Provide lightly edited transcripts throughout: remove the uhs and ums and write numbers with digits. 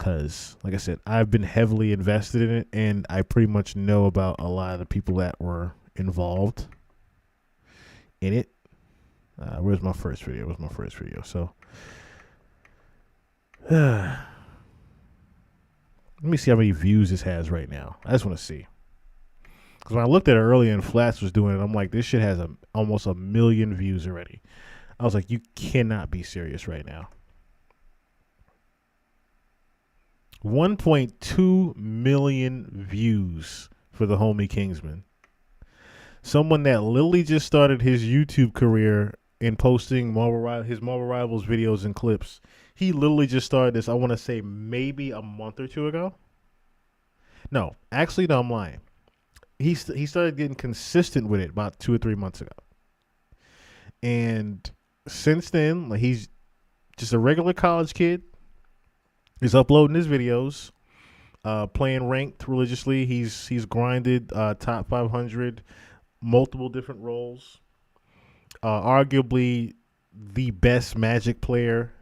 because, like I said, I've been heavily invested in it, and I pretty much know about a lot of the people that were involved in it. Where's my first video? So, let me see how many views this has right now. I just want to see. Because when I looked at it earlier and Flats was doing it, I'm like, this shit has almost 1 million views already. I was like, you cannot be serious right now. 1.2 million views for the homie Kingsman. Someone that literally just started his YouTube career in posting his Marvel Rivals videos and clips. He literally just started this, I want to say, maybe a month or two ago. No, actually, no, I'm lying. He started getting consistent with it about 2 or 3 months ago. And since then, like, he's just a regular college kid. He's uploading his videos, playing ranked religiously. He's grinded top 500, multiple different roles. Arguably the best Magic player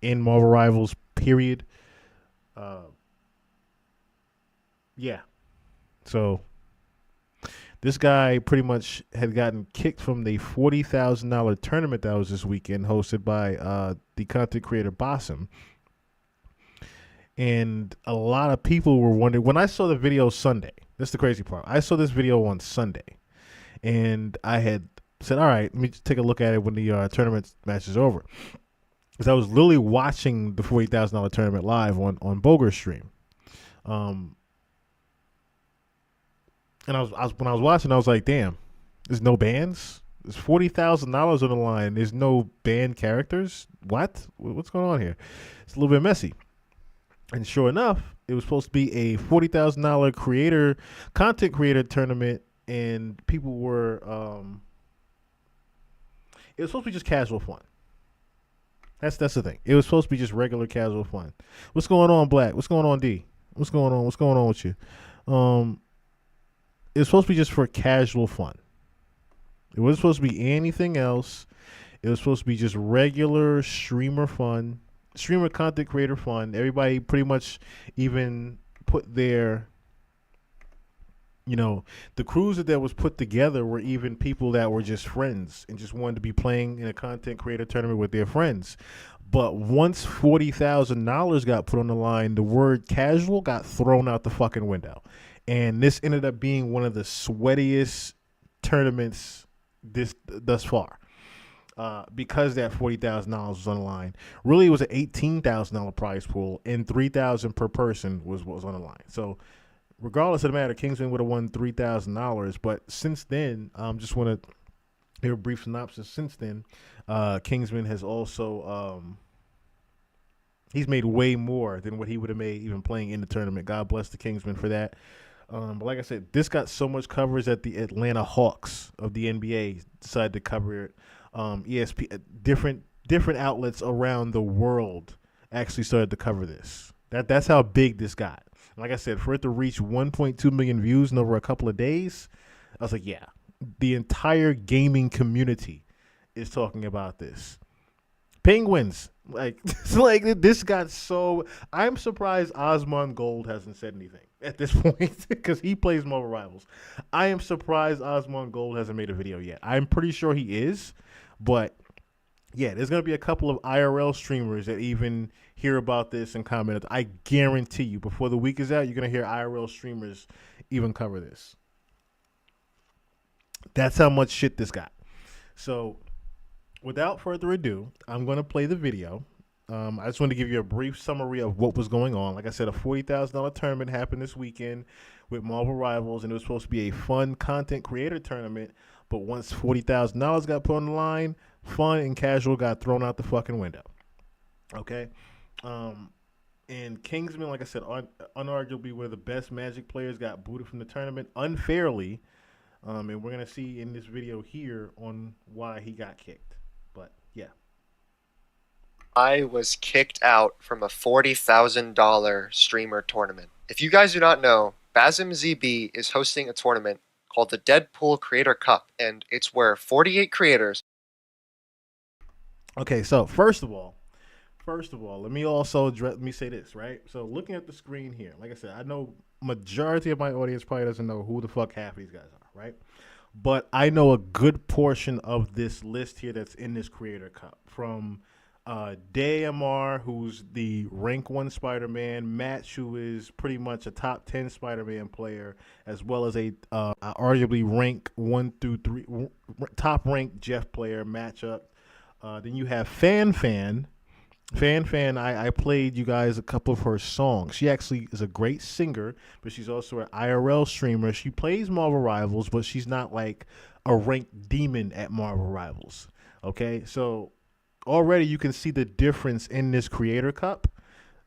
in Marvel Rivals, period. Yeah. So this guy pretty much had gotten kicked from the $40,000 tournament that was this weekend, hosted by the content creator Bossum. And a lot of people were wondering, when I saw the video Sunday, this is the crazy part. I saw this video on Sunday, and I had said, all right, let me just take a look at it when the tournament match is over. Because I was literally watching the $40,000 tournament live on Boger's stream. And when I was watching, I was like, damn, there's no bans? There's $40,000 on the line. There's no banned characters? What? What's going on here? It's a little bit messy. And sure enough, it was supposed to be a $40,000 content creator tournament, and people were it was supposed to be just casual fun. That's the thing. It was supposed to be just regular casual fun. What's going on, Black? What's going on, D? What's going on? What's going on with you? It was supposed to be just for casual fun. It wasn't supposed to be anything else. It was supposed to be just regular streamer fun. Streamer content creator fun. Everybody pretty much even put their, the crews that was put together were even people that were just friends and just wanted to be playing in a content creator tournament with their friends. But once $40,000 got put on the line, the word casual got thrown out the fucking window. And this ended up being one of the sweatiest tournaments thus far. Because that $40,000 was on the line. Really, it was an $18,000 prize pool, and $3,000 per person was on the line. So, regardless of the matter, Kingsman would have won $3,000. But since then, just want to hear a brief synopsis. Since then, Kingsman has also he's made way more than what he would have made even playing in the tournament. God bless the Kingsman for that. But like I said, this got so much coverage that the Atlanta Hawks of the NBA decided to cover it. ESP, different outlets around the world actually started to cover this. That's how big this got. Like I said, for it to reach 1.2 million views in over a couple of days, I was like, yeah, the entire gaming community is talking about this. Penguins, like this got so. I'm surprised Osmond Gold hasn't said anything at this point because he plays Marvel Rivals. I am surprised Osmond Gold hasn't made a video yet. I'm pretty sure he is. But, yeah, there's going to be a couple of IRL streamers that even hear about this and comment. I guarantee you, before the week is out, you're going to hear IRL streamers even cover this. That's how much shit this got. So, without further ado, I'm going to play the video. I just want to give you a brief summary of what was going on. Like I said, a $40,000 tournament happened this weekend with Marvel Rivals, and it was supposed to be a fun content creator tournament. But once $40,000 got put on the line, fun and casual got thrown out the fucking window. Okay? And Kingsman, like I said, unarguably one of the best Magic players, got booted from the tournament unfairly. And we're going to see in this video here on why he got kicked. But, yeah. I was kicked out from a $40,000 streamer tournament. If you guys do not know, Basm ZB is hosting a tournament called the Deadpool Creator Cup, and it's where 48 creators. Okay, so first of all, First of all, let me also let me say this, right? So looking at the screen here, like I said, I know majority of my audience probably doesn't know who the fuck half these guys are, right? But I know a good portion of this list here that's in this Creator Cup. From DMR, who's the rank 1 Spider-Man, Match, who is pretty much a top 10 Spider-Man player, as well as a arguably rank 1 through 3, top ranked Jeff player matchup. Then you have Fan, I played you guys a couple of her songs. She actually is a great singer, but she's also an IRL streamer. She plays Marvel Rivals, but she's not like a ranked demon at Marvel Rivals. Okay, so already you can see the difference in this Creator Cup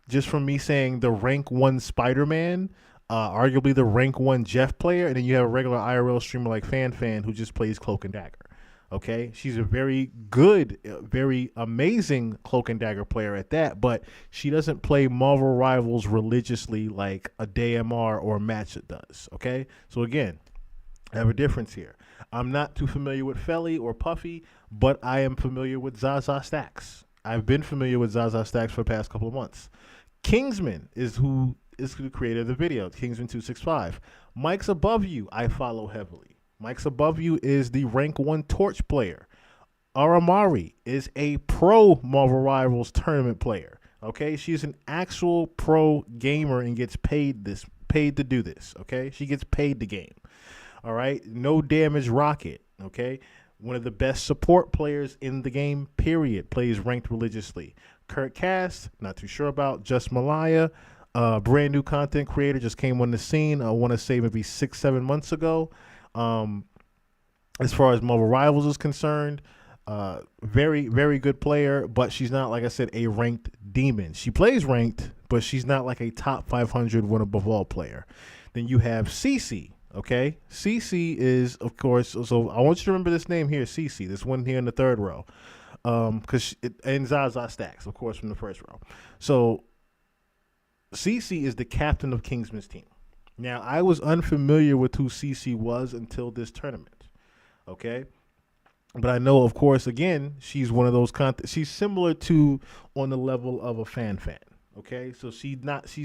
just from me saying the rank 1 Spider-Man, arguably the rank 1 Jeff player, and then you have a regular IRL streamer like Fan who just plays Cloak and Dagger. Okay, she's a very good, very amazing Cloak and Dagger player at that, but she doesn't play Marvel Rivals religiously like a DMR or a Match does. Okay, so again, I have a difference here. I'm not too familiar with Felly or Puffy, but I am familiar with Zaza Stacks. I've been familiar with Zaza Stacks for the past couple of months. Kingsman is who is the creator of the video, Kingsman265. Mike's Above You, I follow heavily. Mike's Above You is the rank 1 Torch player. Aramari is a pro Marvel Rivals tournament player. Okay, she's an actual pro gamer and gets paid to do this. Okay, she gets paid to game. All right, No Damage Rocket. Okay, one of the best support players in the game. Period. Plays ranked religiously. Kurt Cast, not too sure about. Just Malaya, brand new content creator, just came on the scene. I want to say maybe 6-7 months ago. As far as Marvel Rivals is concerned, very, very good player, but she's not, like I said, a ranked demon. She plays ranked, but she's not like a top 500 win above all player. Then you have Cece, okay? Cece is, of course, so I want you to remember this name here, Cece, this one here in the third row, and Zaza Stacks, of course, from the first row. So Cece is the captain of Kingsman's team. Now, I was unfamiliar with who CC was until this tournament, okay? But I know, of course, again, she's one of those she's similar to on the level of a fan, okay? So she's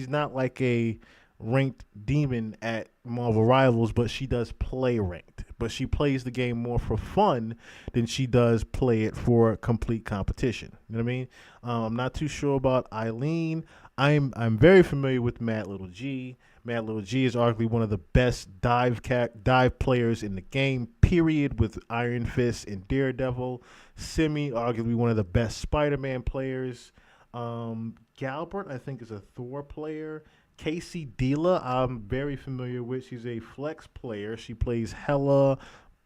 not like a ranked demon at Marvel Rivals, but she does play ranked. But she plays the game more for fun than she does play it for complete competition. You know what I mean? I'm not too sure about Eileen. I'm very familiar with Matt Little G. Matt Little G is arguably one of the best dive players in the game, period, with Iron Fist and Daredevil. Simi, arguably one of the best Spider-Man players. Galbert, I think, is a Thor player. Casey Dila, I'm very familiar with. She's a flex player. She plays Hella,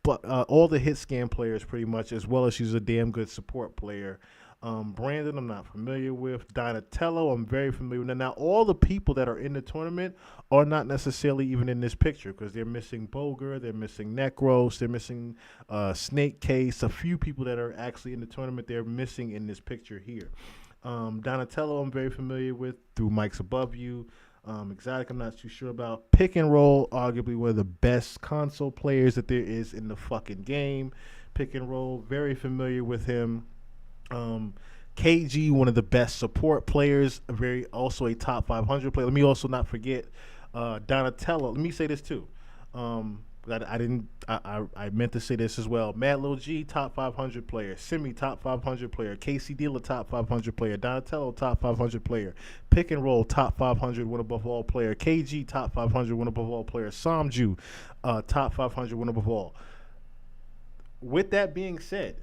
but all the hit scan players pretty much, as well as she's a damn good support player. Brandon, I'm not familiar with. Donatello, I'm very familiar with. Now, all the people that are in the tournament are not necessarily even in this picture because they're missing Boger, they're missing Necros, they're missing Snake Case. A few people that are actually in the tournament, they're missing in this picture here. Donatello, I'm very familiar with through Mike's Above You. Exotic, I'm not too sure about. Pick and Roll, arguably one of the best console players that there is in the fucking game. Pick and Roll, very familiar with him. KG, one of the best support players, also a top 500 player. Let me also not forget Donatello. Let me say this too. I meant to say this as well. Matt Lil G, top 500 player. Simi, top 500 player. Casey Dealer, top 500 player. Donatello, top 500 player. Pick and Roll, top 500 win above all player. KG, top 500 win above all player. Samju, top 500 win above all. With that being said,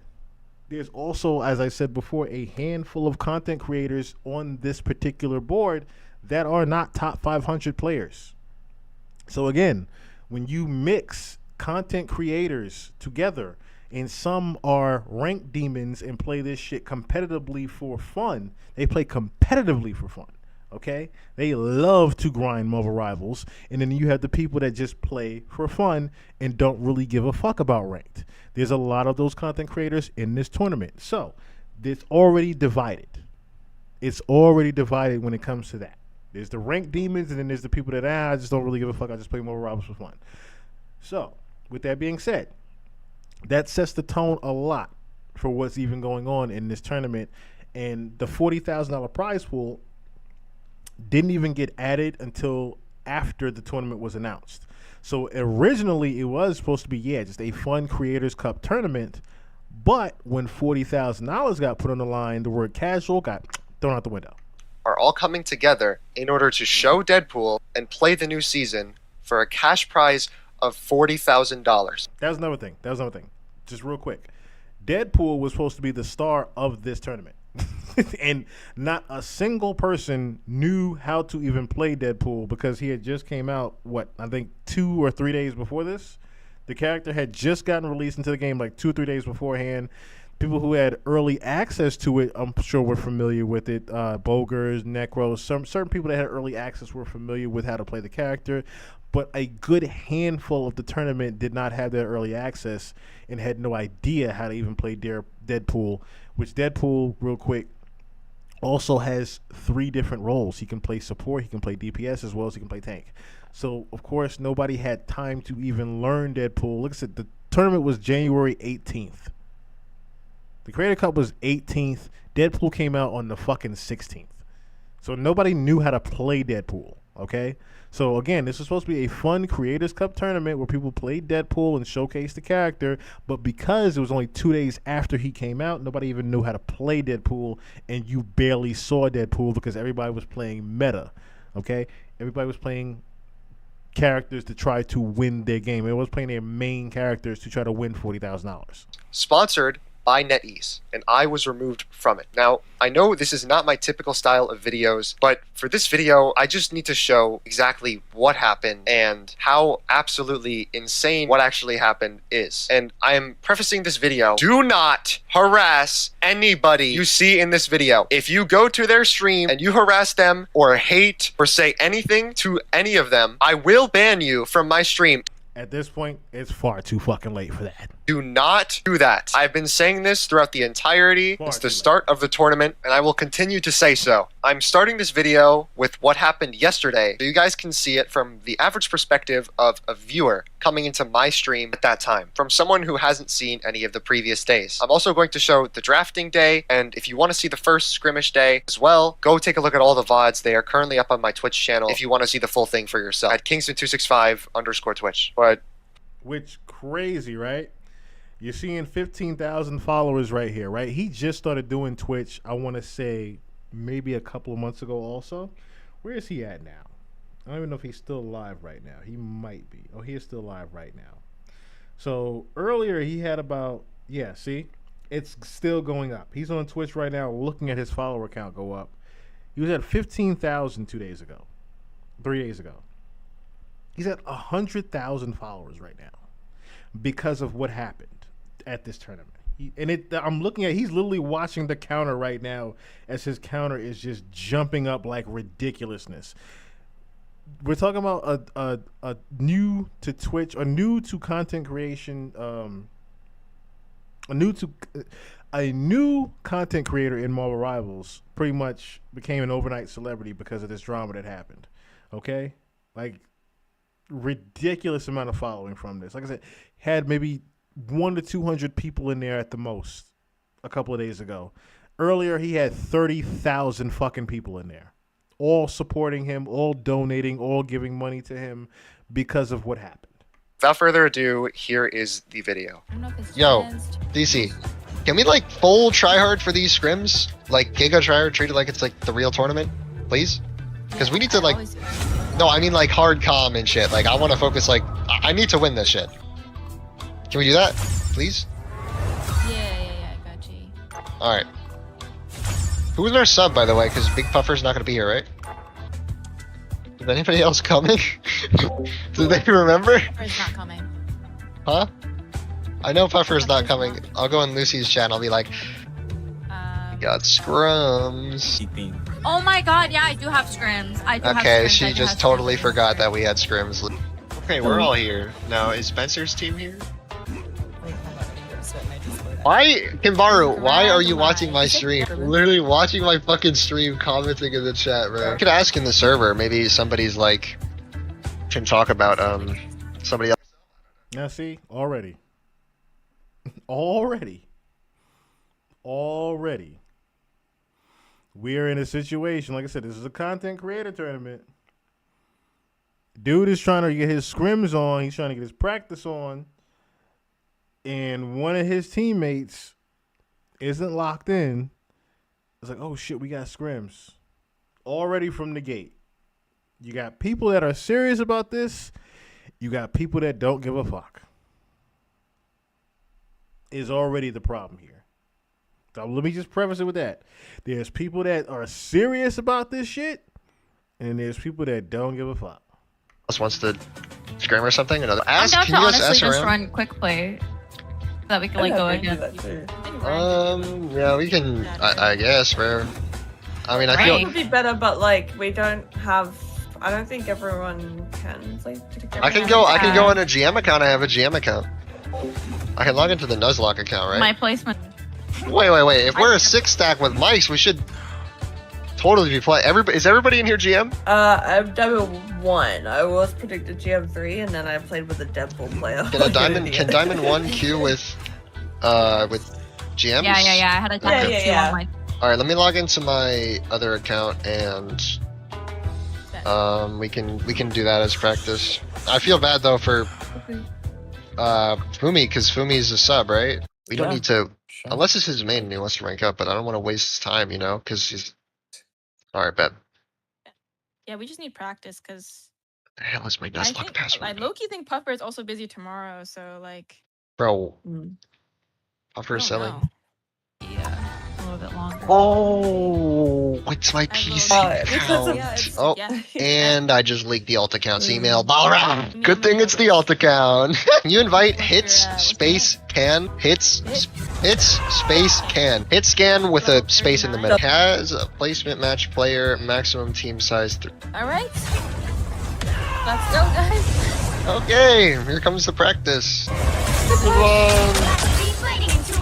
there's also, as I said before, a handful of content creators on this particular board that are not top 500 players. So again, when you mix content creators together and some are ranked demons and play this shit competitively for fun, they play competitively for fun, okay? They love to grind Marvel Rivals, and then you have the people that just play for fun and don't really give a fuck about ranked. There's a lot of those content creators in this tournament. So it's already divided. It's already divided when it comes to that. There's the ranked demons, and then there's the people that, I just don't really give a fuck. I just play Marvel Rivals for fun. So with that being said, that sets the tone a lot for what's even going on in this tournament. and the $40,000 prize pool didn't even get added until after the tournament was announced. So originally it was supposed to be just a fun Creators Cup tournament, but when $40,000 got put on the line, the word casual got thrown out the window. Are all coming together in order to show Deadpool and play the new season for a cash prize of $40,000. That was another thing. Just real quick. Deadpool was supposed to be the star of this tournament. And not a single person knew how to even play Deadpool because he had just came out, I think 2 or 3 days before this. The character had just gotten released into the game like 2 or 3 days beforehand. People who had early access to it, I'm sure, were familiar with it. Bogers, Necros, certain people that had early access were familiar with how to play the character. But a good handful of the tournament did not have that early access and had no idea how to even play Deadpool, which Deadpool, real quick, also has 3 different roles. He can play support, he can play DPS, as well as he can play tank. So, of course, nobody had time to even learn Deadpool. Look at the tournament was January 18th. The Creator Cup was 18th. Deadpool came out on the fucking 16th. So nobody knew how to play Deadpool, okay? So again, this was supposed to be a fun Creators Cup tournament where people played Deadpool and showcased the character, but because it was only 2 days after he came out, nobody even knew how to play Deadpool, and you barely saw Deadpool because everybody was playing meta, okay? Everybody was playing characters to try to win their game. Everyone was playing their main characters to try to win $40,000. Sponsored by NetEase, and I was removed from it. Now, I know this is not my typical style of videos, but for this video, I just need to show exactly what happened and how absolutely insane what actually happened is. And I am prefacing this video, do not harass anybody you see in this video. If you go to their stream and you harass them or hate or say anything to any of them, I will ban you from my stream. At this point, it's far too fucking late for that. Do not do that. I've been saying this throughout the entirety since the start of the tournament, and I will continue to say so. I'm starting this video with what happened yesterday, so you guys can see it from the average perspective of a viewer coming into my stream at that time, from someone who hasn't seen any of the previous days. I'm also going to show the drafting day, and if you want to see the first scrimmage day as well, go take a look at all the VODs. They are currently up on my Twitch channel if you want to see the full thing for yourself at Kingston265_Twitch. But which crazy, right? You're seeing 15,000 followers right here, right? He just started doing Twitch, I want to say, maybe a couple of months ago also. Where is he at now? I don't even know if he's still live right now. He might be. Oh, he is still live right now. So earlier he had about, see? It's still going up. He's on Twitch right now looking at his follower count go up. He was at 15,000 2 days ago. 3 days ago. He's at 100,000 followers right now because of what happened at this tournament. I'm looking at, he's literally watching the counter right now as his counter is just jumping up like ridiculousness. We're talking about a new to Twitch, a new to content creation, a new content creator in Marvel Rivals pretty much became an overnight celebrity because of this drama that happened. Okay? Like, ridiculous amount of following from this. Like I said, had maybe 100 to 200 people in there at the most a couple of days ago. Earlier, he had 30,000 fucking people in there, all supporting him, all donating, all giving money to him because of what happened. Without further ado, here is the video. Yo, DC, can we like full tryhard for these scrims? Like Giga tryhard, treat it like it's like the real tournament, please? Because we need to like, no, I mean like hard comm and shit. Like I want to focus like, I need to win this shit. Can we do that, please? Yeah, I got you. Alright. Who's our sub, by the way? Because Big Puffer's not going to be here, right? Is anybody else coming? Do they remember? Puffer's not coming. Huh? I know Puffer's not coming. I'll go on Lucy's channel and be like, got scrums. Oh my god, yeah, I do have scrims. Okay, she just totally forgot that we had scrims. Okay, we're all here. Now, is Spencer's team here? Why, Kimbaru, why are you watching my stream? Literally watching my fucking stream, commenting in the chat, bro. You could ask in the server, maybe somebody's like, can talk about, somebody else. Now see, already. Already. we're in a situation, like I said, this is a content creator tournament. Dude is trying to get his scrims on. He's trying to get his practice on. And one of his teammates isn't locked in. It's like, oh shit, we got scrims. Already from the gate. You got people that are serious about this. You got people that don't give a fuck. Is already the problem here. So let me just preface it with that. There's people that are serious about this shit, and there's people that don't give a fuck. Else wants to scrim or something? Another I'm ask? down Can to you guys honestly ask just around? run quick play so that we can like go again. Yeah, we can. I guess, bro. I mean, I feel. Right. It would be better, but like we don't have. I don't think everyone can play together. I can go on a GM account. I have a GM account. I can log into the Nuzlocke account, right? My placement. Wait. If we're a 6-stack with mics, we should totally be playing. Is everybody in here GM? I'm Diamond 1. I was predicted GM3, and then I played with a Deadpool player. Can Diamond 1 queue with GMs? Yeah. I had a time Yeah. on my. All right, let me log into my other account and we can do that as practice. I feel bad though for Fumi, because Fumi is a sub, right? We don't Yeah. need to, unless it's his main and he wants to rank up, but I don't want to waste his time, you know, because he's. All right, bet. Yeah, we just need practice because The hell is my I Nuzlocke think I password? low-key think Puffer is also busy tomorrow, so like Bro, Mm. offer I don't selling. know. Yeah, a little bit longer. Oh, it's my I PC will- because of- Yeah, it's, Oh, yeah. and I just leaked the alt account's Mm. email. Balram! Good thing it's the alt account. You invite hits space can hits space can hit scan with a space in the middle. Has a placement match player maximum team size. All right, let's go, guys. Okay, here comes the practice. Good one.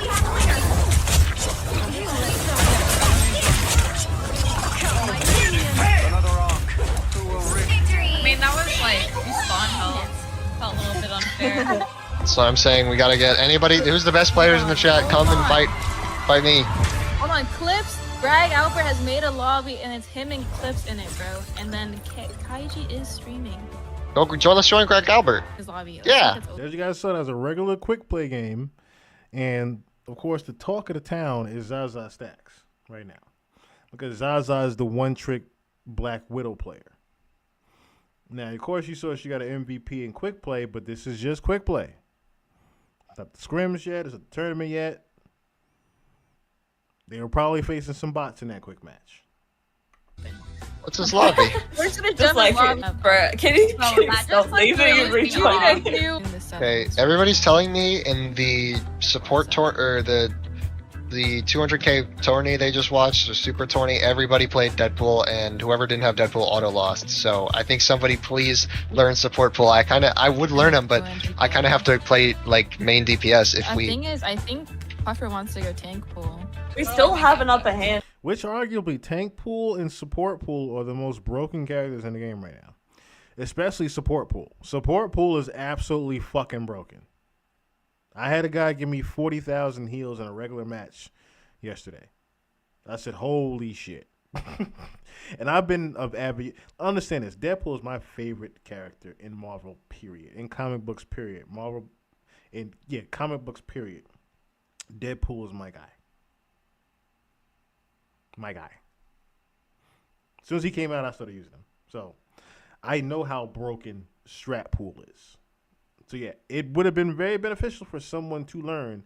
I mean, that was like respawn health. Felt a little bit unfair. So I'm saying we gotta get anybody who's the best players in the chat. Come and fight me. Hold on, Clips. Greg Albert has made a lobby, and it's him and Clips in it, bro. And then Kaiji is streaming Go join. Let's join Greg Albert. his lobby. Let's Yeah. see if it's open. As you guys saw, that's a regular quick play game. And, of course, the talk of the town is Zaza Stacks right now. Because Zaza is the one-trick Black Widow player. Now, of course, you saw she got an MVP in quick play, but this is just quick play. It's not the scrims yet. It's not the tournament yet. They were probably facing some bots in that quick match. What's this lobby? We're just gonna Just jump like, lobby. bro, can you So that stop just like leaving and throws me rejoining? off. Okay, everybody's telling me in the support tour or the 200k tourney they just watched, the super tourney, everybody played Deadpool, and whoever didn't have Deadpool auto lost. So I think somebody please learn support pool. I would learn them, but I kind of have to play like main DPS if The we. thing is, I think Puffer wants to go tank pool. We still have an upper hand. Which arguably tank pool and support pool are the most broken characters in the game right now. Especially support pool. Support pool is absolutely fucking broken. I had a guy give me 40,000 heals in a regular match yesterday. I said, holy shit. And I've been of avid. Understand this. Deadpool is my favorite character in Marvel, period. In comic books, period. Comic books, period. Deadpool is my guy. My guy. As soon as he came out, I started using him. So I know how broken Strat Pool is. So yeah, it would have been very beneficial for someone to learn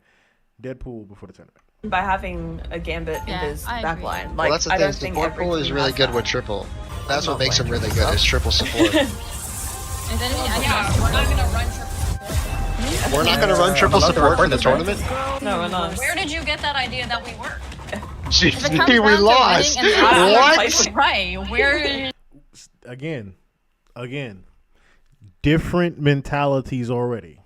Deadpool before the tournament. By having a Gambit Yeah, in his I agree. backline. Well, Like, that's the I thing. don't think Support every pool is team really has good that. with triple. That's I'm what not makes him playing really triple. good. Is triple support. If anything, I think We're not gonna run triple. We're not gonna run triple support for the tournament. No, we're not. Where did you get that idea that we were? Gee, If it comes we down to lost. winning and What? Right. Where? Again, different mentalities already.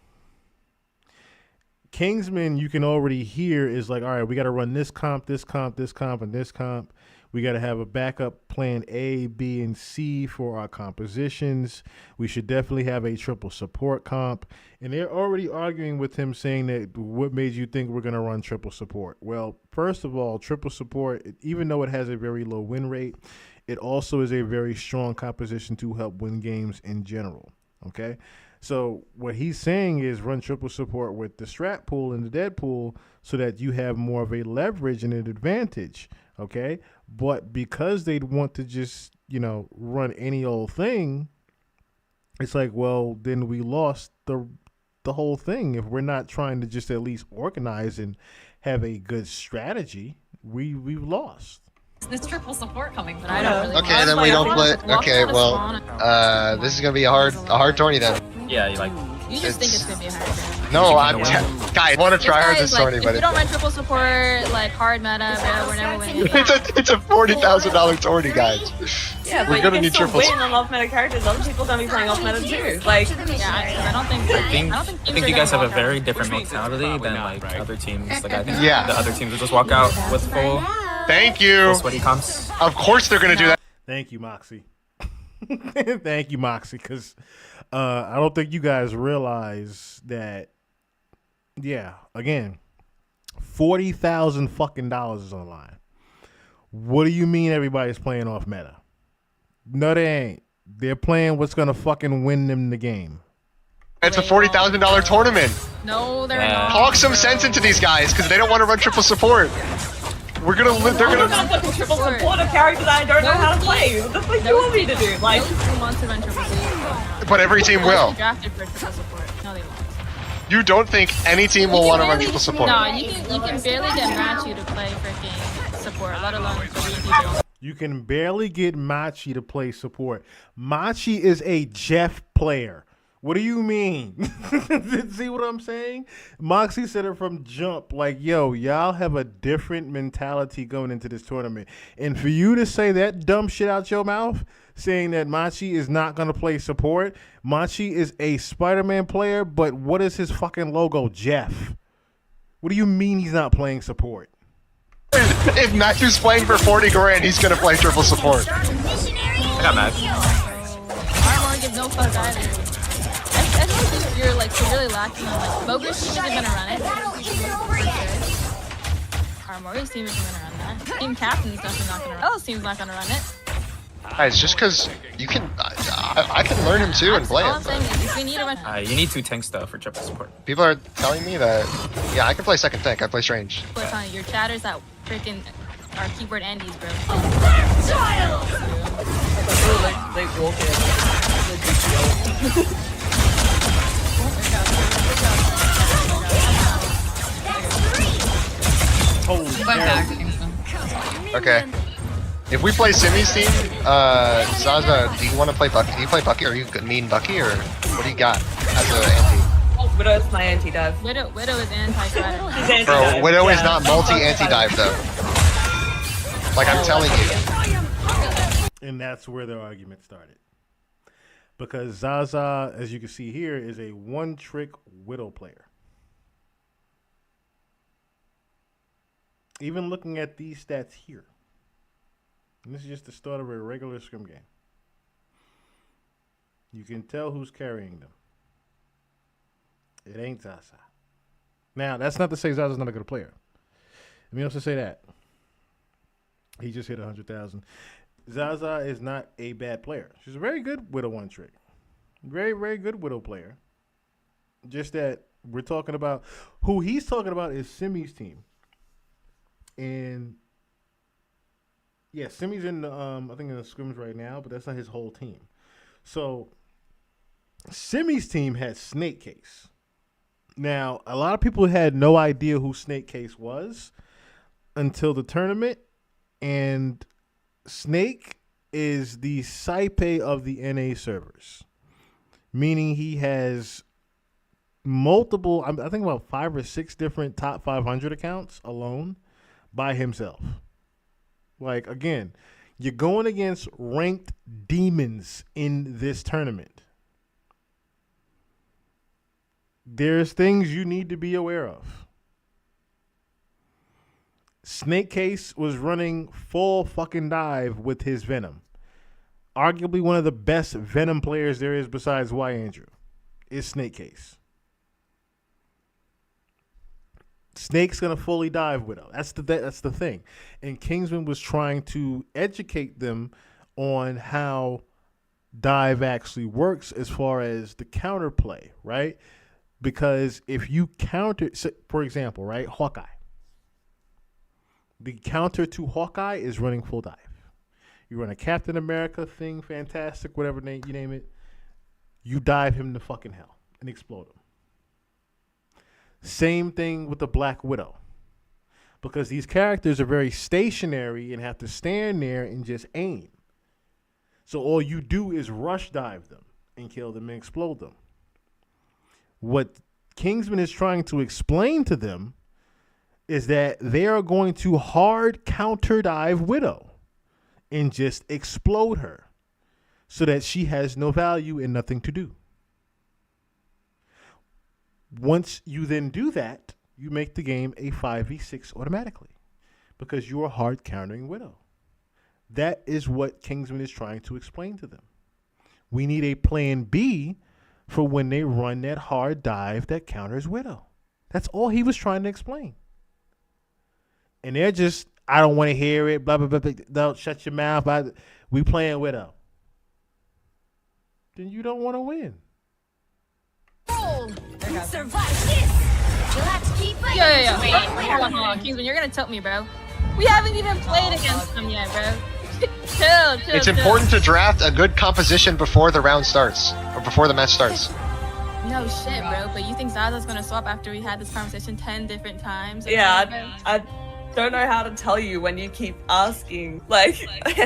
Kingsman, you can already hear is like, all right, we got to run this comp, and this comp. We got to have a backup plan A, B, and C for our compositions. We should definitely have a triple support comp. And they're already arguing with him, saying that what made you think we're going to run triple support? Well, first of all, triple support, even though it has a very low win rate, it also is a very strong composition to help win games in general. Okay? So what he's saying is run triple support with the strat pool and the dead pool so that you have more of a leverage and an advantage. Okay? But because they'd want to just, run any old thing, it's like, well, then we lost the whole thing. If we're not trying to just at least organize and have a good strategy, we've lost. This triple support coming from. I don't really Okay, want then to we play. don't I play. think it's Okay, lost well, to spawn. this is gonna be a hard tourney then. Yeah, You just think it's gonna be a hard game. No, guys, I want to This try hard guy this is like, tourney, if but you don't run triple support, like hard meta, bro, we're never winning. it's a $40,000 tourney, guys. Yeah, We're but gonna you need can still triples. win on off-meta characters. Other people gonna be playing off-meta too. Like, Yeah, I don't think. I think you guys have a very different mentality than like other teams. Like I think Yeah. the other teams will just walk out with full Thank you. sweaty comps. Of course they're gonna do that. Thank you, Moxie. Thank you, Moxie, because I don't think you guys realize that, yeah, again, $40,000 fucking dollars is on the line. What do you mean everybody's playing off meta? No, they ain't. They're playing what's going to fucking win them the game. It's a $40,000 tournament. No, they're Yeah. not. Talk some sense into these guys because they don't want to run triple support. We're gonna. They're I'm gonna. gonna fucking triple support a character that I don't know how to play. What the fuck do you want me to do? Like, Those who want to run triple support. But every team will. Drafted for triple support. No, they won't. You don't think any team will want to run triple support? No, you can barely get Machi to play freaking support, let alone 3 people. You can barely get Machi to play support. Machi is a Jeff player. What do you mean? See what I'm saying? Moxie said it from jump. Like, yo, y'all have a different mentality going into this tournament. And for you to say that dumb shit out your mouth, saying that Machi is not going to play support, Machi is a Spider-Man player, but what is his fucking logo? Jeff. What do you mean he's not playing support? If Matthew's playing for 40 grand, he's gonna play triple support. I got mad. I don't want to give no fuck either. I think if you're like severely lacking on like Bogus isn't gonna run it. Armori's team isn't gonna run that. Team Captain's definitely not gonna run. Ella's team's not gonna run it. Guys, just because you can, I can learn him too and play All him. I'm saying is if we need to run. You need 2 tanks though for triple support. People are telling me that, yeah, I can play second tank. I play strange. Click on your chatters that freaking are keyboard Andes, bro. they walk in. Holy Went back. Okay. If we play Simi's team, Zaza, do you want to play Bucky? Do you play Bucky, or you mean Bucky, or what do you got as an anti? Oh, Widow's my anti-dive. Widow is anti-strategy. She's Bro, anti-dive. Widow is yeah. not multi-anti-dive though. Like I'm telling you. And that's where their argument started. Because Zaza, as you can see here, is a one-trick Widow player. Even looking at these stats here. And this is just the start of a regular scrim game. You can tell who's carrying them. It ain't Zaza. Now, that's not to say Zaza's not a good player. Let me also say that. He just hit 100,000. Zaza is not a bad player. She's a very good Widow one trick. Very, very good Widow player. Just that we're talking about, who he's talking about is Simi's team. And yeah, Simi's in the, I think in the scrims right now, but that's not his whole team. So Simi's team had Snake Case. Now, a lot of people had no idea who Snake Case was until the tournament. And Snake is the Saipe of the NA servers, meaning he has multiple, I think about 5 or 6 different top 500 accounts alone by himself. Like, again, you're going against ranked demons in this tournament. There's things you need to be aware of. Snake Case was running full fucking dive with his Venom. Arguably one of the best Venom players there is besides Y Andrew is Snake Case. Snake's gonna fully dive Widow. That's the thing. And Kingsman was trying to educate them on how dive actually works as far as the counterplay, right? Because if you counter, for example, right, Hawkeye. The counter to Hawkeye is running full dive. You run a Captain America thing, fantastic, whatever name you name it. You dive him to fucking hell and explode him. Same thing with the Black Widow. Because these characters are very stationary and have to stand there and just aim. So all you do is rush dive them and kill them and explode them. What Kingsman is trying to explain to them is that they are going to hard counter dive Widow and just explode her so that she has no value and nothing to do. Once you then do that, you make the game a 5v6 automatically because you are hard countering Widow. That is what Kingsman is trying to explain to them. We need a plan B for when they run that hard dive that counters Widow. That's all he was trying to explain. And they're just, I don't want to hear it, blah, blah, blah, blah. Don't shut your mouth. We playing Widow. Then you don't want to win. Yo. Hold on. Kingsman, you're gonna tilt me, bro. We haven't even played against them yet, bro. chill. It's important to draft a good composition before the round starts, or before the match starts. No shit, bro. But you think Zaza's gonna swap after we had this conversation 10 different times? Yeah, I don't know how to tell you when you keep asking. Like,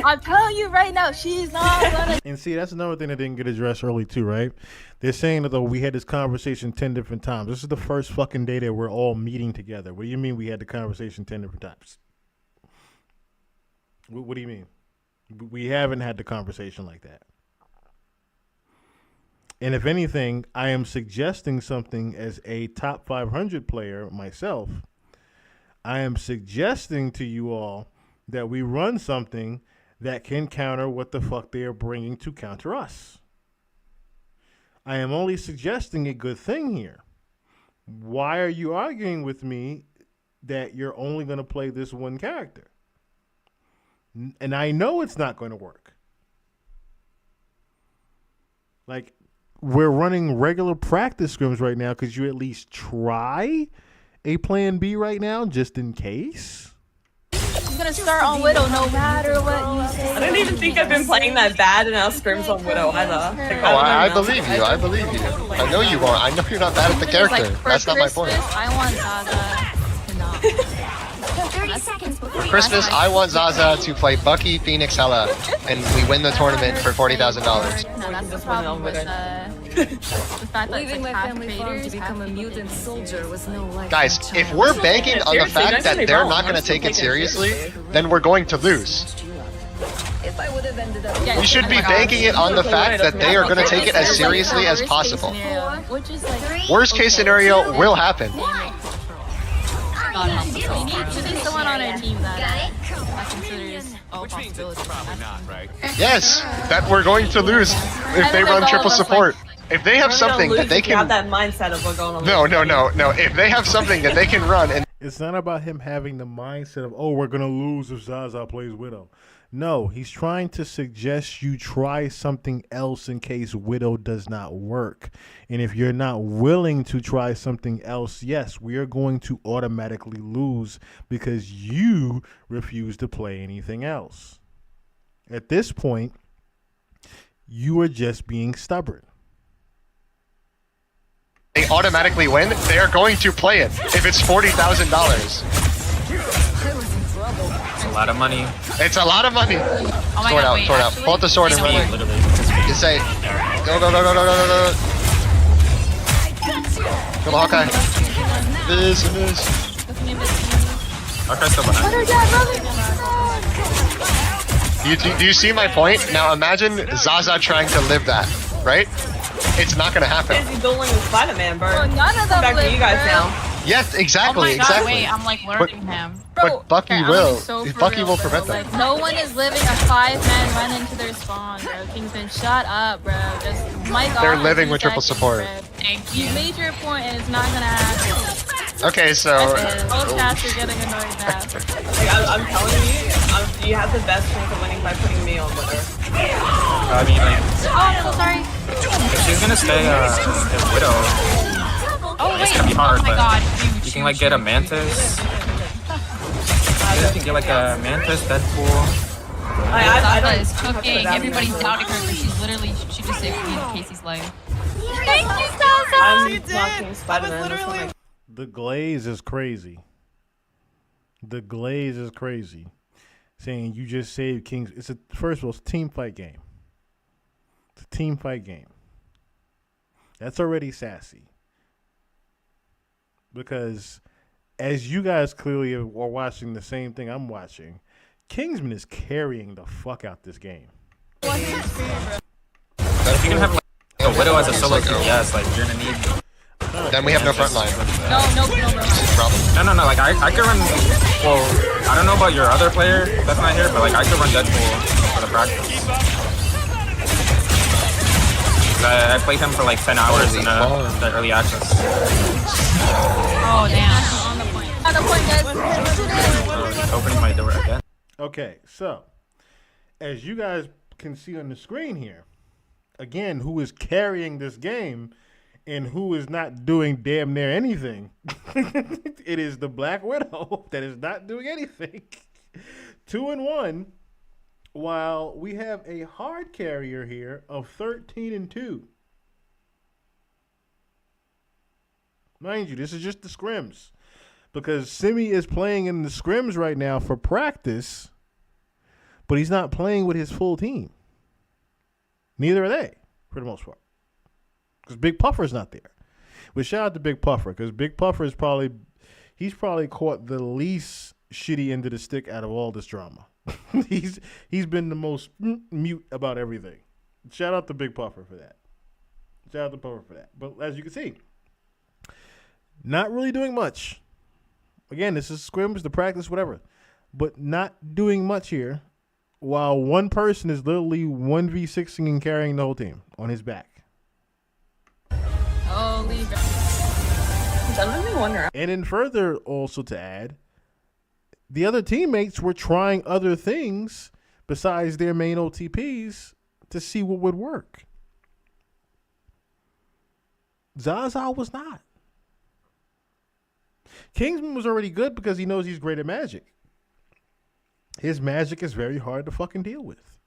I'm telling you right now, she's not gonna. And see, that's another thing that didn't get addressed early too, right? They're saying that though we had this conversation 10 different times. This is the first fucking day that we're all meeting together. What do you mean we had the conversation 10 different times? What do you mean? We haven't had the conversation like that. And if anything, I am suggesting something as a top 500 player myself. I am suggesting to you all that we run something that can counter what the fuck they are bringing to counter us. I am only suggesting a good thing here. Why are you arguing with me that you're only going to play this one character? And I know it's not going to work. Like, we're running regular practice scrims right now. Could you at least try a plan B right now, just in case? She's gonna start on Widow no matter what you say. I don't even think I've been playing that bad in our scrims on Widow either. Oh, I believe you. I believe you. I know you won't. I know you're not bad at the character. Like, for That's not my Christmas, point. I want Zaza to not. 30 seconds before For Christmas, I want Zaza to play Bucky, Phoenix, Hela, and we win the tournament for $40,000. No, that's the problem with the fact that leaving it's my like half family farm traders, to become a half mutant soldier was no life. Guys, if we're banking on the Seriously, fact don't get that me they're wrong, not I'm going to still take it taking it seriously, seriously. then we're going to lose. If I would have ended up Yeah, We should oh be my God. banking it on the fact that they are going to take it as It's like seriously the as worst possible. case scenario, which is like, Worst case scenario will happen. God help us. We need someone on our team that considers all possibilities. Yes, that we're going to lose if they run triple support. If they have something that they have can... that mindset of we're going on. No. If they have something that they can run and It's not about him having the mindset of, oh, we're going to lose if Zaza plays Widow. No, he's trying to suggest you try something else in case Widow does not work. And if you're not willing to try something else, yes, we are going to automatically lose because you refuse to play anything else. At this point, you are just being stubborn. they automatically win, they are going to play it if it's $40,000. It's a lot of money. It's a lot of money. Oh my Sword God, out, wait, sword out. actually, Pull out the sword and wait, run. Literally. Just say, go. Come on, Hawkeye. Miss. Hawkeye's still behind. Do you see my point? Now imagine Zaza trying to live that, right? It's not gonna happen. Busy dueling with Spider-Man, bro. Well, none of them Back to live, you guys bro. now. Yes, Oh exactly, my god, exactly. wait, I'm like learning him. But Bucky okay, I'm will. gonna be so for Bucky real, will bro. prevent that. Like, no one is living a 5-man run into their spawn, bro. Kingsman, shut up, bro. Just mic off They're in living 2 with triple seconds, support. bro. Thank You you. made your point and it's not gonna happen. Okay, so Both chats are getting annoyed now. Like, I'm telling you, you have the best chance of winning by putting me on winner. I mean, like, Oh, I'm so sorry. if she's gonna stay a widow, Oh, it's wait. gonna be hard, Oh my but god. you can like get a mantis. You can get like a mantis, Deadpool. I Zaza don't is have to cooking. put that Everybody's in. doubting her because she's literally, she just saved me in Casey's life. Thank you, Zaza! I'm talking Spider-Man. That's what my The glaze is crazy. The glaze is crazy. Saying you just saved Kings. First of all, it's a team fight game. It's a team fight game. That's already sassy. Because as you guys clearly are watching the same thing I'm watching, Kingsman is carrying the fuck out this game. If you can have like a widow as a solo DPS, like you're gonna need. then we have no front line. No. Problem. No. Like I could run. Well, I don't know about your other player that's not here, but like I could run Deadpool for the practice. I played him for like 10 hours in the early access. Oh, damn. On the point. On the point, guys. Opening my door again. Okay, so as you guys can see on the screen here, again, who is carrying this game and who is not doing damn near anything? It is the Black Widow that is not doing anything. 2-1, while we have a hard carrier here of 13-2. Mind you, this is just the scrims. Because Simi is playing in the scrims right now for practice, but he's not playing with his full team. Neither are they, for the most part. Because Big Puffer's not there. But shout out to Big Puffer, because Big Puffer is probably caught the least shitty end of the stick out of all this drama. He's been the most mute about everything. Shout out to Big Puffer for that. Shout out to Puffer for that. But as you can see, not really doing much. Again, this is scrims, the practice, whatever. But not doing much here, while one person is literally 1v6ing and carrying the whole team on his back. Holy God. That made me wonder. And then further also to add, the other teammates were trying other things besides their main OTPs to see what would work. Zaza was not. Kingsman was already good because he knows he's great at magic. His magic is very hard to fucking deal with.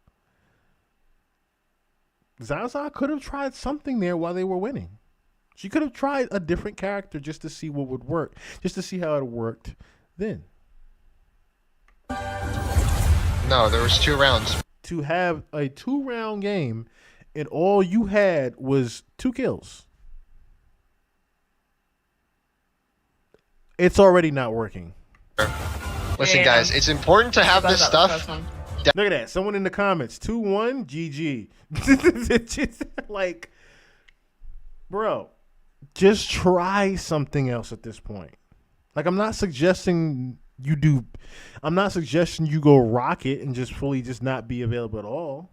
Zaza could have tried something there while they were winning. She could have tried a different character just to see what would work, just to see how it worked then. No, there was 2 rounds. To have a 2-round game and all you had was 2 kills. It's already not working. Listen, Yeah. guys, it's important to have this stuff. Look at that. Someone in the comments. 2-1, GG. It's just like, bro, just try something else at this point. Like, I'm not suggesting you go rocket and just fully just not be available at all.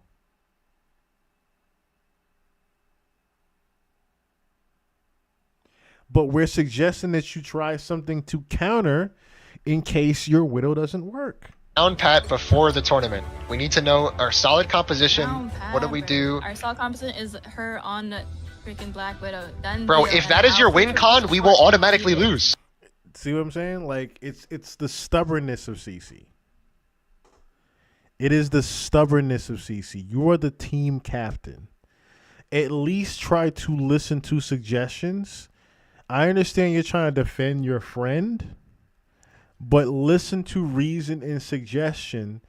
But we're suggesting that you try something to counter in case your Widow doesn't work. Down pat before the tournament. We need to know our solid composition. What do we do? Our solid composition is her on the freaking Black Widow. Then Bro, if that is your win con, we will automatically lose. See what I'm saying? Like, it's the stubbornness of CC. It is the stubbornness of CC. You are the team captain. At least try to listen to suggestions. I understand you're trying to defend your friend, but listen to reason and suggestion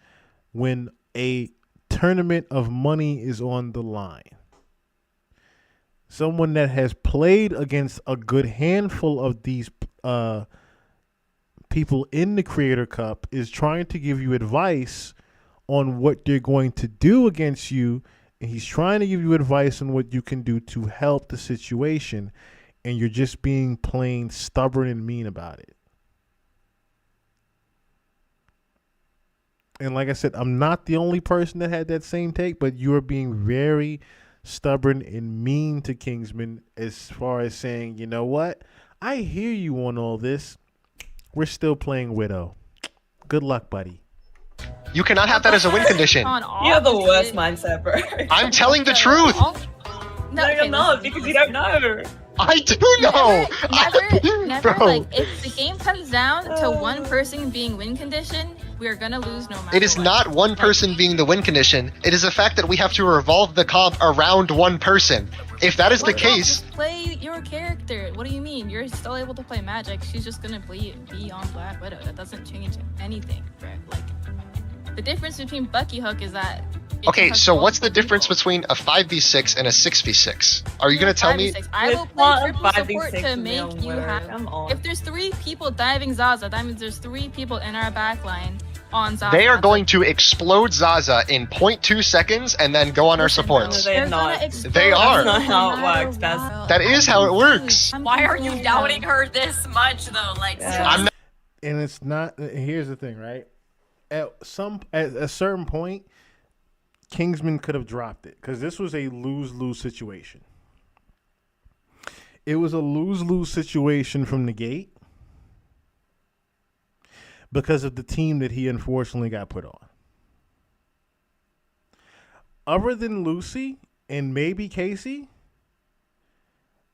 when a tournament of money is on the line. Someone that has played against a good handful of these people in the Creator Cup is trying to give you advice on what they're going to do against you, and he's trying to give you advice on what you can do to help the situation. and you're just being plain stubborn and mean about it. And like I said, I'm not the only person that had that same take, but you are being very stubborn and mean to Kingsman as far as saying, you know what? I hear you on all this. We're still playing Widow. Good luck, buddy. You cannot have that as a win condition. You have the worst mindset, bro. I'm telling the truth. No, you're not, because you don't know. I do know. Never, Bro. like, if the game comes down to one person being win condition, we're gonna lose no matter It is what. not one person being the win condition. It is the fact that we have to revolve the comp around one person. If that is the Well, case, just play your character. What do you mean? You're still able to play Magic. She's just gonna be on Black Widow. That doesn't change anything, bro. Like, the difference between Bucky Hook is that. it okay, has so what's the multiple difference people. between a 5v6 and a 6v6? Are you going to tell me? 5v6. I will It's play not triple 5v6 support to make Neil you Word. happy. Come on. If there's 3 people diving Zaza, that means there's 3 people in our backline on Zaza. They are going to explode Zaza in 0.2 seconds and then go on our supports. They're They're not. gonna explode They are. no That's not how it matter works. That's- what. That is how it works. Why are you doubting her this much though? Like, Yeah. I'm not. And it's not. Here's the thing, right? At a certain point, Kingsman could have dropped it because this was a lose-lose situation. It was a lose-lose situation from the gate because of the team that he unfortunately got put on. Other than Lucy and maybe Casey,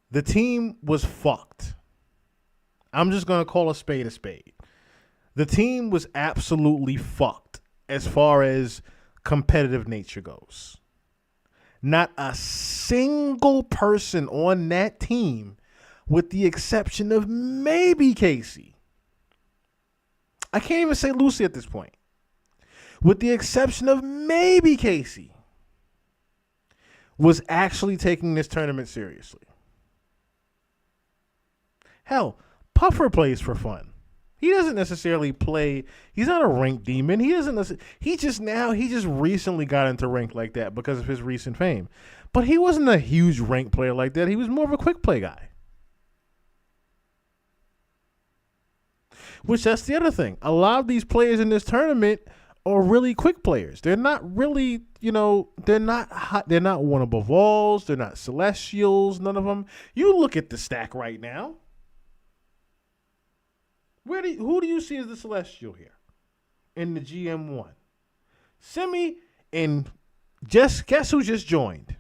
the team was fucked. I'm just going to call a spade a spade. The team was absolutely fucked as far as competitive nature goes. Not a single person on that team, with the exception of maybe Casey. I can't even say Lucy at this point. With the exception of maybe Casey, was actually taking this tournament seriously. Hell, Puffer plays for fun. He doesn't necessarily play. He's not a rank demon. He doesn't. He just recently got into rank like that because of his recent fame. But he wasn't a huge rank player like that. He was more of a quick play guy. Which that's the other thing. A lot of these players in this tournament are really quick players. They're not really, they're not hot. They're not one above alls. They're not celestials. None of them. You look at the stack right now. Who do you see as the celestial here in the GM1? Simi and guess who just joined?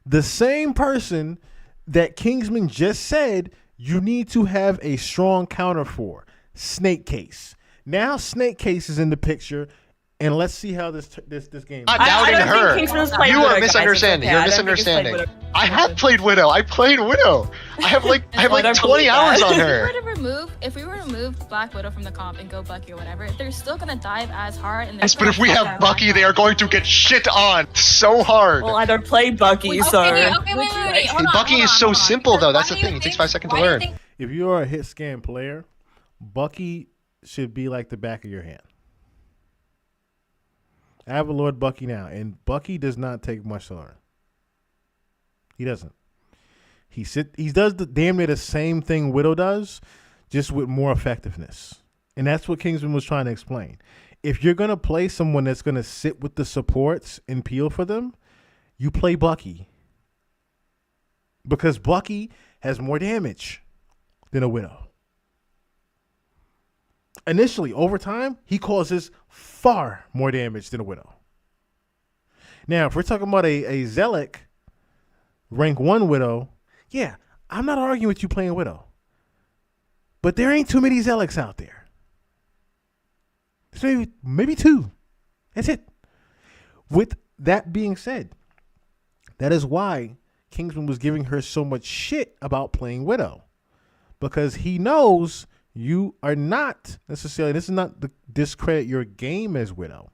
The same person that Kingsman just said you need to have a strong counter for, Snake Case. Now Snake Case is in the picture, and let's see how this game. I'm not I doubting don't think her. Kingsman's played You Widow, are guys. misunderstanding. It's You're okay. I don't think he's played misunderstanding. Widow. I have played Widow. I played Widow. I have like I don't 20 believe hours that. on her. If we were to remove Black Widow from the comp and go Bucky or whatever, they're still gonna dive as hard. And Yes, but if we have Bucky, they are going to get shit on so hard. Well, I don't play Bucky, so. okay, wait. Hold on, Bucky hold is on, so hold on. simple, though. That's Why the do you thing. It takes think- 5 seconds to why do you learn. think- If you are a hit scan player, Bucky should be like the back of your hand. I have a Lord Bucky now, and Bucky does not take much to learn. He doesn't. He does the damn near the same thing Widow does, just with more effectiveness. And that's what Kingsman was trying to explain. If you're gonna play someone that's gonna sit with the supports and peel for them, you play Bucky. Because Bucky has more damage than a Widow. Initially, over time, he causes far more damage than a Widow. Now, if we're talking about a Zealot, rank 1 Widow, yeah, I'm not arguing with you playing Widow. But there ain't too many Zealots out there. There's maybe 2. That's it. With that being said, that is why Kingsman was giving her so much shit about playing Widow. Because he knows you are not necessarily, this is not to discredit your game as Widow.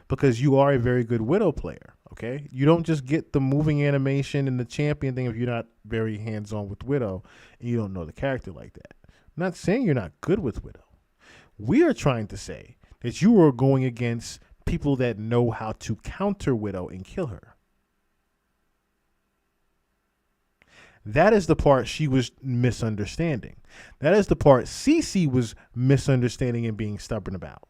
Because you are a very good Widow player, okay? You don't just get the moving animation and the champion thing if you're not very hands-on with Widow and you don't know the character like that. I'm not saying you're not good with Widow. We are trying to say that you are going against people that know how to counter Widow and kill her. That is the part she was misunderstanding. That is the part Cece was misunderstanding and being stubborn about.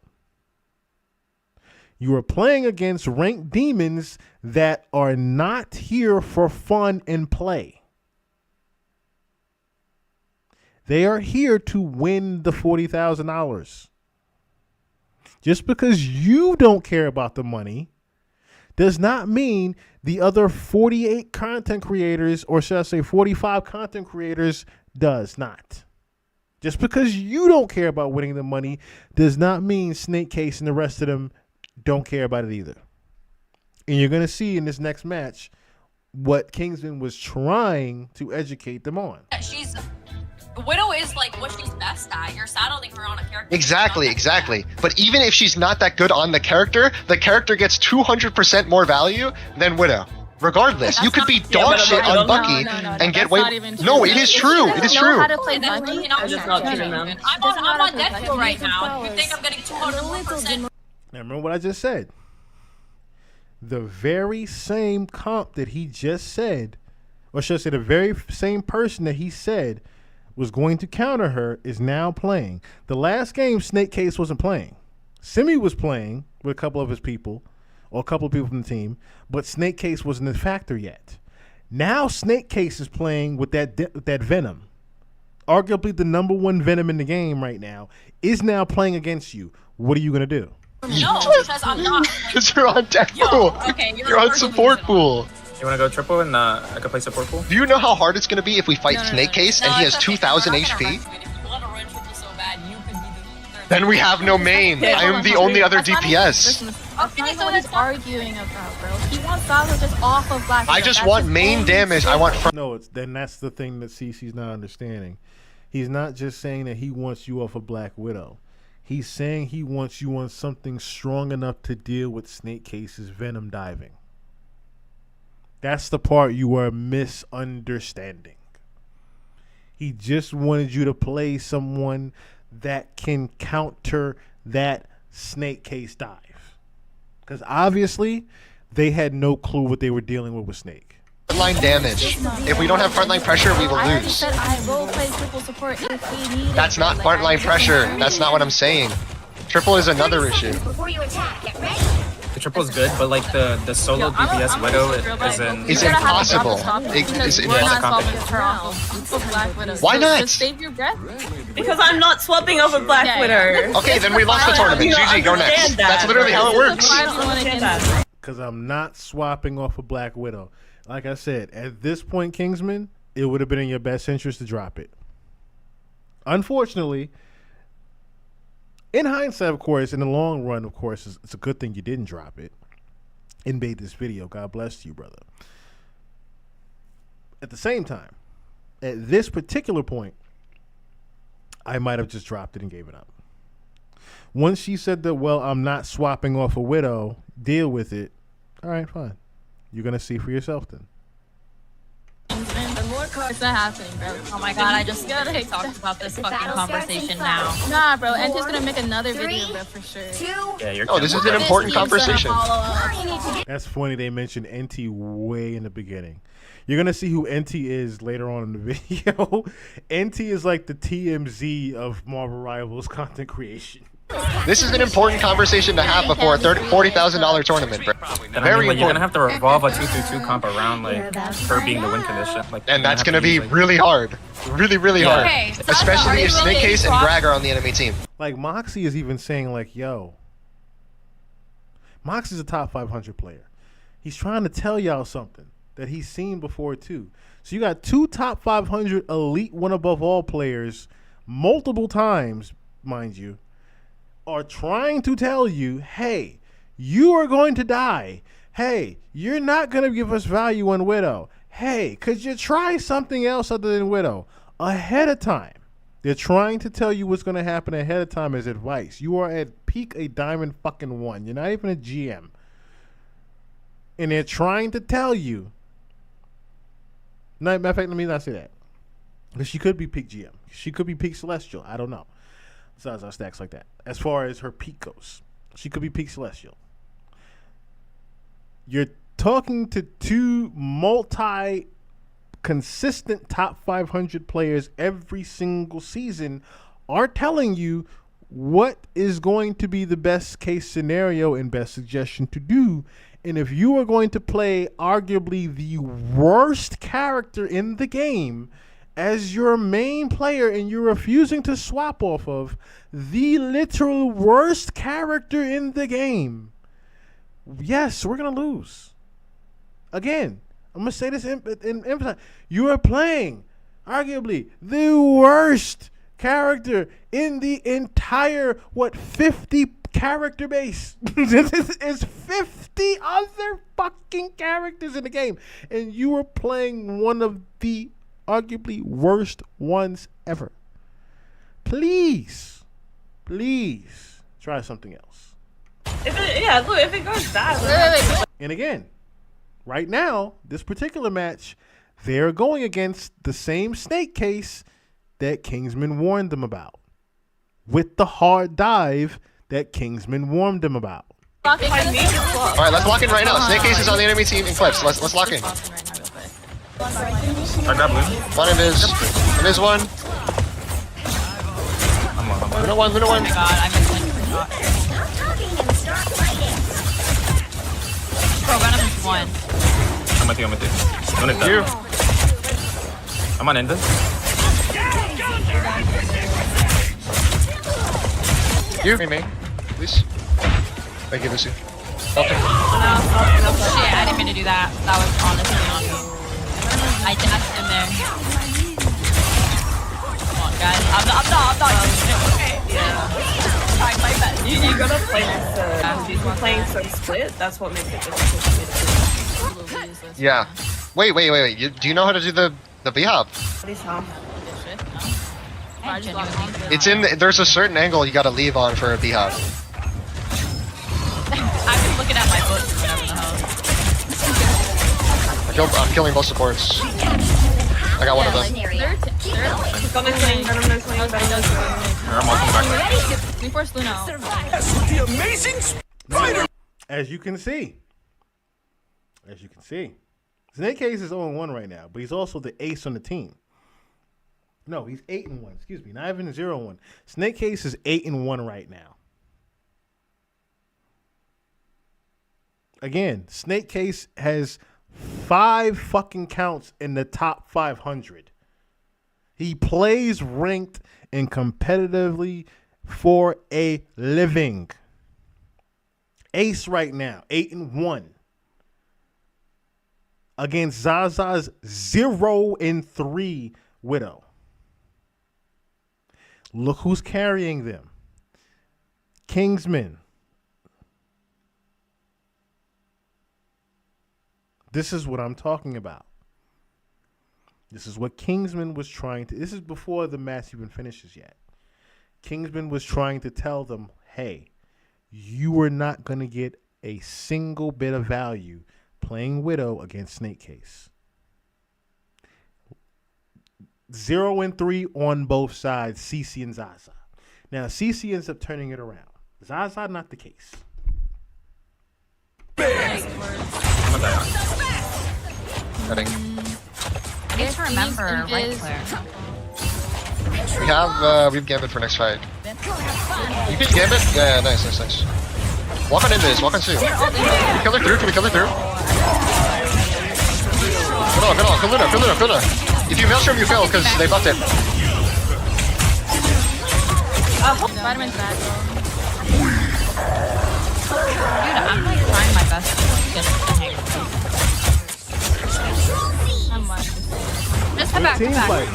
You are playing against ranked demons that are not here for fun and play. They are here to win the $40,000. Just because you don't care about the money does not mean the other 48 content creators, or should I say 45 content creators, does not. Just because you don't care about winning the money does not mean Snake Case and the rest of them don't care about it either. And you're going to see in this next match what Kingsman was trying to educate them on. She's Widow is like what she's best at. You're saddling her on a character. Exactly. But even if she's not that good on the character gets 200% more value than Widow. Regardless, you could be dog shit on Bucky and get way. No, it is true. It is true. I'm on Deadpool right now. You think I'm getting 200%? Now remember what I just said. The very same comp that he just said, or should I say the very same person that he said was going to counter her is now playing. The last game, Snake Case wasn't playing. Simi was playing with a couple of his people, or a couple of people from the team, but Snake Case wasn't a factor yet. Now Snake Case is playing with that Venom. Arguably the number one Venom in the game right now is now playing against you. What are you going to do? No, because I'm not. Because you're on deck pool. Okay, you're on support pool. You want to go triple and I can play support pool? Do you know how hard it's going to be if we fight Snake Case and he has 2,000 HP? Then we have no main. I am the only other DPS. That's not what he's arguing about, bro. He wants Valor just off of Black Widow. I just want main damage. I want front. No, then that's the thing that CC's not understanding. He's not just saying that he wants you off of Black Widow. He's saying he wants you on something strong enough to deal with Snake Case's Venom diving. That's the part you are misunderstanding. He just wanted you to play someone that can counter that Snake Case dive. Because obviously, they had no clue what they were dealing with Snake. Frontline damage. If we don't have frontline pressure, we will I already lose. said I will play triple support if we need it. That's not frontline pressure. That's not what I'm saying. Triple is another issue. Before you attack, get ready. The triple's good, but like the solo DPS Widow isn't. It's impossible. It's We're not impossible. swapping her off of Black Widow. Why not? Just save your breath. Because I'm not swapping over Black Yeah, Widow. Okay, then we lost the tournament. You don't GG, go next. understand that. That's literally how it works. Why do you want to Because I'm not swapping off of Black Widow. Like I said, at this point, Kingsman, it would have been in your best interest to drop it. Unfortunately, in hindsight, of course, in the long run, of course, it's a good thing you didn't drop it and made this video. God bless you, brother. At the same time, at this particular point, I might have just dropped it and gave it up. Once she said that, well, I'm not swapping off a Widow, deal with it. All right, fine. You're going to see for yourself then. It's not happening, bro. Oh my god, I just gotta talk about this fucking conversation now. Nah, bro. And he's gonna make another video, bro, for sure. Yeah, you're. Oh, this is an important conversation. That's funny they mentioned NT way in the beginning. You're going to see who NT is later on in the video. NT is like the TMZ of Marvel Rivals content creation. This is an important conversation to have before a $40,000 tournament, bro. Very You're gonna important. have to revolve a 2-2-2 comp around like her being the win condition. Like, And that's going to be really hard. Really hard. Okay, so Especially if that's Snake already Case and really Greg are on the enemy team. Like, Moxie is even saying, like, yo, Moxie's a top 500 player. He's trying to tell y'all something that he's seen before, too. So you got two top 500 elite one above all players multiple times, mind you, are trying to tell you, hey, you are going to die. Hey, you're not going to give us value on Widow. Hey, could you try something else other than Widow? Ahead of time. They're trying to tell you what's going to happen ahead of time as advice. You are at peak a diamond fucking one. You're not even a GM. And they're trying to tell you. No, matter of fact, let me not say that. Because she could be peak GM. She could be peak Celestial. I don't know. Besides our stacks like that. As far as her peak goes, she could be peak Celestial. You're talking to two multi consistent top 500 players every single season are telling you what is going to be the best case scenario and best suggestion to do. And if you are going to play arguably the worst character in the game as your main player and you're refusing to swap off of the literal worst character in the game, yes, we're going to lose. Again, I'm going to say this in emphasize. You are playing arguably the worst character in the entire, 50 character base. This is 50 other fucking characters in the game. And you are playing one of the arguably worst ones ever. Please try something else. If it goes bad. And again, right now, this particular match, they're going against the same snake case that Kingsman warned them about, with the hard dive that Kingsman warned them about. All right, let's lock in right now. Snake Case is on the enemy team in clips. Let's lock in. I got blue. One invis one. I'm on. Luna one. Oh my god, I missed one. Bro, Venom is one. I'm with you. One is You. dead. I'm on Ender. You. Me. Please. Thank you, Lucy. Okay. Shit, I didn't mean to do that. That was honestly on me. I dashed in there. Come on, guys. I'm not okay. Yeah. Trying my best. You gotta play this. If you're playing so split, that's what makes it difficult for me to do. Yeah. Wait. Do you know how to do the V-hop? What is how? It's in. There's a certain angle you gotta leave on for a V-hop. I'm just looking at my books or whatever the hell. I'm killing both supports. I got one of them. I'm walking back. We forced Luna out. As you can see, Snake Case is 0-1 right now, but he's also the ace on the team. No, he's 8-1. Excuse me, not even 0-1. Snake Case is 8-1 right now. Again, Snake Case has 5 fucking counts in the top 500. He plays ranked and competitively for a living. Ace right now, 8-1. Against Zaza's 0-3 Widow. Look who's carrying them. Kingsman. This is what I'm talking about. This is what Kingsman was trying to... This is before the match even finishes yet. Kingsman was trying to tell them, hey, you are not going to get a single bit of value playing Widow against Snake Case. 0-3 on both sides, CC and Zaza. Now, CC ends up turning it around. Zaza, not the case. I'm gonna die. Cutting. I need to remember, right, Claire? We have Gambit for next fight. You can Gambit? Yeah, nice. Walk on Invis, walk on Sue. Can we kill her through? Good on. Kill Luna. If you Maelstrom, you kill, because they buffed it. Spider-Man's bad, though. Dude, I'm like trying my best to get the hang of I'm watching. it. Just come back, Team fighting.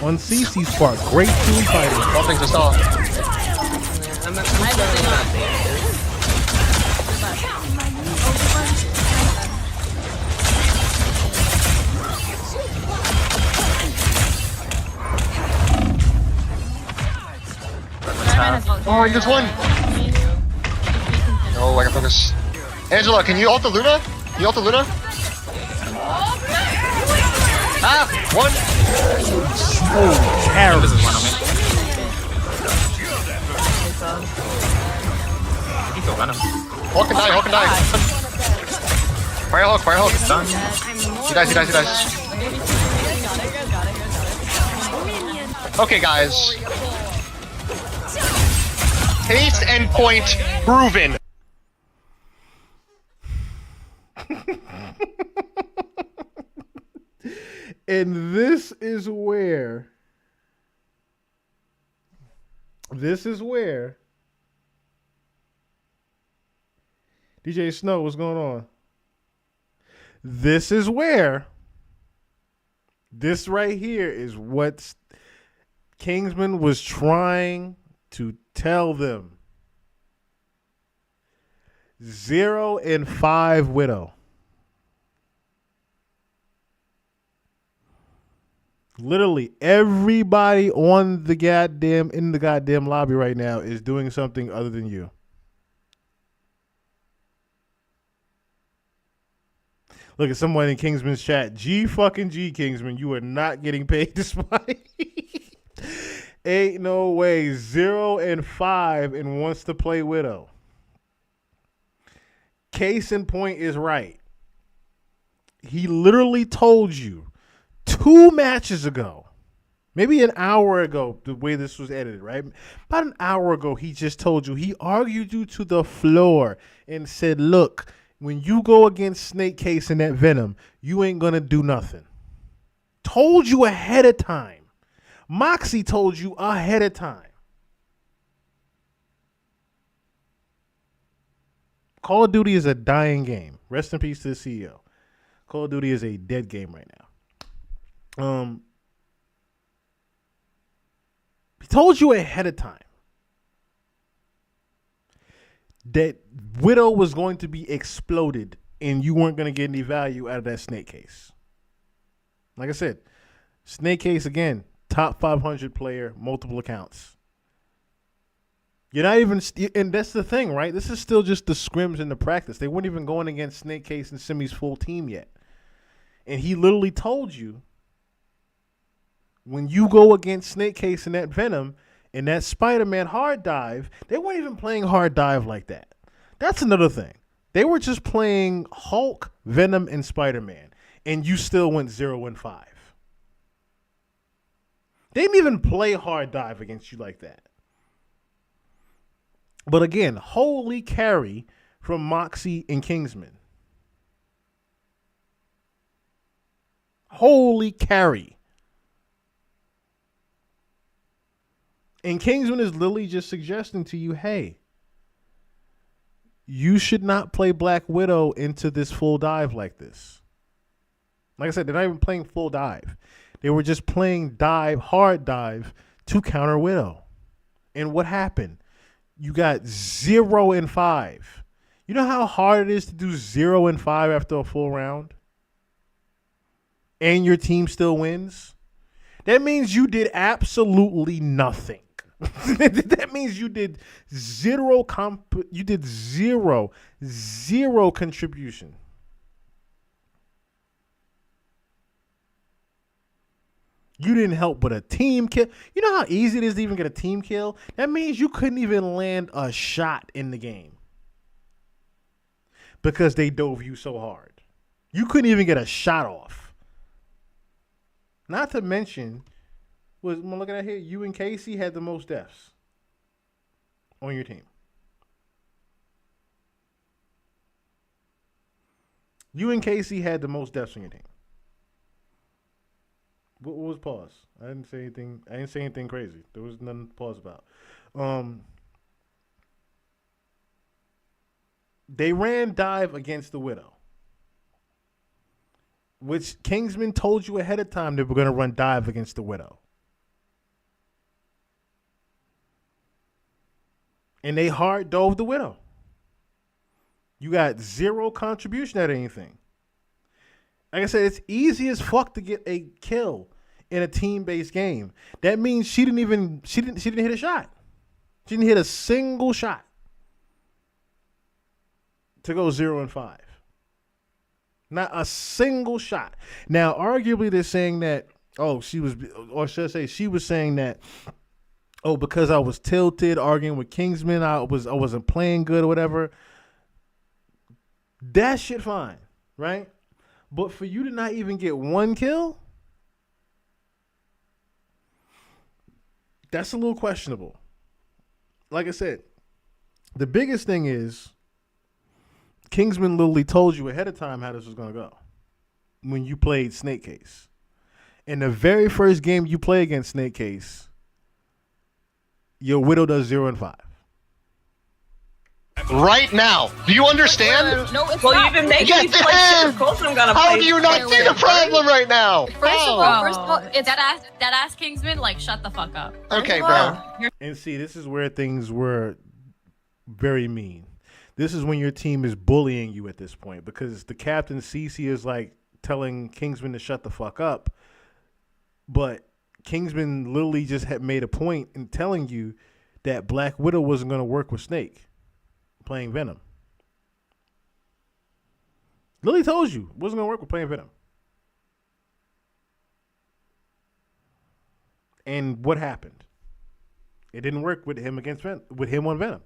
On CC's part, great team fighting. Buffing to stall. Oh, he just won. No, I can focus. Angela, can you ult the Luna? Ah, one. Oh, terrible. This is one of me. He killed Venom. Hulk can die. Firehawk, Firehawk. Done. He dies, he dies, he dies. Okay, guys. Taste and point proven. And this is where DJ Snow, what's going on? This is where this right here is what Kingsman was trying to tell them. 0-5 Widow. Literally everybody in the goddamn lobby right now is doing something other than you. Look at someone in Kingsman's chat. G fucking G, Kingsman. You are not getting paid this money. Ain't no way. 0-5 and wants to play Widow. Case in point is right. He literally told you 2 matches ago, maybe an hour ago, the way this was edited, right? About an hour ago, he just told you, he argued you to the floor and said, look, when you go against Snake Case and that Venom, you ain't going to do nothing. Told you ahead of time. Moxie told you ahead of time. Call of Duty is a dying game. Rest in peace to the CEO. Call of Duty is a dead game right now. He told you ahead of time that Widow was going to be exploded and you weren't going to get any value out of that Snake Case. Like I said, Snake Case, again, top 500 player, multiple accounts. You're not even, and that's the thing, right? This is still just the scrims and the practice. They weren't even going against Snake Case and Simi's full team yet. And he literally told you, when you go against Snake Case and that Venom and that Spider-Man hard dive, they weren't even playing hard dive like that. That's another thing. They were just playing Hulk, Venom, and Spider-Man, and you still went 0-5. They didn't even play hard dive against you like that. But again, holy carry from Moxie and Kingsman. Holy carry. And Kingsman is literally just suggesting to you, hey, you should not play Black Widow into this full dive like this. Like I said, they're not even playing full dive. They were just playing hard dive to counter Widow. And what happened? You got 0-5. You know how hard it is to do 0-5 after a full round? And your team still wins? That means you did absolutely nothing. That means you did zero contribution. You didn't help but a team kill. You know how easy it is to even get a team kill? That means you couldn't even land a shot in the game because they dove you so hard. You couldn't even get a shot off. Not to mention, I'm looking at here, you and Casey had the most deaths on your team. You and Casey had the most deaths on your team. What was pause? I didn't say anything crazy. There was nothing to pause about. They ran dive against the Widow, which Kingsman told you ahead of time they were going to run dive against the Widow. And they hard dove the Widow. You got zero contribution at anything. Like I said, it's easy as fuck to get a kill in a team-based game. That means she didn't hit a shot. She didn't hit a single shot to go 0-5. Not a single shot. Now, arguably, they're saying that, she was saying that, because I was tilted, arguing with Kingsman, I wasn't playing good or whatever. That shit fine. right? But for you to not even get one kill, that's a little questionable. Like I said, the biggest thing is Kingsman literally told you ahead of time how this was going to go when you played Snake Case. In the very first game you play against Snake Case, your Widow does 0 and 5. Right now. Do you understand? No, it's Well, not. you've been making Get me the play hand! Super Close, I'm gonna How play do you not see the problem right now? First of How? all, It's that ass Kingsman. Like, shut the fuck up. Okay, bro. Wow. And see, this is where things were very mean. This is when your team is bullying you at this point because the captain CC is like telling Kingsman to shut the fuck up. But Kingsman literally just had made a point in telling you that Black Widow wasn't going to work with Snake playing Venom. Lily told you wasn't going to work with playing Venom. And what happened? It didn't work with him against with him on Venom.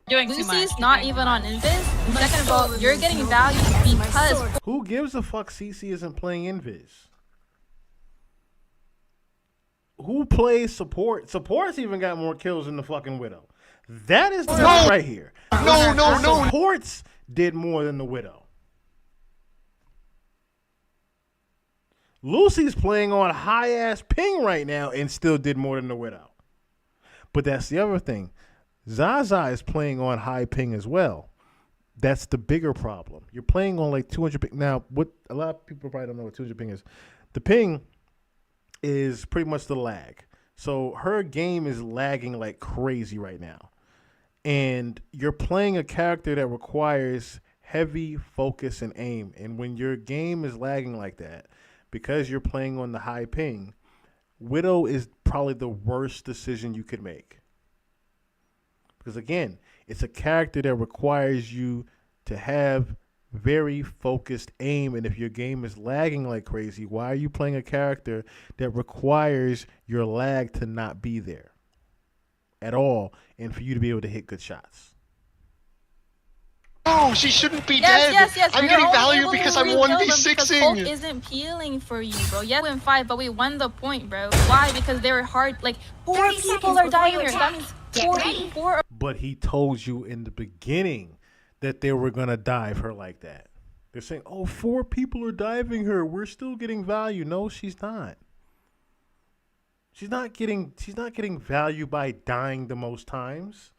Doing too much. Lucy's not even on Invis. Second of all, you're getting value because Who gives a fuck CC isn't playing Invis? Who plays support? Support's even got more kills than the fucking Widow. That is the one right here. No. Supports did more than the Widow. Lucy's playing on high-ass ping right now and still did more than the Widow. But that's the other thing. Zaza is playing on high ping as well. That's the bigger problem. You're playing on like 200 ping. Now, what a lot of people probably don't know what 200 ping is. The ping is pretty much the lag. So her game is lagging like crazy right now. And you're playing a character that requires heavy focus and aim. And when your game is lagging like that, because you're playing on the high ping, Widow is probably the worst decision you could make. Because again, it's a character that requires you to have very focused aim. And if your game is lagging like crazy, why are you playing a character that requires your lag to not be there at all and for you to be able to hit good shots? No, she shouldn't be dead. Yes. I'm You're getting only value able to because I'm rebuild them because 1v6ing. Hulk isn't peeling for you, bro. Yeah, we win 5, but we won the point, bro. Why? Because they were hard. Like 4 30 people seconds are dying before you here. That attack. means Get 4. But he told you in the beginning that they were going to dive her like that. They're saying, oh, 4 people are diving her. We're still getting value. No, she's not. She's not getting value by dying the most times.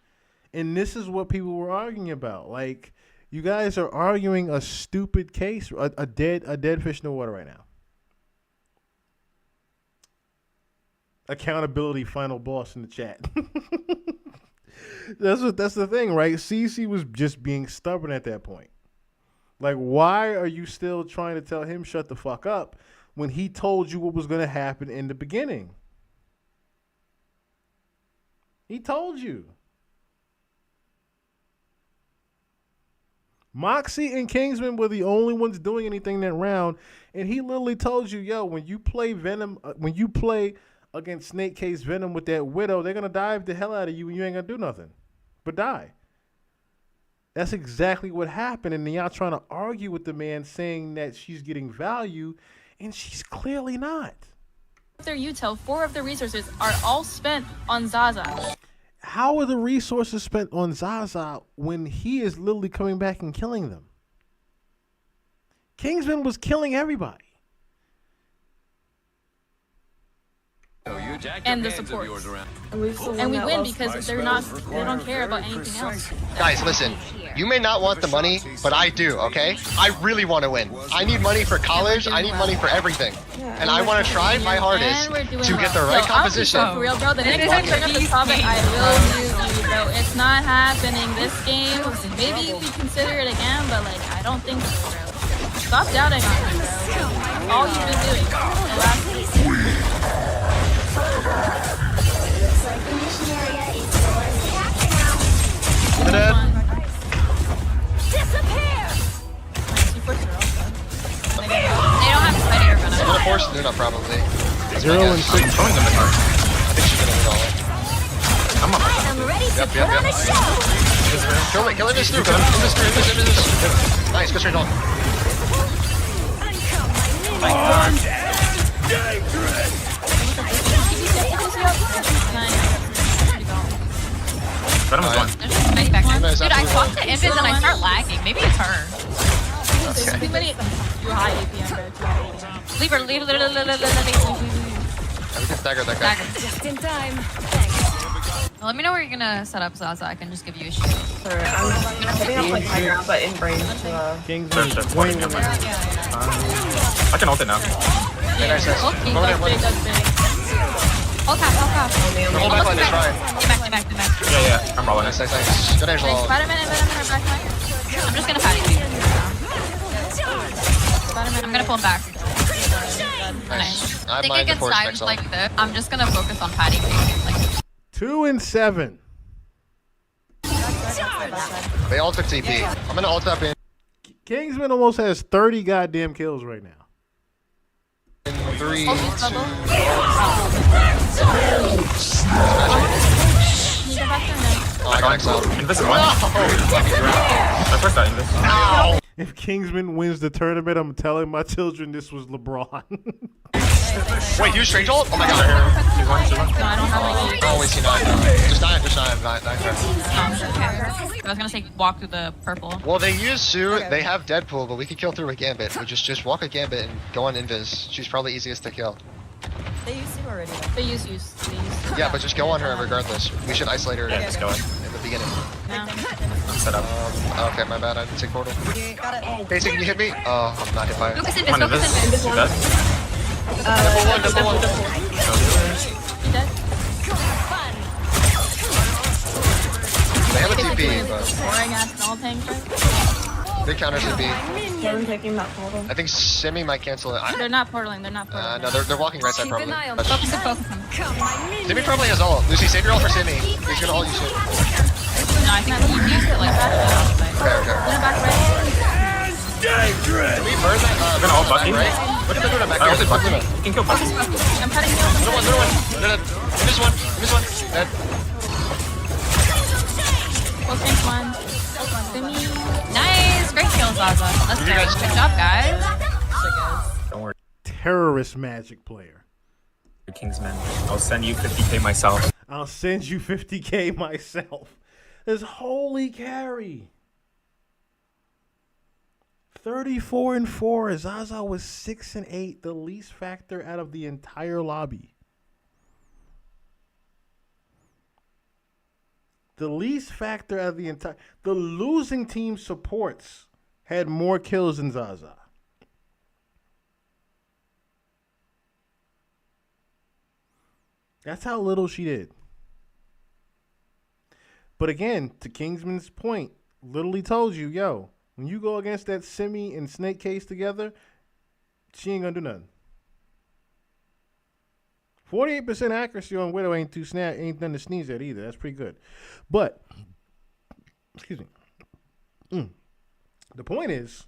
And this is what people were arguing about. Like, you guys are arguing a stupid case, a dead fish in the water right now. Accountability final boss in the chat. That's the thing, right? CC was just being stubborn at that point. Like, why are you still trying to tell him shut the fuck up when he told you what was going to happen in the beginning? He told you. Moxie and Kingsman were the only ones doing anything that round, and he literally told you, yo, when you play Venom, when you play against Snake Case Venom with that Widow, they're gonna dive the hell out of you, and you ain't gonna do nothing but die. That's exactly what happened, and then y'all trying to argue with the man saying that she's getting value, and she's clearly not. After you tell 4 of the resources are all spent on Zaza. How are the resources spent on Zaza when he is literally coming back and killing them? Kingsman was killing everybody. And the supports. And we win because they don't care about anything else. Guys, listen. You may not want the money, but I do, okay? I really want to win. I need money for college. I need money for everything. And I want to try my hardest to get the right composition. For real, bro. The next time you bring up this topic, I will use you, bro. It's not happening this game. Maybe we consider it again, but like I don't think so, bro. Stop doubting on me, bro. All you've been doing. The last week. They don't have to fight her, I'm gonna force Luna probably. 0 and 6. I'm throwing them in hard. I think she's gonna win all that. I'm up. I'm ready to put on a show. Kill it, in this through. In this. Nice, good straight on. Venom's one. There's just space back there. Nice, Dude, I absolutely. talked to Invis and I start lagging. Maybe it's her. Too many. Too high APM, bro. Too high APM. Leave her, leave. We can stagger that guy. Dagger. Just in time. Thanks. Well, let me know where you're gonna set up, Zaza. I can just give you a shield. Sorry, I'm hitting up like high ground, but in range. Kingsman, That's Wayne, funny, I can ult it now. Nice. Okay, Go That's there, big, that's big. Hold cap. Hold back line is fine. Get back. Yeah, I'm rolling Nice, it. nice. Good Angela. Spider-Man and Venom are back line. I'm just gonna patty you. Spider-Man. I'm gonna pull him back. Nice. I I think mind the against force dives next like this, I'm just gonna focus on patty. Like, 2 and 7. They all took TP. I'm gonna ult up in Kingsman almost has 30 goddamn kills right now. 3, 2. Need to back there now. Oh, I got exiled. Invisible. I pressed that Invis. If Kingsman wins the tournament, I'm telling my children this was LeBron. Wait, you strange ult? Oh my god. She's one. No, I don't have like Oh, wait, see, 9. Just 9. I was gonna say walk through the purple. Well, they use Sue. They have Deadpool, but we could kill through a Gambit. We just walk a Gambit and go on Invis. She's probably easiest to kill. They used to already. They use. Yeah, but just go on her regardless. We should isolate her Yeah, just go in. in the beginning. Now. I'm set up. Okay, my bad. I didn't take portal. Got it. Casey, can you hit me? Oh, I'm not hit by it. Focus in Come on, this, focus in Invis. this. You dead? Double one. You dead? They have a TP, but Boring ass null tank. big counter TP. Kevin taking that portal. I think Simi might cancel it. They're not portaling. They're not portaling. No, they're walking right side Keep probably. an eye on Focus in. Simi probably has ult. Lucy, save your ult for Simi. He's gonna ult you soon. No, I think you used it like that. Okay. They're back right. Did we burn that? I'm gonna ult Bucky. Right? Look at the doing back I there. ulted Bucky. Little You can kill Bucky. I'm cutting you. one. Dead. Miss one. Dead. Both tanks one. Simi. Nice, great kill, Zaza. Let's You go. guys- Good job, guys. Don't worry, Terrorist Magic player. Kingsman. I'll send you 50k myself. I'll send you 50k myself. This holy carry. 34 and 4. Zaza was 6 and 8, the least factor out of the entire lobby. The least factor out of the entire. The losing team supports had more kills than Zaza. That's how little she did. But again, to Kingsman's point, literally told you, yo, when you go against that Simi and Snake Case together, she ain't gonna do nothing. 48% accuracy on Widow ain't nothing to sneeze at either. That's pretty good. But, excuse me. The point is,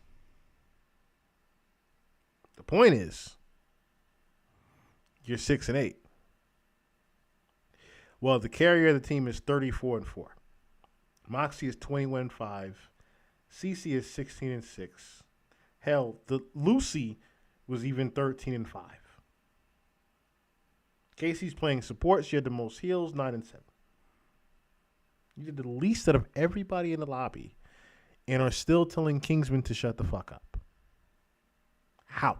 you're 6 and 8. Well, the carrier of the team is 34 and 4. Moxie is 21 and 5. CC is 16 and 6. Hell, the Lucy was even 13 and 5. Casey's playing support. She had the most heals, 9 and 7. You did the least out of everybody in the lobby and are still telling Kingsman to shut the fuck up. How?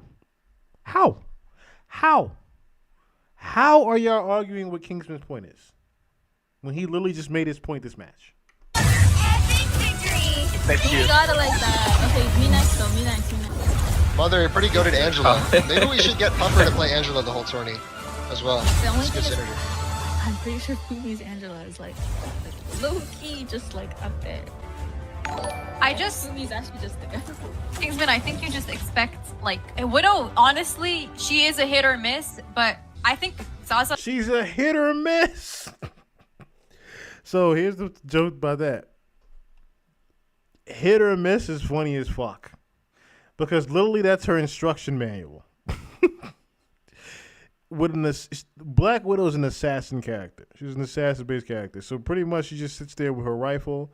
How are y'all arguing what Kingsman's point is when he literally just made his point this match? Thank You got it like that. Okay, me next though. Me next. Mother, pretty goated Angela. Maybe we should get Puffer to play Angela the whole tourney as well. The only It's good thing is, synergy. I'm pretty sure Fumi's Angela is like low key, just like up there. I just, Fumi's actually just there. Kingsman, I think you just expect, like, a Widow, honestly, she is a hit or miss, but I think Zaza. She's a hit or miss. So here's the joke about that. Hit or miss is funny as fuck. Because literally that's her instruction manual. Black Widow's an assassin character. She's an assassin-based character. So pretty much she just sits there with her rifle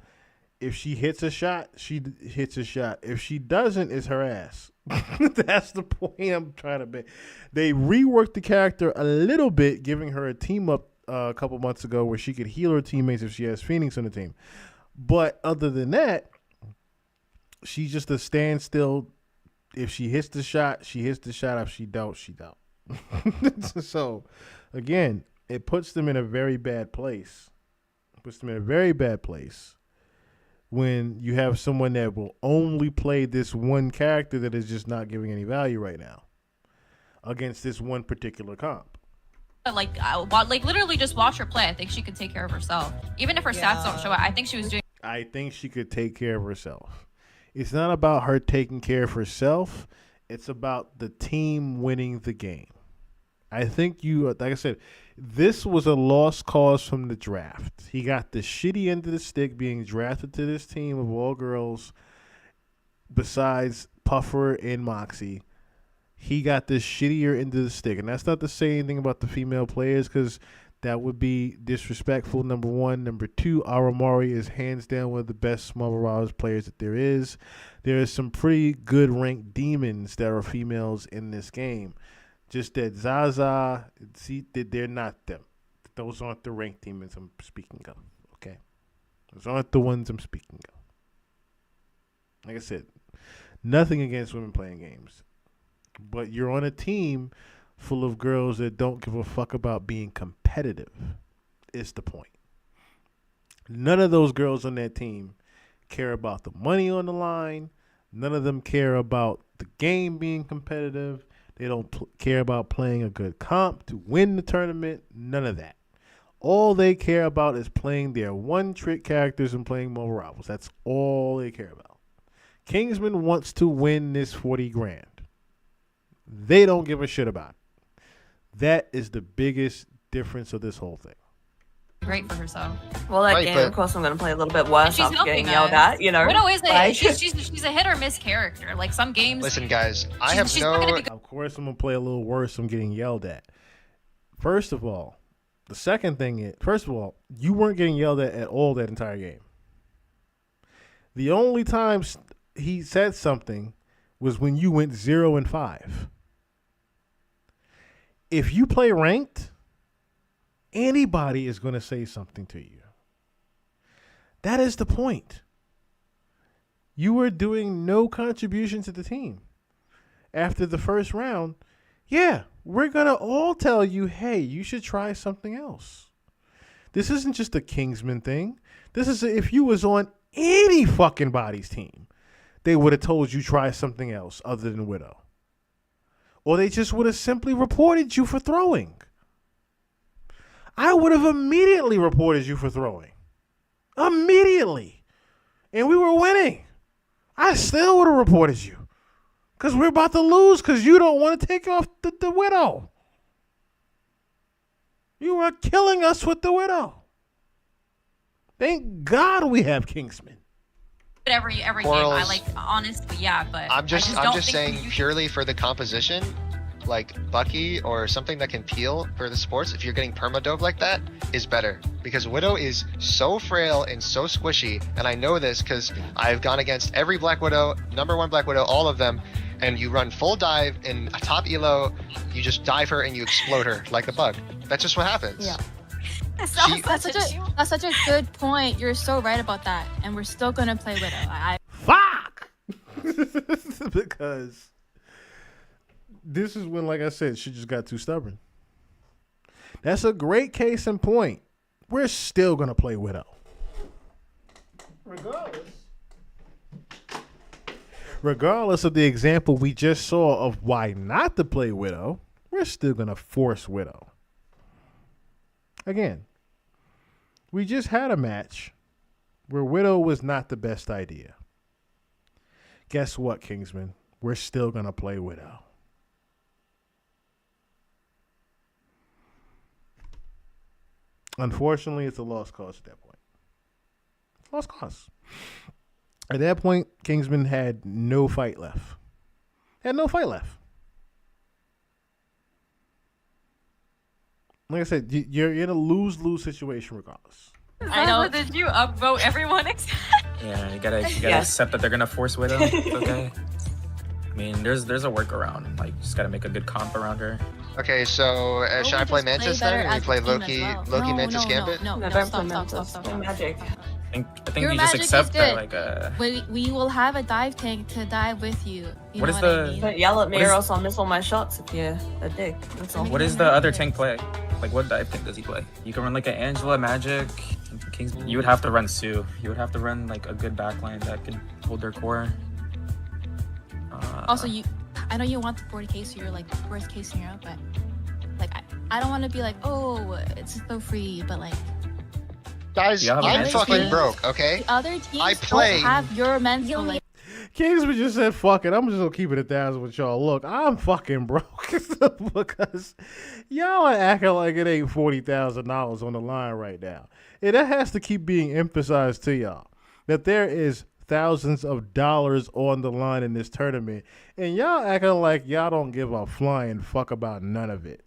If she hits a shot, she hits a shot. If she doesn't, it's her ass. That's the point I'm trying to make. They reworked the character a little bit, giving her a team up a couple months ago where she could heal her teammates if she has Phoenix on the team. But other than that, she's just a standstill. If she hits the shot, she hits the shot. If she don't, she don't. So, again, it puts them in a very bad place. When you have someone that will only play this one character that is just not giving any value right now against this one particular comp. Like literally just watch her play. I think she could take care of herself. Even if her stats don't show it, I think she was doing. I think she could take care of herself. It's not about her taking care of herself. It's about the team winning the game. I think like I said, this was a lost cause from the draft. He got the shitty end of the stick being drafted to this team of all girls besides Puffer and Moxie. He got this shittier end of the stick. And that's not to say anything about the female players because that would be disrespectful, number one. Number two, Aramari is hands down one of the best Small Marauders players that there is. There is some pretty good ranked demons that are females in this game. Just that Zaza, see, they're not them. Those aren't the ranked demons I'm speaking of, okay? Those aren't the ones I'm speaking of. Like I said, nothing against women playing games. But you're on a team full of girls that don't give a fuck about being competitive, is the point. None of those girls on that team care about the money on the line. None of them care about the game being competitive. They don't care about playing a good comp to win the tournament. None of that. All they care about is playing their one-trick characters and playing mobile rivals. That's all they care about. Kingsman wants to win this 40 grand. They don't give a shit about it. That is the biggest difference of this whole thing. Great for herself. Well, that Right, game, but- of course, I'm gonna play a little bit worse She's after helping getting yelled us. at. You know, Widow is like- she's a hit or miss character. Like some games. Listen, guys, I She's- have she's not gonna no. be good. Of course, I'm going to play a little worse from getting yelled at. First of all, the second thing is, first of all, you weren't getting yelled at all that entire game. The only time he said something was when you went 0-5. If you play ranked, anybody is going to say something to you. That is the point. You were doing no contribution to the team. After the first round, yeah, we're going to all tell you, hey, you should try something else. This isn't just a Kingsman thing. This is if you was on any fucking body's team, they would have told you try something else other than Widow. Or they just would have simply reported you for throwing. I would have immediately reported you for throwing. Immediately. And we were winning. I still would have reported you. Because we're about to lose because you don't want to take off the Widow. You were killing us with the Widow. Thank God we have Kingsman. every game. I Quarrels. like honestly, yeah, but I'm just don't think saying you purely for the composition, like Bucky or something that can peel for the sports, if you're getting permadove like that, is better. Because Widow is so frail and so squishy, and I know this because I've gone against every Black Widow, number one Black Widow, all of them, and you run full dive in a top elo, you just dive her and you explode her like a bug. That's just what happens. Yeah. It's She- not That's such a good point. You're so right about that, and we're still gonna play Widow. Fuck! Because this is when, like I said, she just got too stubborn. That's a great case in point. We're still going to play Widow. Regardless of the example we just saw of why not to play Widow, we're still going to force Widow. Again, we just had a match where Widow was not the best idea. Guess what, Kingsman? We're still going to play Widow. Unfortunately, it's a lost cause at that point. Lost cause. At that point, Kingsman had no fight left. Had no fight left. Like I said, you're in a lose-lose situation regardless. I know. Did you upvote everyone except? Yeah, you gotta Yeah. accept that they're gonna force Widow. It's okay. I mean, there's a workaround. Like, just gotta make a good comp around her. Okay, so Or should we I play just Mantis better then? Or we as a play team as Loki, well. Loki No, Mantis no, Gambit? No, No, no, don't stop, play stop, stop, Mantis, stop, play stop. Magic. I think Your you just magic is accept that, good. like, We will have a dive tank to dive with you. You What know is what I the- mean? Don't yell at me What is- or else I'll miss all my shots if you're a dick. That's all. what does the other tank play? Like, what dive tank does he play? You can run like an Angela, Magic, Kings. You would have to run Sue. You would have to run like a good backline that can hold their core. Also, I know you want the 40k, so you're like worst case scenario, but like I don't want to be like, oh, it's so free, but like Guys, Yeah, I'm Mantis fucking plays. broke, okay? the other teams I play- don't have your mental. Like, Kingsman just said, fuck it. I'm just going to keep it 1,000 with y'all. Look, I'm fucking broke because y'all are acting like it ain't $40,000 on the line right now. And that has to keep being emphasized to y'all that there is thousands of dollars on the line in this tournament. And y'all acting like y'all don't give a flying fuck about none of it.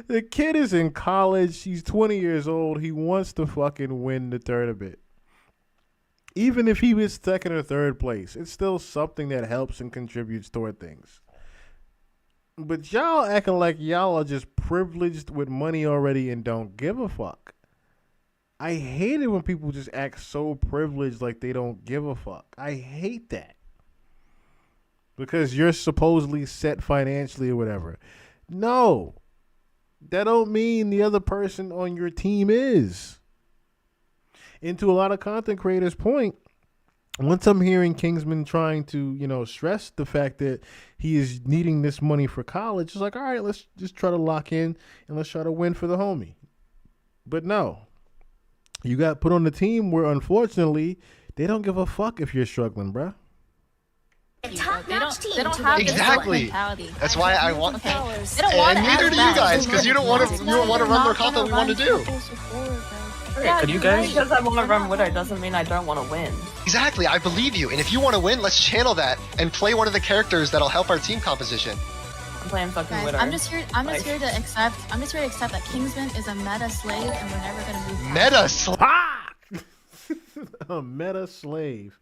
The kid is in college. He's 20 years old. He wants to fucking win the tournament. Even if he was second or third place, it's still something that helps and contributes toward things. But y'all acting like y'all are just privileged with money already and don't give a fuck. I hate it when people just act so privileged like they don't give a fuck. I hate that. Because you're supposedly set financially or whatever. No. That don't mean the other person on your team is. And to a lot of content creators' point, once I'm hearing Kingsman trying to, stress the fact that he is needing this money for college, it's like, all right, let's just try to lock in and let's try to win for the homie. But no. You got put on the team where, unfortunately, they don't give a fuck if you're struggling, bruh. they don't have this Exactly. mentality. That's why I want. Okay. They don't want And it neither as do you bad. guys, because you don't want to. You don't want to run the content we want to do. Yeah, could you you're guys- right. Because I want to run Widow doesn't mean I don't want to win. Exactly, I believe you. And if you want to win, let's channel that and play one of the characters that'll help our team composition. I'm playing fucking Guys, Widow. I'm just here to accept. I'm just here to accept that Kingsman is a meta slave, and we're never gonna move. past it. Meta. A meta slave.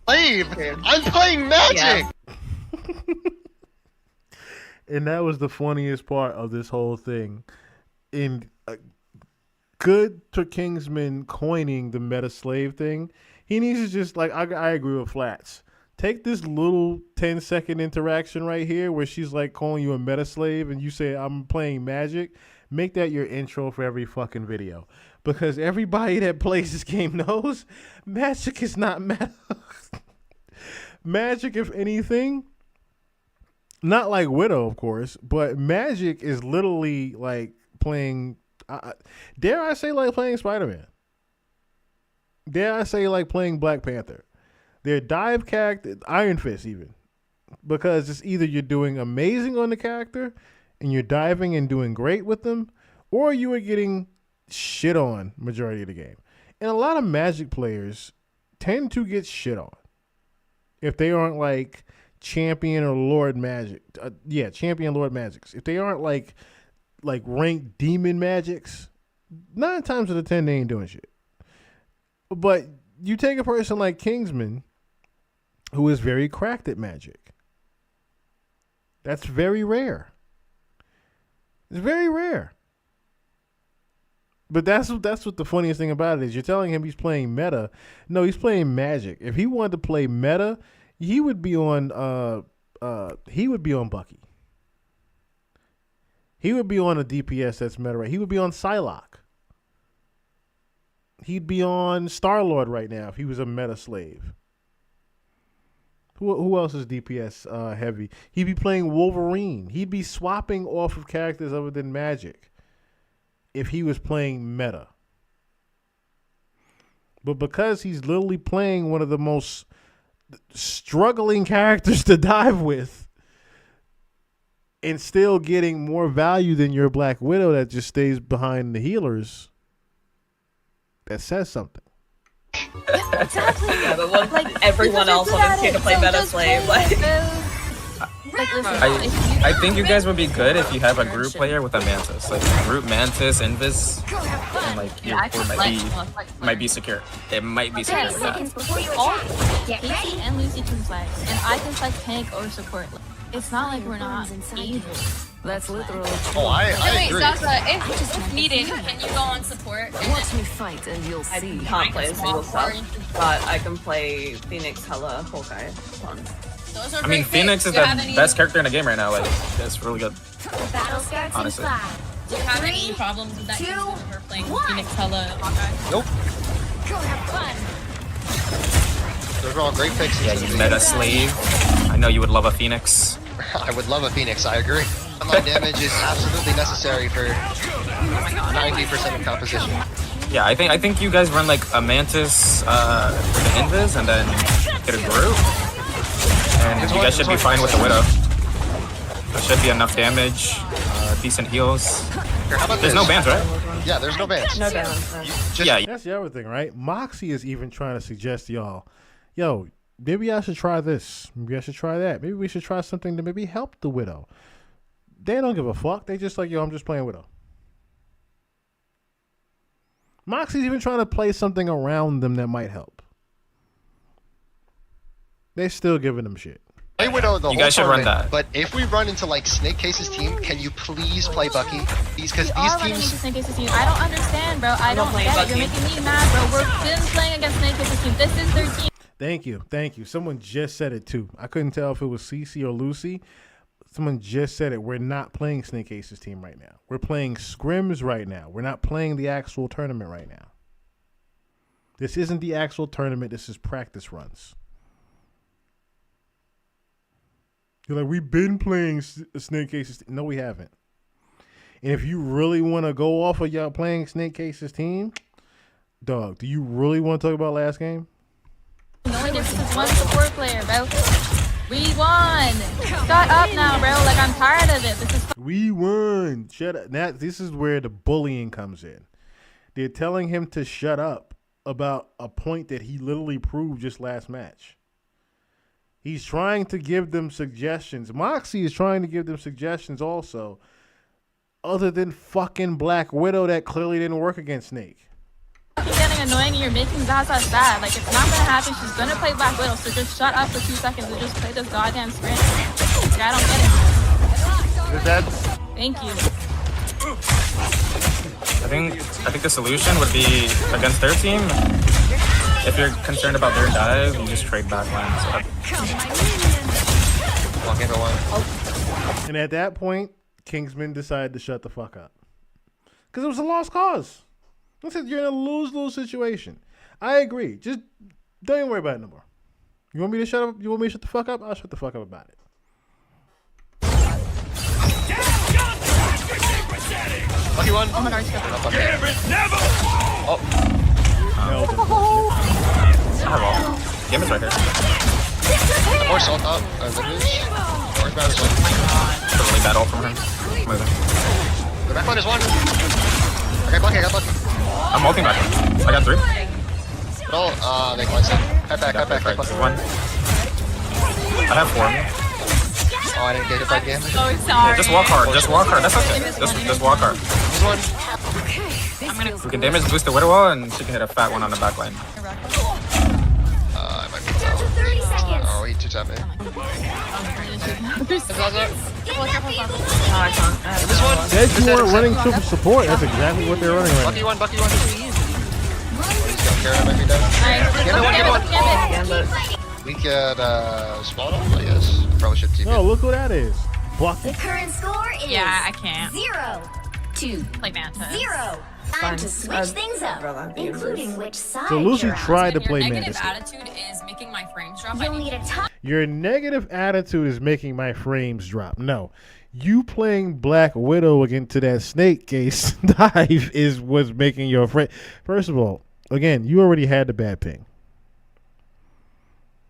Slave. I'm playing Magic. And that was the funniest part of this whole thing. In good to Kingsman coining the meta slave thing. He needs to just I agree with Flats. Take this little 10-second interaction right here where she's like calling you a meta slave and you say I'm playing Magic. Make that your intro for every fucking video. Because everybody that plays this game knows Magic is not meta. Magic, if anything, not like Widow, of course, but Magic is literally like playing, dare I say like playing Spider-Man. Dare I say like playing Black Panther. They're dive character, Iron Fist even. Because it's either you're doing amazing on the character and you're diving and doing great with them, or you are getting shit on majority of the game. And a lot of Magic players tend to get shit on if they aren't like champion or Lord Magic. Champion Lord Magics. If they aren't like ranked demon Magics, 9 times out of 10 they ain't doing shit. But you take a person like Kingsman, who is very cracked at Magic. That's very rare. It's very rare. But that's what the funniest thing about it is. You're telling him he's playing meta. No, he's playing Magic. If he wanted to play meta, he would be on Bucky. He would be on a DPS that's meta right. He would be on Psylocke. He'd be on Star-Lord right now if he was a meta slave. Who else is DPS heavy? He'd be playing Wolverine. He'd be swapping off of characters other than Magic if he was playing meta. But because he's literally playing one of the most struggling characters to dive with and still getting more value than your Black Widow that just stays behind the healers, that says something. Exactly. Yeah, but what, like everyone else on this team to play meta slave, like Like, listen, I think you guys would be good if you have a group player with a Mantis. Like group Mantis, Invis, and like your I core can might be secure. It might be secure with that. all Casey and Lucy can flex, and I can flex tank or support. Like, it's not like we're not able. That's literally. Oh, I Wait, agree. Zaza, if needed, can you go on support? And Watch me fight and you'll I see. can't play a single Small sub, but I can play Phoenix, Hela, Hawkeye. Fun. those are I mean, great Phoenix picks. is Do you the have any- best character in the game right now. Like, it's really good. Battle starts in Honestly. 5. Do you have any problems with that? 2, We're playing 1. Phoenix, Hela, Hawkeye. Nope. Go have fun. Those are all great picks. Yeah, you meta slave. I know you would love a Phoenix. I would love a Phoenix, I agree. My damage is absolutely necessary for 90% of composition. Yeah, I think you guys run like a Mantis with the Invis and then get a group. And you guys should be fine with the Widow. There should be enough damage, decent heals. Here, how about There's this? no bans, right? Yeah, there's no bans. No balance. Just, Yeah, That's the other thing, right? Moxie is even trying to suggest to y'all, yo, maybe I should try this. Maybe I should try that. Maybe we should try something to maybe help the Widow. They don't give a fuck. They just like, yo, I'm just playing Widow. Moxie's even trying to play something around them that might help. They're still giving them shit. play Widow the You whole guys should run tournament, that. But if we run into like Snake Case's team, can you please play Bucky? Because We these are running into teams. Snake Case's team. I don't understand, bro. I I'm not don't playing get it. You're Bucky. making me mad, bro. We've been playing against Snake Case's team. This is their team. Thank you. Thank you. Someone just said it too. I couldn't tell if it was Cece or Lucy. Someone just said it. We're not playing Snake Ace's team right now. We're playing scrims right now. We're not playing the actual tournament right now. This isn't the actual tournament. This is practice runs. You're like, we've been playing Snake Ace's team. No, we haven't. And if you really want to go off of y'all playing Snake Ace's team, dog, do you really want to talk about last game? Knowing this is one support player, bro. We won. Shut up now, bro. Like, I'm tired of it. This is We won. Shut up. Now, this is where the bullying comes in. They're telling him to shut up about a point that he literally proved just last match. He's trying to give them suggestions. Moxie is trying to give them suggestions also, other than fucking Black Widow that clearly didn't work against Snake. fucking getting annoying and you're making Zaza sad. Like, it's not gonna happen. She's gonna play Black Widow, so just shut up for 2 seconds and just play this goddamn sprint. Like, I don't get it. Thank you. I think the solution would be against their team. If you're concerned about their dive, you just trade backlines. Walk into one. And at that point, Kingsman decided to shut the fuck up. Because it was a lost cause. I said, you're in a lose-lose situation. I agree. Just don't even worry about it no more. You want me to shut up? You want me to shut the fuck up? I'll shut the fuck up about it. Lucky one. Oh my god, stop it. Not Bucky. Oh, I have all. Game is right here. or salt up. Lineage. Orange man is one. It's a really bad ult from him. Moving. The back line is one. Okay, Bucky, I got Bucky. I'm ulting back. I got 3. No, they clinched it. Head back, head back, head back. 1. I have 4. Oh, I didn't get it by game. So sorry. Just walk hard. Just walk hard. That's okay. Just walk hard. This one. We can damage boost the Widow wall and she can hit a fat one on the back line. I might be down. 30 seconds. Oh, he took that man. Zaza. No, I can't. I have This one. Said you weren't running triple support. That's exactly what they're running right Bucky now. one, Bucky one. He's gonna carry him every day. Alright, Give it one, give it one. Gambit. We could spawn off, I guess. Probably should TP. No, look who that is. Bucky. The current score is Yeah, I can't 0-2. play Manta. 0. Time to switch things up, including which side So Lucy you're on. tried to Your play negative Mantis. attitude is making my frames drop. You'll need a time. Your negative attitude is making my frames drop. No. You playing Black Widow into that Snake Case dive was making your frame. First of all, again, you already had the bad ping.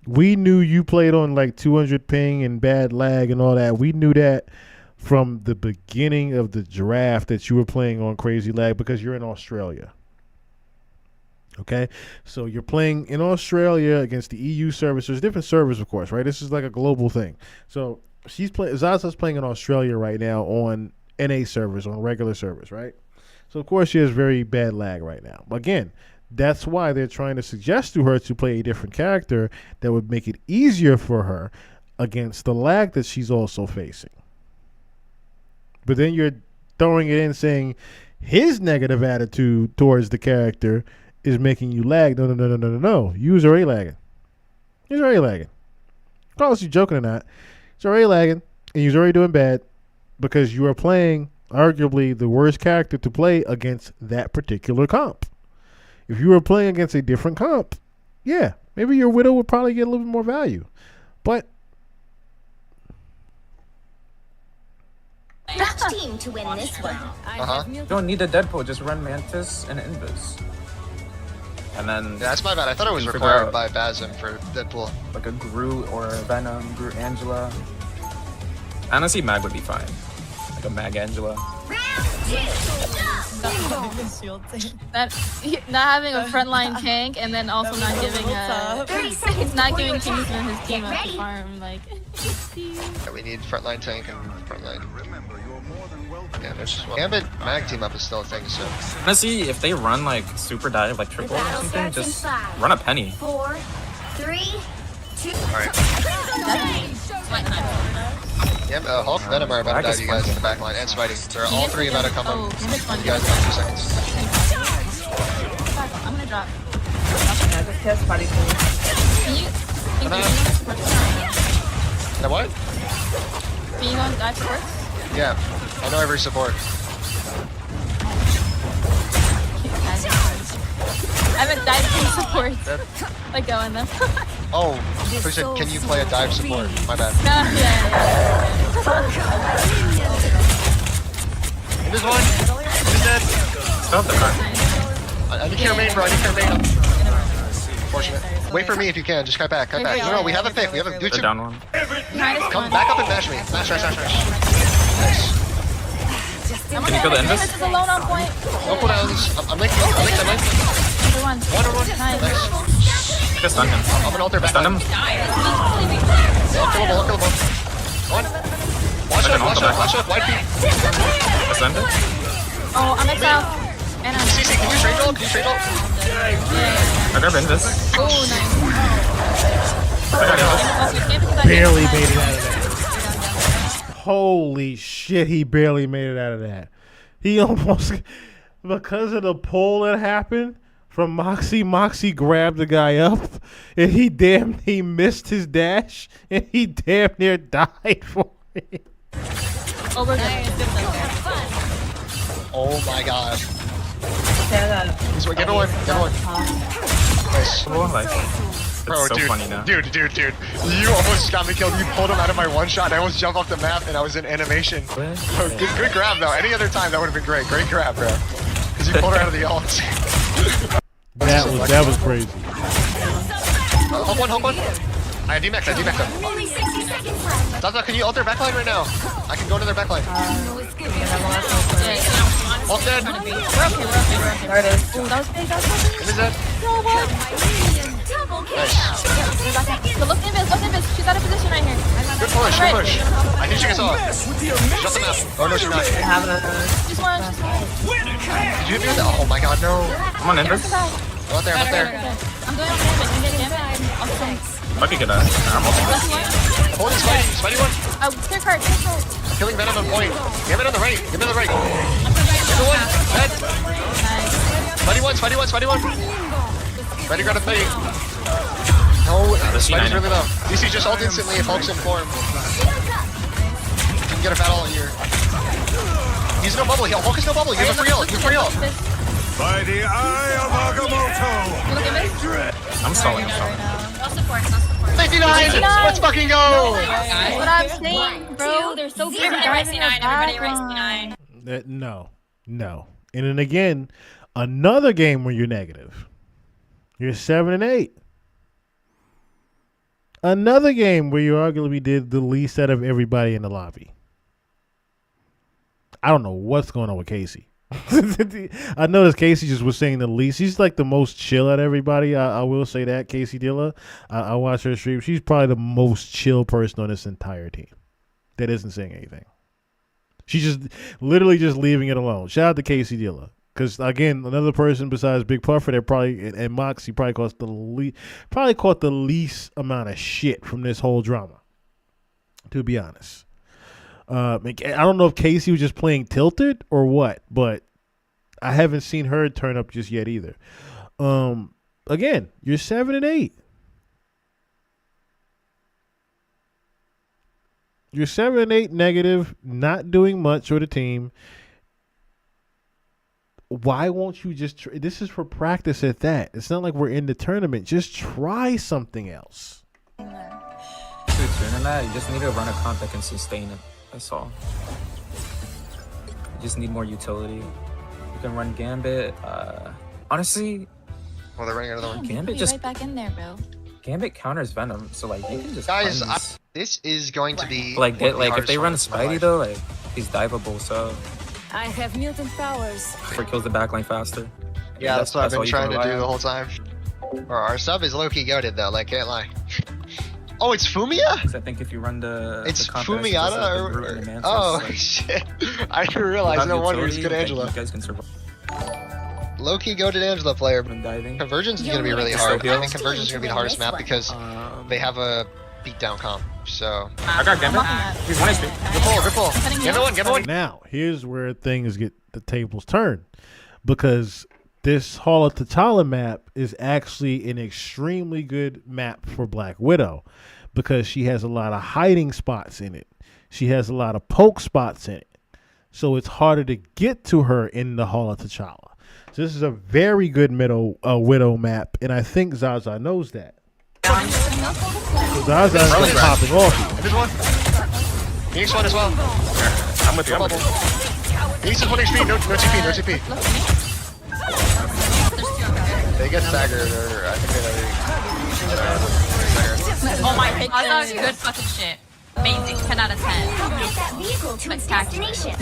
We knew you played on like 200 ping and bad lag and all that. We knew that from the beginning of the draft that you were playing on crazy lag because you're in Australia. Okay, so you're playing in Australia against the EU servers. There's different servers, of course, right? This is like a global thing. So Zaza's playing in Australia right now on NA servers, on regular servers, right? So of course she has very bad lag right now. Again, that's why they're trying to suggest to her to play a different character that would make it easier for her against the lag that she's also facing. But then you're throwing it in saying his negative attitude towards the character is making you lag. No. You was already lagging. He's already lagging. Regardless you joking or not, he's already lagging and he's already doing bad because you are playing arguably the worst character to play against that particular comp. If you were playing against a different comp, yeah, maybe your Widow would probably get a little bit more value. But Which team to win this one? You don't need a Deadpool, just run Mantis and Invis. And then Yeah, that's my bad. I thought it was you figure required out by Basm for Deadpool. like a Groot or a Venom, Groot Angela. Honestly, Mag would be fine. Like a Mag Angela. That not having a frontline tank and then also not giving it's not giving Kingsman his team up to farm like. Yeah, we need frontline tank and frontline. Yeah, there's just one. Gambit mag team up is still a thing, so. Honestly, if they run like super dive, like triple or something, just run a Penny. 4, 3, 2. Alright. Yeah, Hulk and Venom are about to dive you guys in the back line and Spidey. They're all three about to come up. You guys in 2 seconds. I'm gonna drop. Yeah, just kiss Spidey, please. Can you? Now what? Can you go and dive first? Yeah, I know every support. I haven't dived in support. Like going them. Oh, who said, can you play a dive support? My bad. There's one. He's dead. Stop the car. I need your main, bro. I need your main. Unfortunate. Wait for me if you can. Just cut back. Cut back. No, we have a pick. We have a They're Gucci. down one. Come back up and mash me. Mash. Nice. Can you kill the Invis Invis? is alone on point. No cooldowns. I'm making them in. Number one. One. Nice. Nice. Just stun him. I'm an alter back. Stun him. Killable. One. Watch out. White feet. Just stun him. Oh, I'm exiled. And I'm CC, can you trade roll? I grab Invis. Oh, nice. I got Invis. Oh, you can't barely made it out of that. Holy shit, he barely made it out of that. He almost, because of the pull that happened from Moxie grabbed the guy up and he missed his dash and he damn near died for it. Oh, we're good. Oh my god. Yeah, Get one. Nice. Like, Bro, it's so dude, funny now. dude, you almost got me killed. You pulled him out of my one shot. I almost jumped off the map and I was in animation. Bro, good grab though. Any other time that would have been great. Great grab, bro. Because you pulled her out of the ult. That was crazy. Hold one. I have D-Max him. Only 60 seconds left. Zaza, can you ult their backline right now? I can go to their backline. Ult dead. We're okay. there it is. Ooh, that was big. It is dead. Double kill. Nice. So look Invis. She's out of position right here. Good push. I think she gets off. Shut the map. Oh no, she's not. I have it. Just one. Did you do that? Oh my god, no. Come on, Invis. I'm out there. I'm going on damage. I'm getting damage. Might be good at it. I'm also Holding Spidey one. Oh, clear card. Killing Venom on point. Give it on the right. Give it on the right. Give one. Dead. Nice. Spidey one. Ready, grab a play. No, Spidey's really low. DC just ult instantly if Hulk's in form. You can get a battle here. He's no bubble. Hulk is no bubble. You have a free ult. By the eye of Agamotto. You look at this? I'm stalling. No support, no support. 59! Let's fucking go! That's what I'm saying, bro. They're so busy Everybody race driving C9, everybody race backline. C9. No. And then again, another game where you're negative. You're 7-8. Another game where you arguably did the least out of everybody in the lobby. I don't know what's going on with Casey. I noticed Casey just was saying the least. She's like the most chill at everybody. I will say that. Casey Dilla. I watch her stream. She's probably the most chill person on this entire team that isn't saying anything. She's just literally just leaving it alone. Shout out to Casey Dilla. Because again, another person besides Big Puffer that probably and Moxie probably caught the least amount of shit from this whole drama. To be honest. I don't know if Casey was just playing tilted or what, but I haven't seen her turn up just yet either. Again, you're 7-8. You're 7-8 negative, not doing much for the team. Why won't you just? This is for practice at that. It's not like we're in the tournament. Just try something else. To that, you just need to run a comp that can sustain it. That's all. You just need more utility. You can run Gambit. Honestly, Well, they're running another one. Gambit just right back in there, bro. Gambit counters Venom, so like you can just Guys, cleanse. this is going to be Like one of the if hardest they run moments of my Spidey life. though, like he's diveable, so I have mutant powers. or kills the backline faster. Yeah, that's what I've all been you trying can to rely do the on. whole time. Or our sub is low-key goated though, like, can't lie. Oh, it's Fumia? 'Cause I think if you run the It's the comp that is just like Fumiata? the Groot and the Mantis, Oh, like, shit. I didn't realize. without No wonder he's utility, good like, Angela. You guys can survive Low-key goated Angela player. when diving. Convergence is You're going to be really right. hard. Still I think heals. Convergence is going to be the hardest map because they have a beatdown comp. So, I got Gambit. He's 1 HP. good pull, good pull. Get the one, get the one. Now, here's where things get the tables turn, because this Hall of T'Challa map is actually an extremely good map for Black Widow, because she has a lot of hiding spots in it. She has a lot of poke spots in it. So it's harder to get to her in the Hall of T'Challa. So this is a very good Widow map, and I think Zaza knows that. So Zaza is like popping off. There's one. Phoenix one as well. I'm with you. I'm with you. Phoenix is 1 HP, no TP, no TP. They get staggered, or I think they Oh my god, that's good fucking shit. Amazing. 10 out of 10. Get that vehicle to its Spectacular. destination.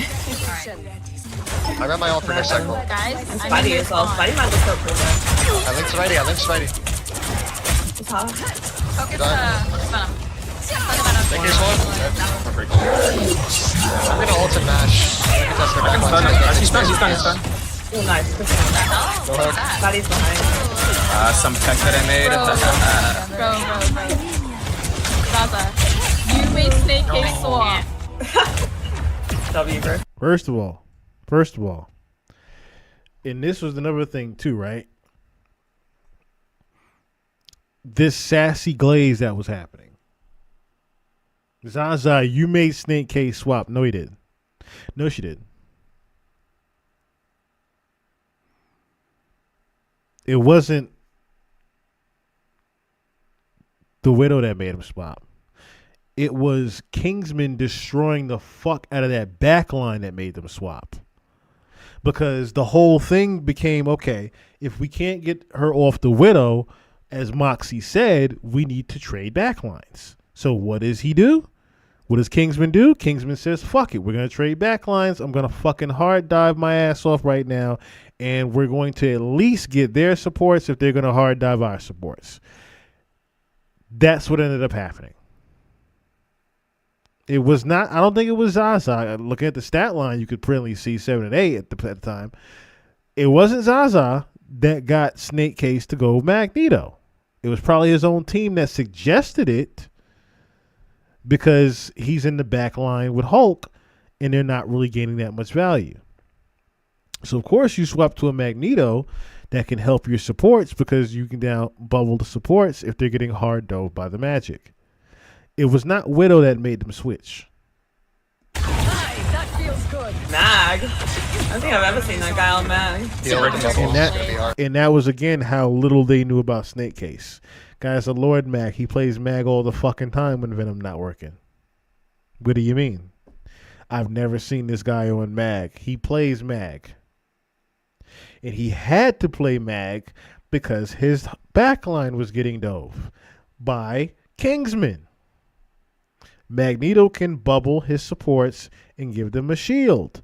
I got my ult for next cycle. Guys, And I Spidey need as well. your Spidey might look so cool though. I linked Spidey, I linked Spidey. It's hot. Focus Done. Venom. Take this one. I'm gonna ult and mash. I can test the back line. He's done. He's done. He's done. Oh, nice. Good job. Go hook. Spidey's behind. Some tech that I made. bro. Zaza, you made Snake Case swap. W, bro. First of all, and this was another thing too, right? This sassy glaze that was happening. Zaza, you made Snake Case swap. No, he didn't. No, she didn't. It wasn't the Widow that made him swap. It was Kingsman destroying the fuck out of that backline that made them swap. Because the whole thing became, okay, if we can't get her off the Widow, as Moxie said, we need to trade backlines. So what does he do? What does Kingsman do? Kingsman says, fuck it, we're going to trade backlines. I'm going to fucking hard dive my ass off right now, and we're going to at least get their supports if they're going to hard dive our supports. That's what ended up happening. It was not, I don't think it was Zaza. Looking at the stat line, you could plainly see 7 and 8 at the time. It wasn't Zaza that got Snake Case to go Magneto. It was probably his own team that suggested it because he's in the back line with Hulk and they're not really gaining that much value. So, of course, you swap to a Magneto that can help your supports because you can now bubble the supports if they're getting hard dove by the magic. It was not Widow that made them switch. Mag. I don't think I've ever seen that guy on Mag. And that was, again, how little they knew about Snake Case. Guys, the Lord Mag, he plays Mag all the fucking time when Venom not working. What do you mean? I've never seen this guy on Mag. He plays Mag. And he had to play Mag because his backline was getting dove by Kingsman. Magneto can bubble his supports and give them a shield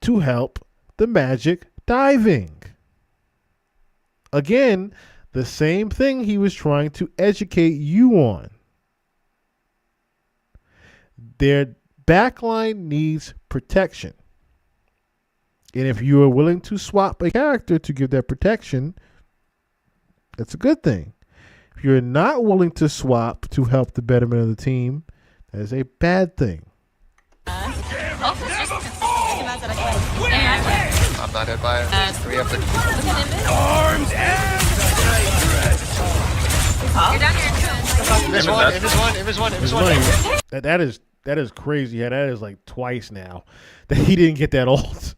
to help the magic diving. Again, the same thing he was trying to educate you on. Their backline needs protection. And if you are willing to swap a character to give that protection, that's a good thing. If you're not willing to swap to help the betterment of the team, that is a bad thing. Also, just I'm not hit by it. We have to. you're down here. Invis one. That is crazy. Yeah, that is like twice now that he didn't get that ult.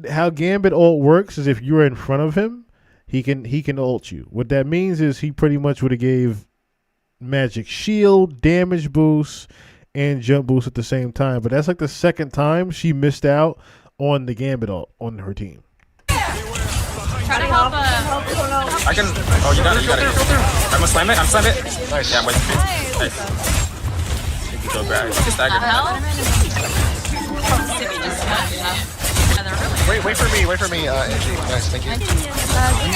How Gambit ult works is if you're in front of him, he can ult you. What that means is he pretty much would have gave magic shield, damage boost, and jump boost at the same time. But that's like the second time she missed out on the Gambit ult on her team. Try to help. I can. Oh, you got it. I'm gonna slam it. Nice. Yeah, I'm waiting for you. Nice. You can go back. Just stagger. Wait for me, Angie. Nice, thank you. Good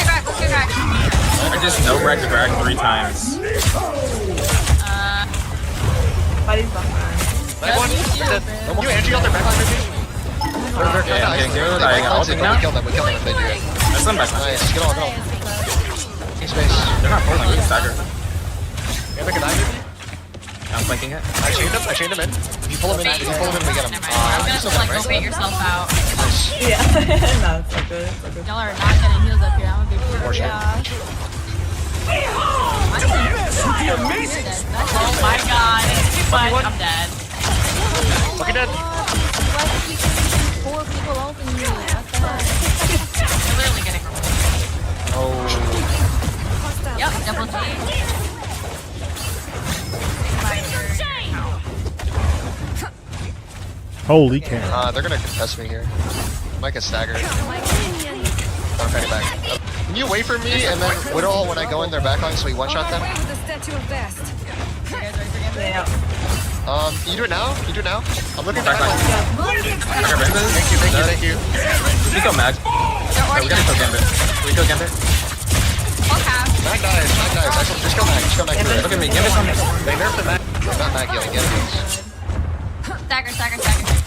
crack. I just no wreck the drag 3 times. Buddy's behind. You Angie on their backline, maybe? Yeah, I'm getting good. I got ulting now. We kill them if they do it. That's them back. Nice, get on. Need space. They're not pulling. We can stagger. Yeah, make a dive, maybe? I'm flanking it. I chained him in. If you pull him in, we get him. Never mind. I'm gonna just like go bait yourself out. Yeah. No, it's so good. It's so good. Y'all are not getting heals up here. I'm gonna be pretty. Oh my god. But I'm dead. Fucking dead. Why do you keep 4 people ulting you? What the heck? You're literally getting removed. Oh. Yep, double G. Holy cow. They're gonna contest me here. Might get staggered. I'm fighting back. Can you wait for me and then Whittle when I go in their backline so we one-shot them? Yeah. Can you do it now? I'm looking Backline. backline. I got Rembes. Thank you. We go Mag. They're already We gotta kill Gambit. We kill Gambit. Mag dies. Actually, just go Mag. Look at me. Gambit's on me. They nerfed the Mag. Not Mag yelling, get it. Stagger.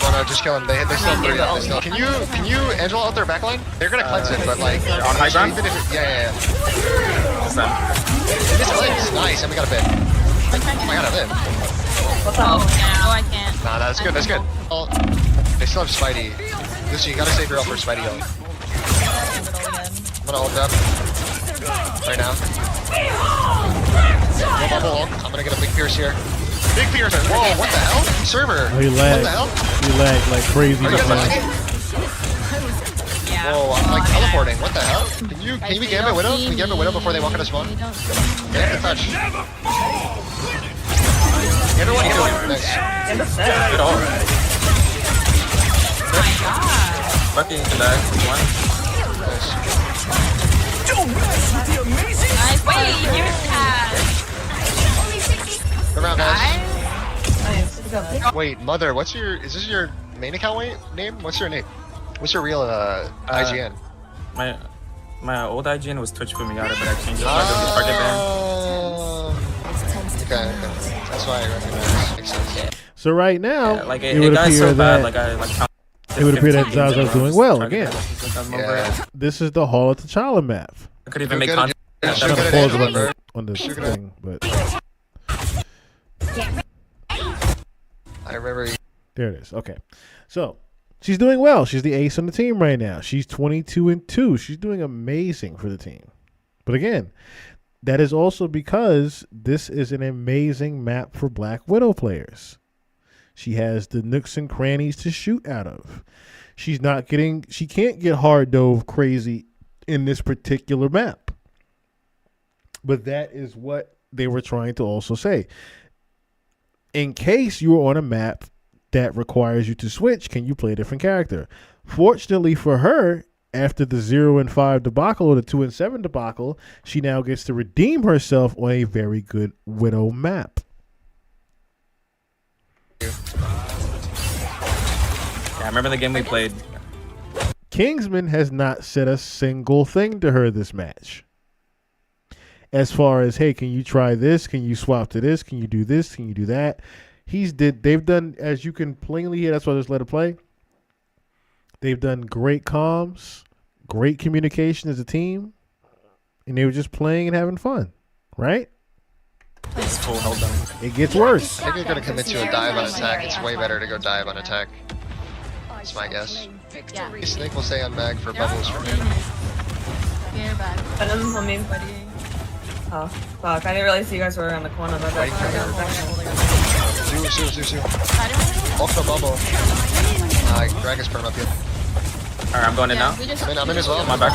Oh no, just kill him. They still have 3 up. Can you Angela out their backline? They're gonna cleanse it, but like on high ground? even if yeah. It's them. This cleanse. Nice, and we got a bit. I got a bit. What's up? Oh, I can't. Nah, that's good. Oh, they still have Spidey. Lucy, you gotta save your ult for Spidey ult. I'm gonna ult up. Right now. No bubble ult. I'm gonna get a big pierce here. Big pierce. Whoa, what the hell? Server. Oh, he What lagged. the hell? He lagged like crazy. Are you guys just now. lagging? Yeah. Whoa, I'm like teleporting. What the hell? Can we Gambit Widow? Can we Gambit Widow before they walk into spawn? They don't. They have to touch. Everyone get one. Nice. Good ult. Fucking to die. One. Nice. Wait, you had. Around guys. Nice. Wait, Mother, is this your main account name? What's your name? What's your real IGN? My old IGN was Twitch Fumigata, but I changed it so I don't get target ban. Okay. That's why I recognize. Makes sense. So right now, Yeah, like it it would got appear so bad, that like I like. it would appear that Zaza's doing well again. Yeah. This is the Hall of T'Challa map. I could even make You're content. good Kind of at pause it, on the, Amber. on the You're good at thing, but I remember. there it is. Okay, so she's doing well. She's the ace on the team right now. She's 22-2. She's doing amazing for the team. But again, that is also because this is an amazing map for Black Widow players. She has the nooks and crannies to shoot out of. She can't get hard dove crazy in this particular map. But that is what they were trying to also say. In case you are on a map that requires you to switch, can you play a different character? Fortunately for her, after the 0-5 debacle or the 2-7 debacle, she now gets to redeem herself on a very good Widow map. Yeah, I remember the game we played. Kingsman has not said a single thing to her this match. As far as, hey, can you try this? Can you swap to this? Can you do this? Can you do that? They've done, as you can plainly hear, that's why I just let it play. They've done great comms, great communication as a team, and they were just playing and having fun, right? It's full held down. It gets worse. I think you're gonna commit to a dive on attack. It's way better to go dive on attack. That's my guess. Yeah. Snake will stay on mag for bubbles from here. You're back. That doesn't tell me. Oh, fuck. I didn't realize you guys were around the corner. But Wait, Zoo. Off the bubble. Dragon's put him up here. Alright, I'm going in now. I'm in as well. My back.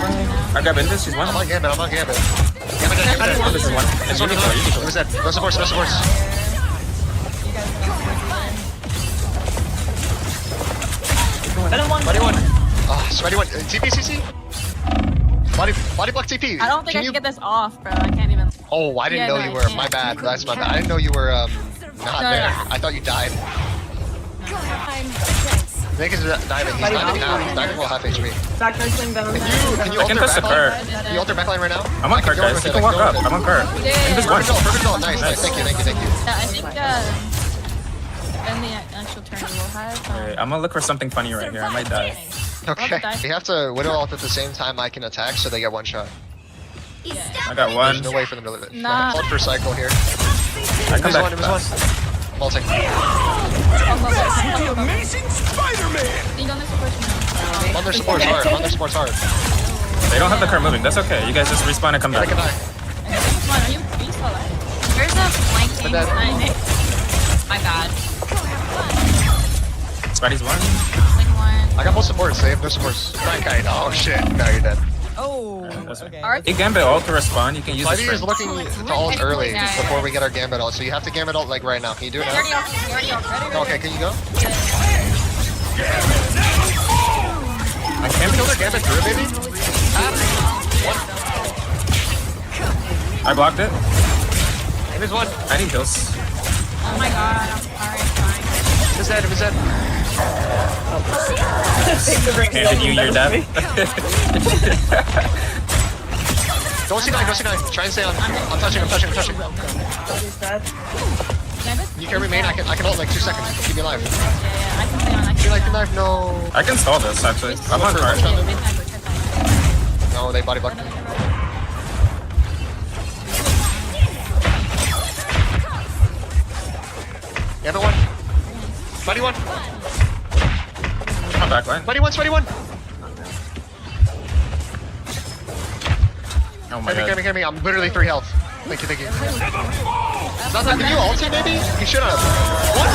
I got Invis. She's one. I'm on Gambit. Gambit dead. This is one. This one was dead. No supports. Body one. Oh, Sweaty one. TP. Body block TP. I don't think I can get this off, bro. I can't even. Oh, I didn't know you were. My bad. That's my bad. I didn't know you were not there. I thought you died. Nick is diving. He's diving now. He's diving well half HP. Back nurse swing Venom. Can you I can alter touch the backline? cur. Can you alter backline right now? I'm on cur, guys. You can walk up. I'm on cur. Invis one. Perfect goal. Nice. Thank you. Yeah, I think then the actual turn will have. Alright, I'm gonna look for something funny right here. I might die. Okay. We have to Widow ult at the same time I can attack, so they get one shot. I got one. There's no way for them to live it. Nah. Ult for cycle here. I come back. One. Ulting. The amazing Spider-Man! You don't have to push me. On their support's hard. They don't have the cur moving. That's okay. You guys just respawn and come back. They can die. Come on, are you still alive? There's a flanking. But My God. Spidey's one. Flank one. I got both supports. They have no supports. Kite. Oh shit. Now you're dead. That's okay. Hey, Gambit ult to respawn. You can use Spidey this is looking to ult early before we get our Gambit ult, so you have to Gambit ult like right now. Can you do it now? Okay, can you go? I can't Kill their Gambit through, baby. I blocked it. There's one. I need kills. Oh my God. I'm sorry. Fine. He's dead. Handed you your death. Don't C9. Try and stay on. I'm touching. He's dead. You can remain. I can ult like 2 seconds. Keep me alive. Yeah, I can stay on. You like the knife? No. I can stall this actually. I'm on card. No, they body blocked me. Gambit one. Buddy one. I'm back line. Buddy one. Oh my god. Hear me. I'm literally 3 health. Thank you. Nothing. Can you ult him maybe? He should have. What?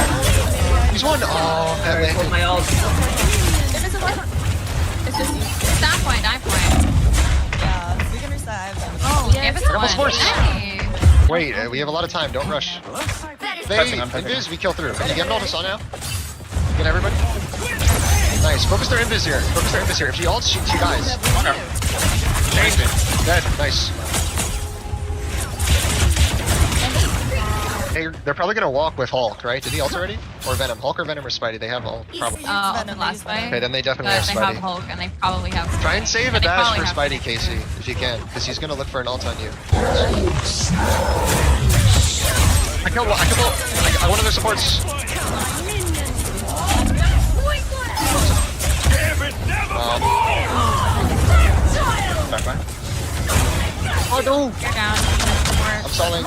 He's one. Oh, Sorry, hold my ult. It's just you. Stop point. Die point. Yeah, we can revive them. Oh, yeah. give us Double one. sports. Nice. Wait, we have a lot of time. Don't rush. They I'm touching. invis, we kill through. Can you get an ult us on now? Get everybody. Nice. Focus their invis here. If she ults, she dies. Okay. Changed it. Dead. Nice. Hey, they're probably gonna walk with Hulk, right? Did he ult already? Or Venom? Hulk or Venom or Spidey? They have Hulk, probably. Oh, last fight. Okay, then they definitely But have they have Spidey. Hulk, and they probably have. Try and save a They dash probably for have- Spidey, Casey, if you can, because he's gonna look for an ult on you. I one of their supports. Back line. Oh no! You're down. I'm stalling.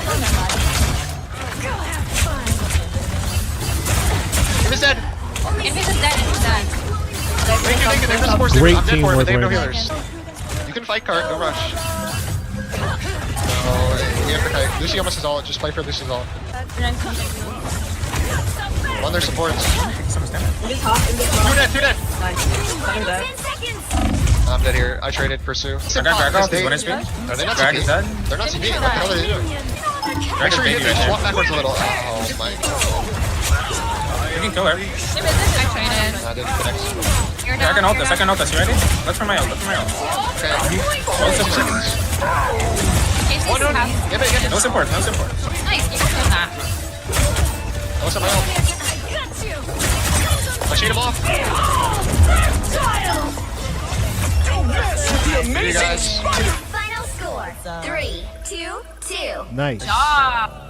Invis dead! Invis is dead. Thank you. They have no supports. Great I'm dead for it, but they have no teamwork right healers. You can fight cart, don't rush. Oh, we have to kite. Lucy almost has ult, just play for Lucy's ult. On their supports. Two dead. I'm dead. I'm dead here. I traded Pursue. I got Drag off. He's 1 HP. Are they not Drag is CP? dead. They're not CP. What the hell are they doing? Drag Make is sure you baby hit me. right Just walk there. backwards a little. Oh my god. You can kill her. I traded. I didn't connect. You're I down. can ult this. You ready? Look for my ult. Okay. No support. Casey's One on. half- Get it. No support. Nice. You can do that. What's up, my ult? I shade him off. This is the amazing guys. Spider. Final score 3-2-2. Nice. Job.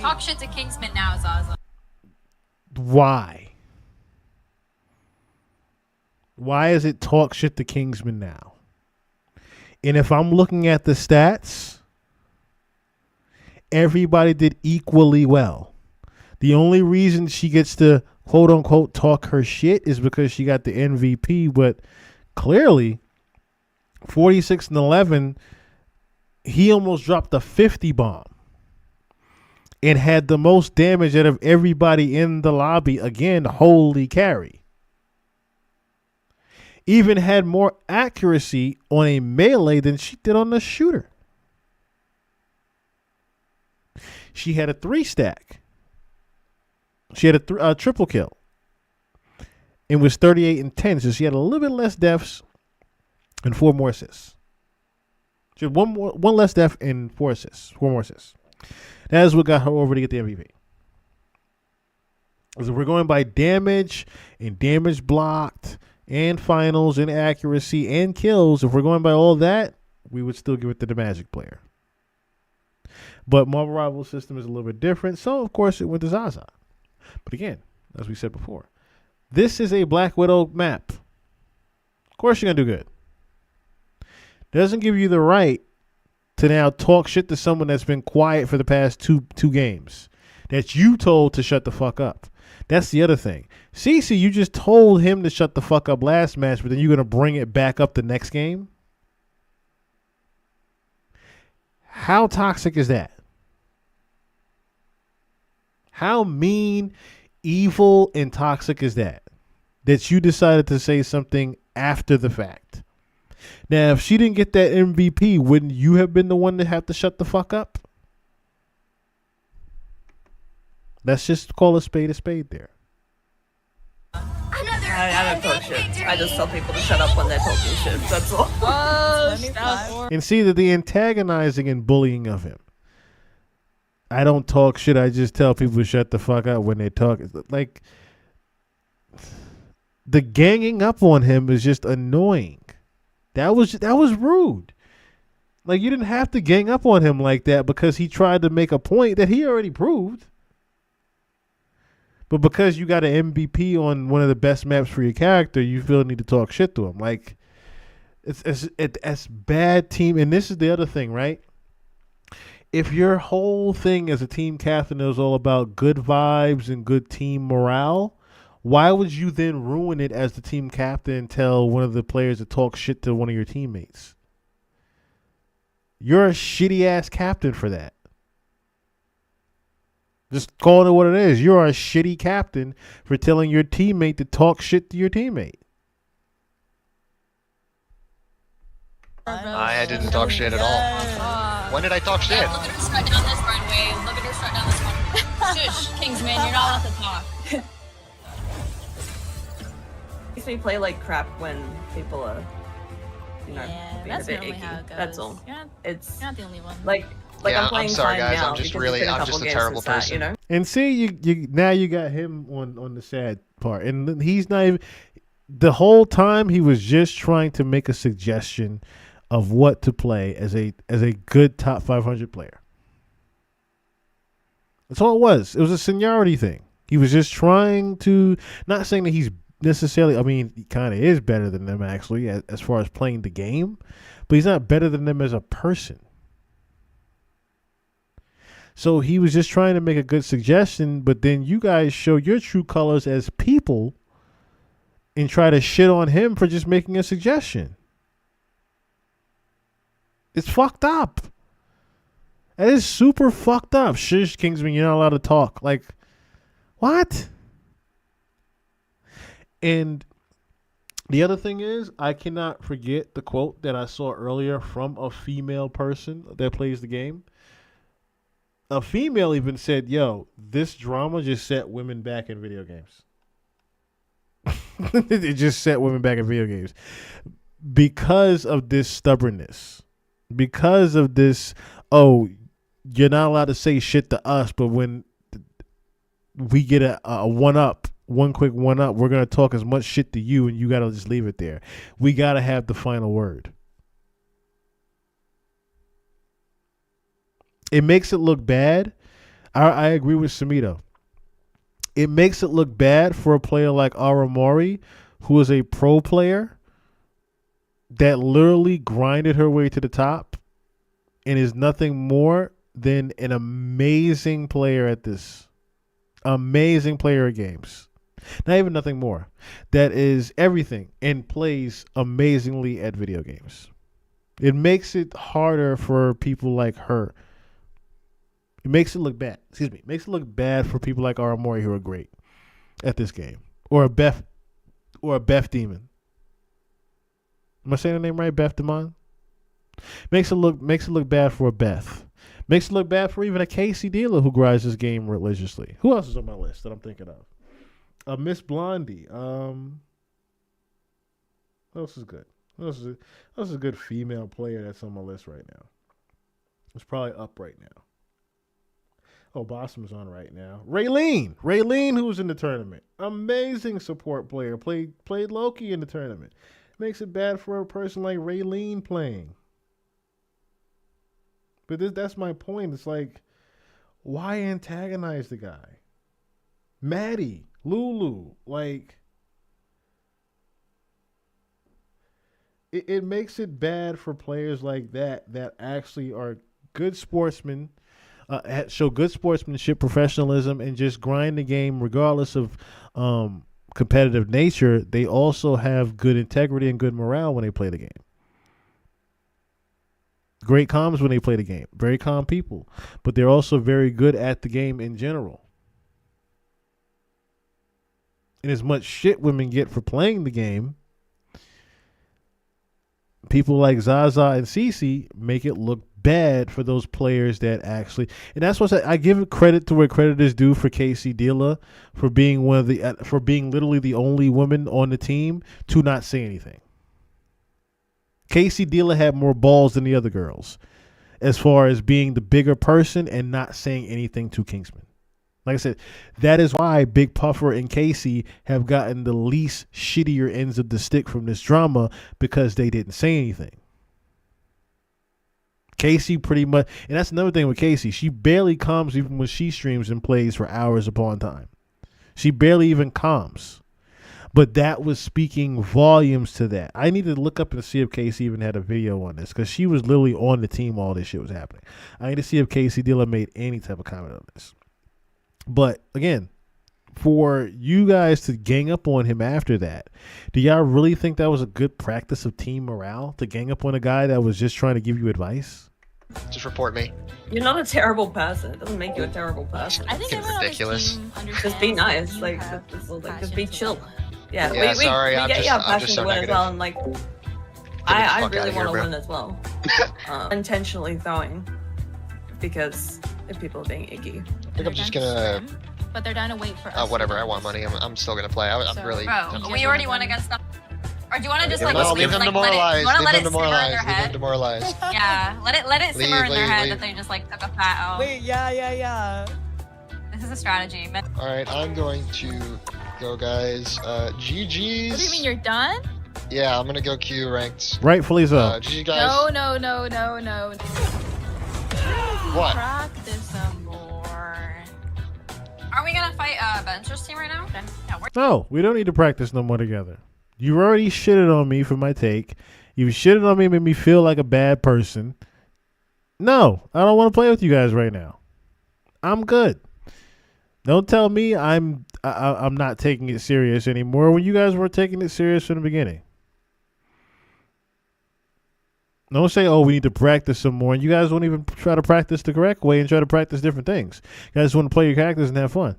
Talk shit to Kingsman now, Zaza. Why? Why is it talk shit to Kingsman now? And if I'm looking at the stats, everybody did equally well. The only reason she gets to quote unquote talk her shit is because she got the MVP, but clearly 46-11, he almost dropped a 50 bomb and had the most damage out of everybody in the lobby. Again, holy carry. Even had more accuracy on a melee than she did on the shooter. She had a 3-stack. She had a triple kill. It was 38-10, so she had a little bit less deaths and 4 more assists. She had one less death and 4 assists. 4 more assists. That is what got her over to get the MVP. So we're going by damage and damage blocked and finals and accuracy and kills. If we're going by all that, we would still give it to the Magic player. But Marvel Rivals system is a little bit different, so of course it went to Zaza. But again, as we said before, this is a Black Widow map. Of course you're going to do good. Doesn't give you the right to now talk shit to someone that's been quiet for the past two games that you told to shut the fuck up. That's the other thing. CeCe, you just told him to shut the fuck up last match, but then you're going to bring it back up the next game? How toxic is that? How mean, evil, and toxic is that? That you decided to say something after the fact. Now, if she didn't get that MVP, wouldn't you have been the one to have to shut the fuck up? Let's just call a spade there. I don't talk shit. I just tell people to shut up when they're talking shit. That's all. And see that the antagonizing and bullying of him. I don't talk shit. I just tell people to shut the fuck up when they talk. Like, the ganging up on him is just annoying. That was rude. Like, you didn't have to gang up on him like that because he tried to make a point that he already proved. But because you got an MVP on one of the best maps for your character, you feel the need to talk shit to him. Like, it's bad team. And this is the other thing, right? If your whole thing as a team captain is all about good vibes and good team morale, why would you then ruin it as the team captain and tell one of the players to talk shit to one of your teammates? You're a shitty ass captain for that. Just calling it what it is. You're a shitty captain for telling your teammate to talk shit to your teammate. I didn't talk shit at all. When did I talk shit? Look at her strut down this runway. Look at her strut down this runway. Shush, Kingsman, you're not allowed to talk. Makes me play like crap when people are, being that's a bit normally icky. how it goes. That's all. You're not the only one. Like Yeah, I'm playing sorry, fine guys. now I'm just because really- it's been I'm couple just a games terrible since that, person. you know? And see, you now you got him on the sad part, and he's not even. The whole time he was just trying to make a suggestion of what to play as a good top 500 player. That's all it was. It was a seniority thing. He was just trying to, not saying that he's necessarily. I mean, he kind of is better than them actually as far as playing the game, but he's not better than them as a person. So he was just trying to make a good suggestion, but then you guys show your true colors as people and try to shit on him for just making a suggestion. It's fucked up. That is super fucked up. Shush, Kingsman, you're not allowed to talk. Like, what? And the other thing is, I cannot forget the quote that I saw earlier from a female person that plays the game. A female even said, yo, this drama just set women back in video games. It just set women back in video games. Because of this stubbornness. Because of this, oh, you're not allowed to say shit to us, but when we get a one-up one quick one up. We're gonna talk as much shit to you, and you gotta just leave it there. We gotta have the final word. It makes it look bad. I agree with Samito. It makes it look bad for a player like Aramori, who is a pro player that literally grinded her way to the top and is nothing more than an amazing player at this. Amazing player at games. Not even nothing more. That is everything and plays amazingly at video games. It makes it harder for people like her. It makes it look bad. Excuse me. It makes it look bad for people like Aramori who are great at this game. Or a Beth Demon. Am I saying the name right? Beth Demon? Makes it look bad for a Beth. Makes it look bad for even a Casey Dealer who grinds this game religiously. Who else is on my list that I'm thinking of? Miss Blondie. Who else is good? Who else is a good female player that's on my list right now? It's probably up right now. Oh, Blossom's on right now. Raylene, who was in the tournament. Amazing support player. Played Loki in the tournament. Makes it bad for a person like Raylene playing. But that's my point. It's like, why antagonize the guy? Maddie, Lulu, like, it makes it bad for players like that actually are good sportsmen, show good sportsmanship, professionalism, and just grind the game regardless of competitive nature. They also have good integrity and good morale when they play the game. Great comms when they play the game. Very calm people. But they're also very good at the game in general. And as much shit women get for playing the game, people like Zaza and Cece make it look bad for those players that actually, and that's what I give credit to where credit is due for Casey Dealer for being literally the only woman on the team to not say anything. Casey Dealer had more balls than the other girls as far as being the bigger person and not saying anything to Kingsman. Like I said, that is why Big Puffer and Casey have gotten the least shittier ends of the stick from this drama, because they didn't say anything. Casey pretty much, and that's another thing with Casey, she barely calms even when she streams and plays for hours upon time. She barely even calms. But that was speaking volumes to that. I need to look up and see if Casey even had a video on this, because she was literally on the team while all this shit was happening. I need to see if Casey Dilla made any type of comment on this. But again, for you guys to gang up on him after that, do y'all really think that was a good practice of team morale, to gang up on a guy that was just trying to give you advice? Just report me. You're not a terrible person. It doesn't make you a terrible person. I think Fucking everyone ridiculous. on this team understands Just be nice. that Like, you have just be passion chill. for Yeah, Yeah, we sorry, I'm get just- you I'm passion just to so win as negative. well, and like, the I fuck really outta here, want to bro. win as well. Intentionally throwing, because if people are being icky. I think I'm just gonna. but they're down to wait for us. Whatever. to I want money. I'm still gonna play. I'm So- really. Bro, You we guys already wanna won go? against them. Or do you want to just No, like, No, sleep, leave them like demoralized. let Leave it them simmer in their demoralized. Leave them head? demoralized. Yeah, let it simmer in their Leave, head leave. that they just like took a fat L. Wait, yeah. This is a strategy. But All right, I'm going to go, guys. GG's. What do you mean you're done? Yeah, I'm gonna go Q ranked. Rightfully so. GG guys. No. What? Practice some more. are we gonna fight Venture's team right now? Yeah, we're No, we don't need to practice no more together. You already shitted on me for my take. You shitted on me, made me feel like a bad person. No, I don't want to play with you guys right now. I'm good. Don't tell me I'm not taking it serious anymore when you guys were taking it serious from the beginning. Don't say, oh, we need to practice some more. And you guys won't even try to practice the correct way and try to practice different things. You guys want to play your characters and have fun.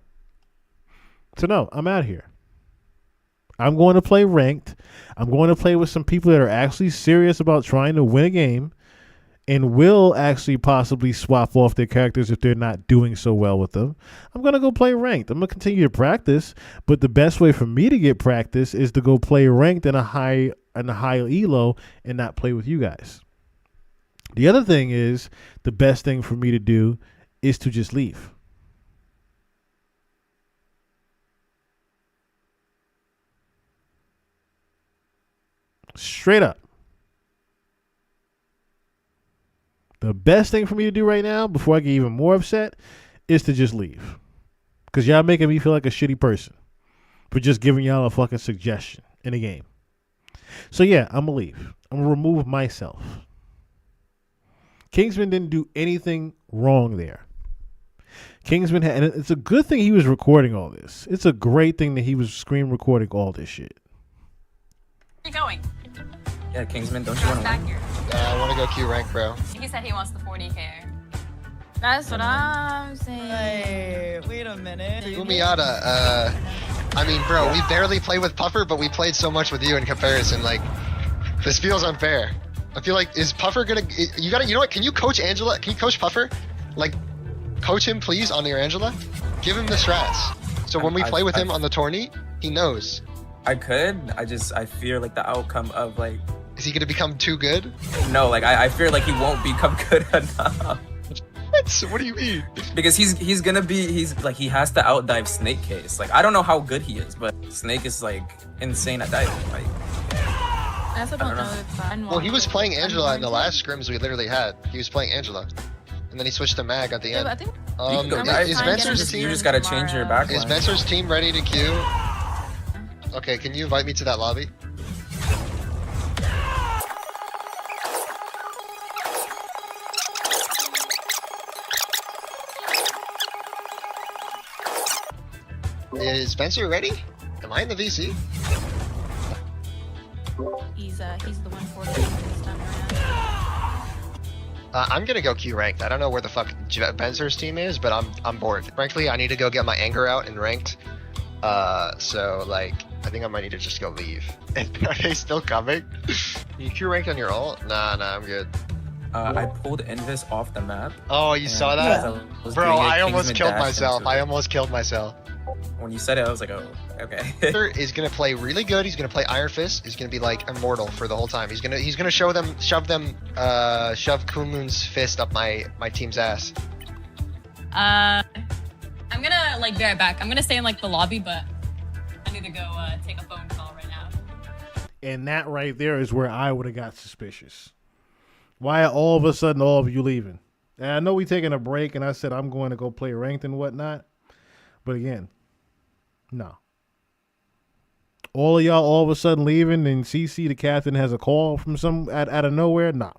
So no, I'm out here. I'm going to play ranked. I'm going to play with some people that are actually serious about trying to win a game and will actually possibly swap off their characters if they're not doing so well with them. I'm going to go play ranked. I'm going to continue to practice, but the best way for me to get practice is to go play ranked in a high elo and not play with you guys. The other thing is, the best thing for me to do is to just leave. Straight up. The best thing for me to do right now, before I get even more upset, is to just leave. Because y'all making me feel like a shitty person for just giving y'all a fucking suggestion in a game. So yeah, I'm going to leave. I'm going to remove myself. Kingsman didn't do anything wrong there. Kingsman had, and it's a good thing he was recording all this. It's a great thing that he was screen recording all this shit. Where are you going? Yeah, Kingsman, don't you want to Back win? here. I want to go Q rank, bro. He said he wants the 40k. That's what I'm saying. Hey, wait a minute. Umiata, I mean, bro, we barely play with Puffer, but we played so much with you in comparison. Like, this feels unfair. I feel like, is Puffer gonna, you know what, can you coach Angela? Can you coach Puffer? Like, coach him, please, on your Angela? Give him the strats. So when we play with him on the tourney, he knows. I could. I fear like the outcome of like. Is he gonna become too good? No, like I fear like he won't become good enough. What do you mean? Because he's gonna be he has to outdive Snake Case. Like I don't know how good he is, but Snake is like insane at diving. Like That's about the well, he was playing Angela in the last scrims we literally had. He was playing Angela, and then he switched to Mag at the end. I think Is Vencer's you team? just gotta change your backline. Is Vencer's team ready to queue? Okay, can you invite me to that lobby? Is Vencer ready? Am I in the VC? he's the 140 this time around. I'm gonna go Q ranked. I don't know where the fuck Vencer's team is, but I'm bored. Frankly, I need to go get my anger out in ranked. So like, I think I might need to just go leave. Are they still coming? You Q ranked on your ult? Nah, I'm good. I pulled Invis off the map. Oh, you saw that? Bro, I almost killed myself. When you said it, I was like, oh, okay. Vencer is gonna play really good. He's gonna play Iron Fist. He's gonna be like immortal for the whole time. He's gonna shove Kunlun's fist up my team's ass. I'm gonna like be right back. I'm gonna stay in like the lobby, but I need to go take a phone call right now. And that right there is where I would have got suspicious. Why all of a sudden all of you leaving? And I know we taking a break, and I said I'm going to go play ranked and whatnot. But again, no. All of y'all all of a sudden leaving, and CC the captain has a call from out of nowhere. Nah,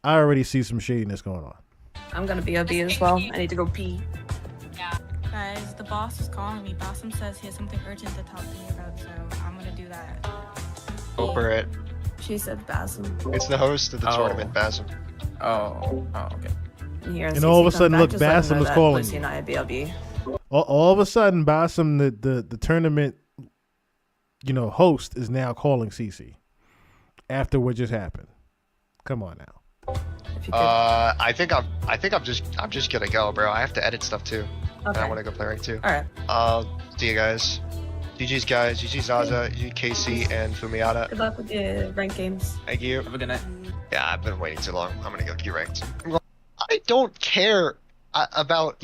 I already see some shadiness going on. I'm gonna be OB as well. I need to go pee. Yeah. Guys, the boss is calling me. Bassam says he has something urgent to talk to me about, so I'm gonna do that. Go for it. She said Bassam. It's the host of the tournament, Bassam. Oh, okay. And all of a sudden, look, Bassam is calling Lucy you. and I BLB. All of a sudden, Bassam, the tournament, host is now calling CC after what just happened. Come on now. I think I'm just gonna go, bro. I have to edit stuff too. Okay. And I want to go play rank too. All right. See you guys. GG's guys. GG Zaza, GG KC, and Fumiata. Good luck with the rank games. Thank you. Have a good night. Yeah, I've been waiting too long. I'm gonna go Q ranked. I don't care about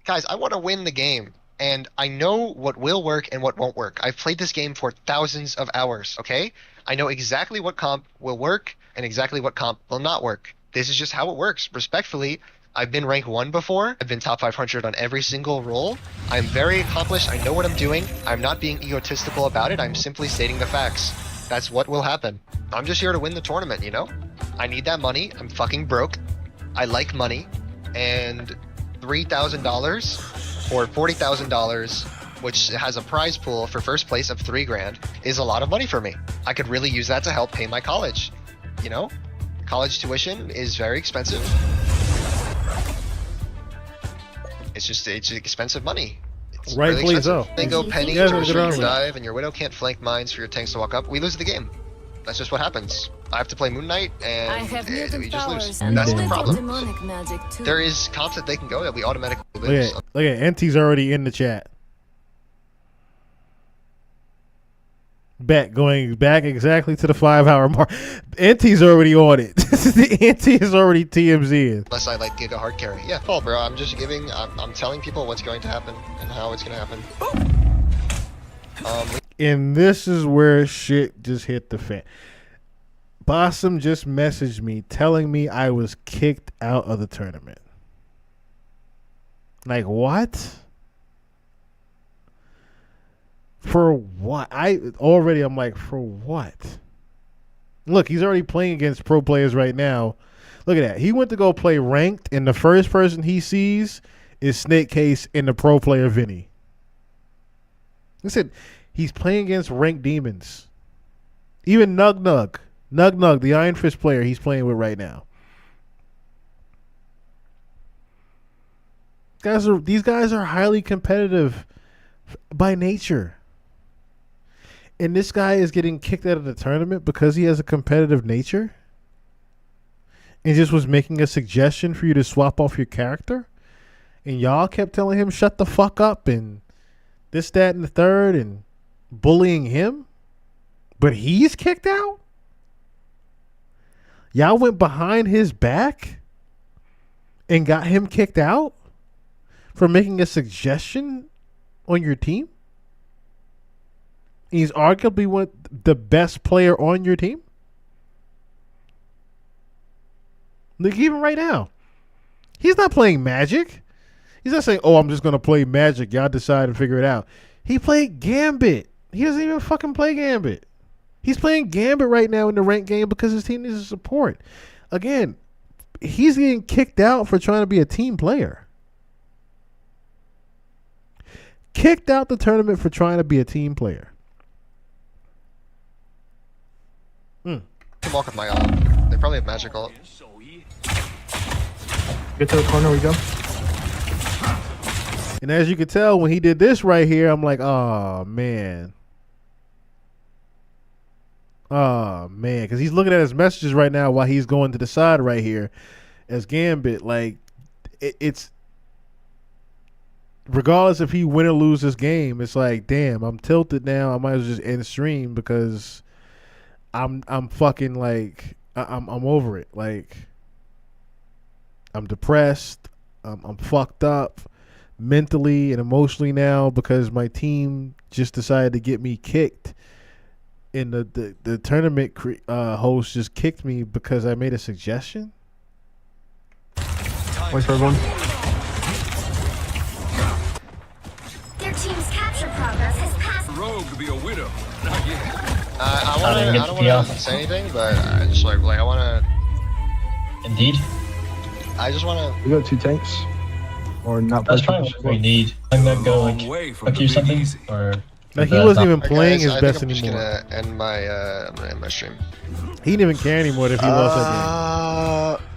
guys. I want to win the game, and I know what will work and what won't work. I've played this game for thousands of hours. Okay, I know exactly what comp will work and exactly what comp will not work. This is just how it works. Respectfully, I've been rank 1 before. I've been top 500 on every single role. I'm very accomplished. I know what I'm doing. I'm not being egotistical about it. I'm simply stating the facts. That's what will happen. I'm just here to win the tournament, I need that money. I'm fucking broke. I like money. And $3,000 or $40,000, which has a prize pool for first place of $3,000, is a lot of money for me. I could really use that to help pay my college. College tuition is very expensive. It's expensive money. It's Rightfully so. They go penny Yeah, to a good street argument. dive, and your widow can't flank mines for your tanks to walk up. We lose the game. That's just what happens. I have to play Moon Knight, and we just lose. That's the problem. There is comps that they can go that we automatically lose. Look at NT's already in the chat. Going back exactly to the 5-hour mark. NT's already on it. NT is already TMZ. Unless I Giga hard carry. Yeah, Paul, bro. I'm just I'm telling people what's going to happen and how it's going to happen. And this is where shit just hit the fan. Bossum just messaged me telling me I was kicked out of the tournament. Like, what? For what? I'm like, for what? Look, he's already playing against pro players right now. Look at that. He went to go play ranked, and the first person he sees is Snake Case and the pro player Vinny. He said he's playing against ranked demons. Even Nug, the Iron Fist player he's playing with right now. These guys are highly competitive by nature. And this guy is getting kicked out of the tournament because he has a competitive nature? And just was making a suggestion for you to swap off your character? And y'all kept telling him shut the fuck up and this, that, and the third and bullying him? But he's kicked out? Y'all went behind his back and got him kicked out for making a suggestion on your team? He's arguably the best player on your team? Look, even right now, he's not playing Magic. He's not saying, oh, I'm just going to play Magic. Y'all decide and figure it out. He played Gambit. He doesn't even fucking play Gambit. He's playing Gambit right now in the ranked game because his team needs support. Again, he's getting kicked out for trying to be a team player. Kicked out the tournament for trying to be a team player. Come walk with my ult. They probably have magic ult. Get to the corner, we go. And as you can tell, when he did this right here, I'm like, oh, man. Oh, man. Because he's looking at his messages right now while he's going to the side right here as Gambit. Like, it's... Regardless if he win or lose this game, it's like, damn, I'm tilted now. I might as well just end stream because I'm fucking like I'm over it. Like I'm depressed. I'm fucked up mentally and emotionally now because my team just decided to get me kicked. And the tournament host just kicked me because I made a suggestion. Wait for everyone. Their team's capture progress has passed. Rogue to be a widow. Not yet. I don't want to say anything, but I just like I want to. Indeed. I just want to. We got 2 tanks. Or not. That's probably what we need. I'm gonna go like fuck you something or. Like he wasn't even playing guys, his best I'm anymore. Just gonna end my I'm gonna end my stream. He didn't even care anymore if he lost that game.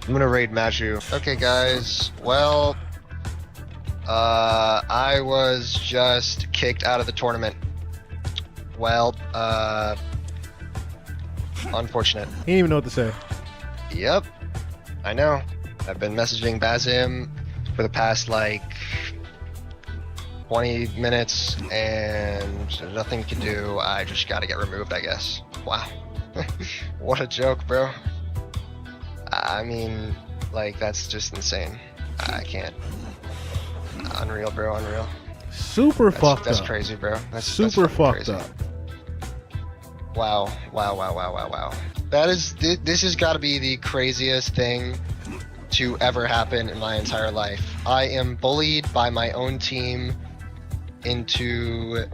I'm gonna raid Maju. Okay, guys. Well, I was just kicked out of the tournament. Well, unfortunate. He didn't even know what to say. Yep, I know. I've been messaging Bazim for the past like 20 minutes and there's nothing to do. I just gotta get removed, I guess. Wow. What a joke, bro. I mean, like, that's just insane. I can't. Unreal, bro, unreal. Super fucked up. That's crazy, bro. That's super fucked crazy. up. Wow. This has got to be the craziest thing to ever happen in my entire life. I am bullied by my own team into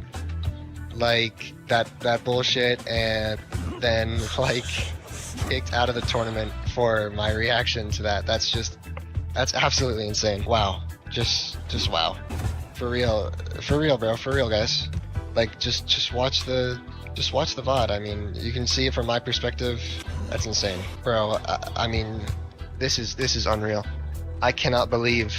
like that bullshit and then like kicked out of the tournament for my reaction to that. That's absolutely insane. Wow. Just wow. For real, bro. For real, guys. Like just watch the VOD. I mean, you can see it from my perspective. That's insane, bro. I mean, this is unreal. I cannot believe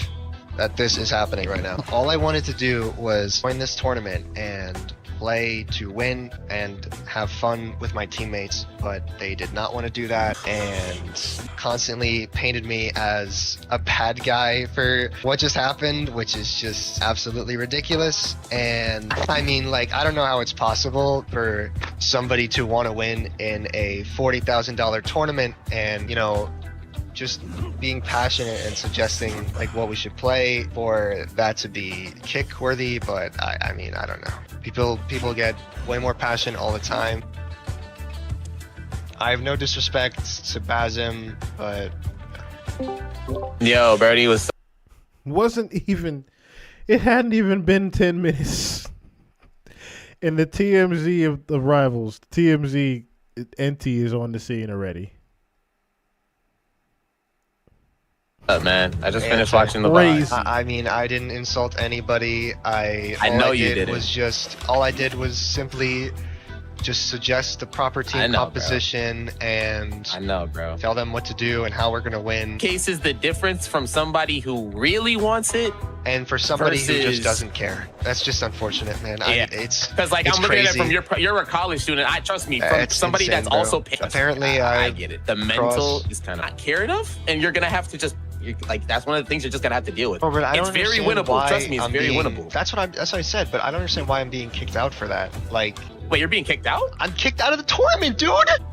that this is happening right now. All I wanted to do was join this tournament and play to win and have fun with my teammates, but they did not want to do that and constantly painted me as a bad guy for what just happened, which is just absolutely ridiculous. And I mean, like, I don't know how it's possible for somebody to want to win in a $40,000 tournament and, you know, just being passionate and suggesting like what we should play for that to be kick worthy. But I mean, I don't know. People get way more passion all the time. I have no disrespect to Bazim, but Yo, Birdie was. Wasn't even. It hadn't even been 10 minutes. And the TMZ of the rivals, TMZ NT is on the scene already. Man, I just finished Yeah, watching the crazy. VOD. I mean, I didn't insult anybody. I all know I you did didn't. was just all I did was simply just suggest the proper I team know, bro. composition and I know, bro. tell them what to do and how we're gonna win. Case is the difference from somebody who really wants it. And for somebody who versus- just doesn't care, that's just unfortunate, man. Yeah. It's Because like it's I'm looking at it crazy. from you're a college student. I trust me from It's somebody insane, that's bro. also paying. Apparently, I get it. The mental cross- is kind of not care enough, and you're gonna have to just like that's one of the things you're just gonna have to deal with. Robert, I It's don't very understand winnable. why Trust me, it's I'm very being- winnable. That's what I said, but I don't understand why I'm being kicked out for that. Like, Wait, you're being kicked out? I'm kicked out of the tournament, dude.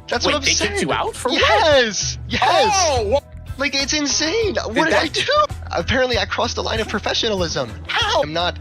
That's Wait, what I'm they saying. kicked you out for what? Yes, yes. Oh, what? Like, it's insane. What did I do? Apparently, I crossed the line of professionalism. How? I'm not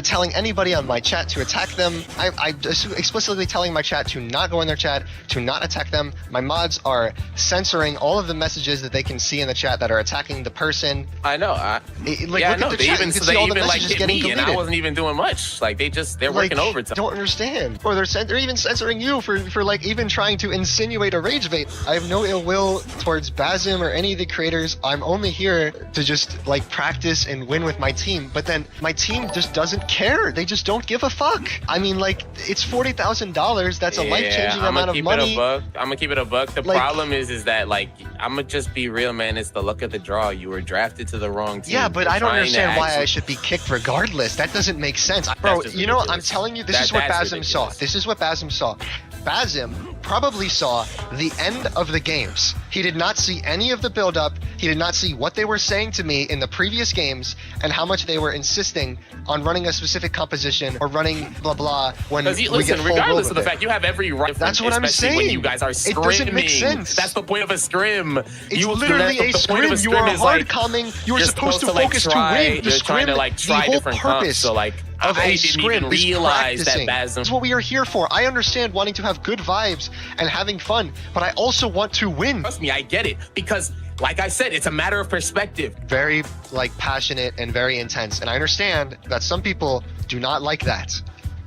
telling anybody on my chat to attack them. I explicitly telling my chat to not go in their chat, to not attack them. My mods are censoring all of the messages that they can see in the chat that are attacking the person. I know. Like, yeah, look I at know. the They chat. even You can so see all they the even like messages hit getting me, and deleted. I wasn't even doing much. Like they're working overtime. Don't understand. Or they're even censoring you for like even trying to insinuate a rage bait. I have no ill will towards Bazim or any of the creators. I'm only here to just like practice and win with my team. But then my team just doesn't care. They just don't give a fuck. I mean, like, it's $40,000. That's a life-changing amount of money. I'm gonna keep it a buck. The Like- problem is that like I'm gonna just be real, man. It's the luck of the draw. You were drafted to the wrong team. Yeah, but You're I don't trying to understand why I actually- should be kicked regardless. That doesn't make sense. Bro, just you know, I'm ridiculous. telling you, this is what That's Bazim saw. ridiculous. This is what Bazim saw. Bazim probably saw the end of the games. He did not see any of the build-up. He did not see what they were saying to me in the previous games and how much they were insisting on running a specific composition or running blah blah when we Because get listen, full regardless rule of the with it. fact you have every right. That's what I'm especially when saying. you guys are It scrimming. doesn't make sense. That's the point of a scrim. It's literally a scrim. You are hard calming. You are you're supposed to like, focus to try, win. The You're trying to scrim, like try the whole different comps. purpose So like of I a didn't scrim even is realize practicing. that Bazim. That's what we are here for. I understand wanting to have good vibes and having fun, but I also want to win. Trust me, I get it because, like I said, it's a matter of perspective. Very like passionate and very intense, and I understand that some people do not like that.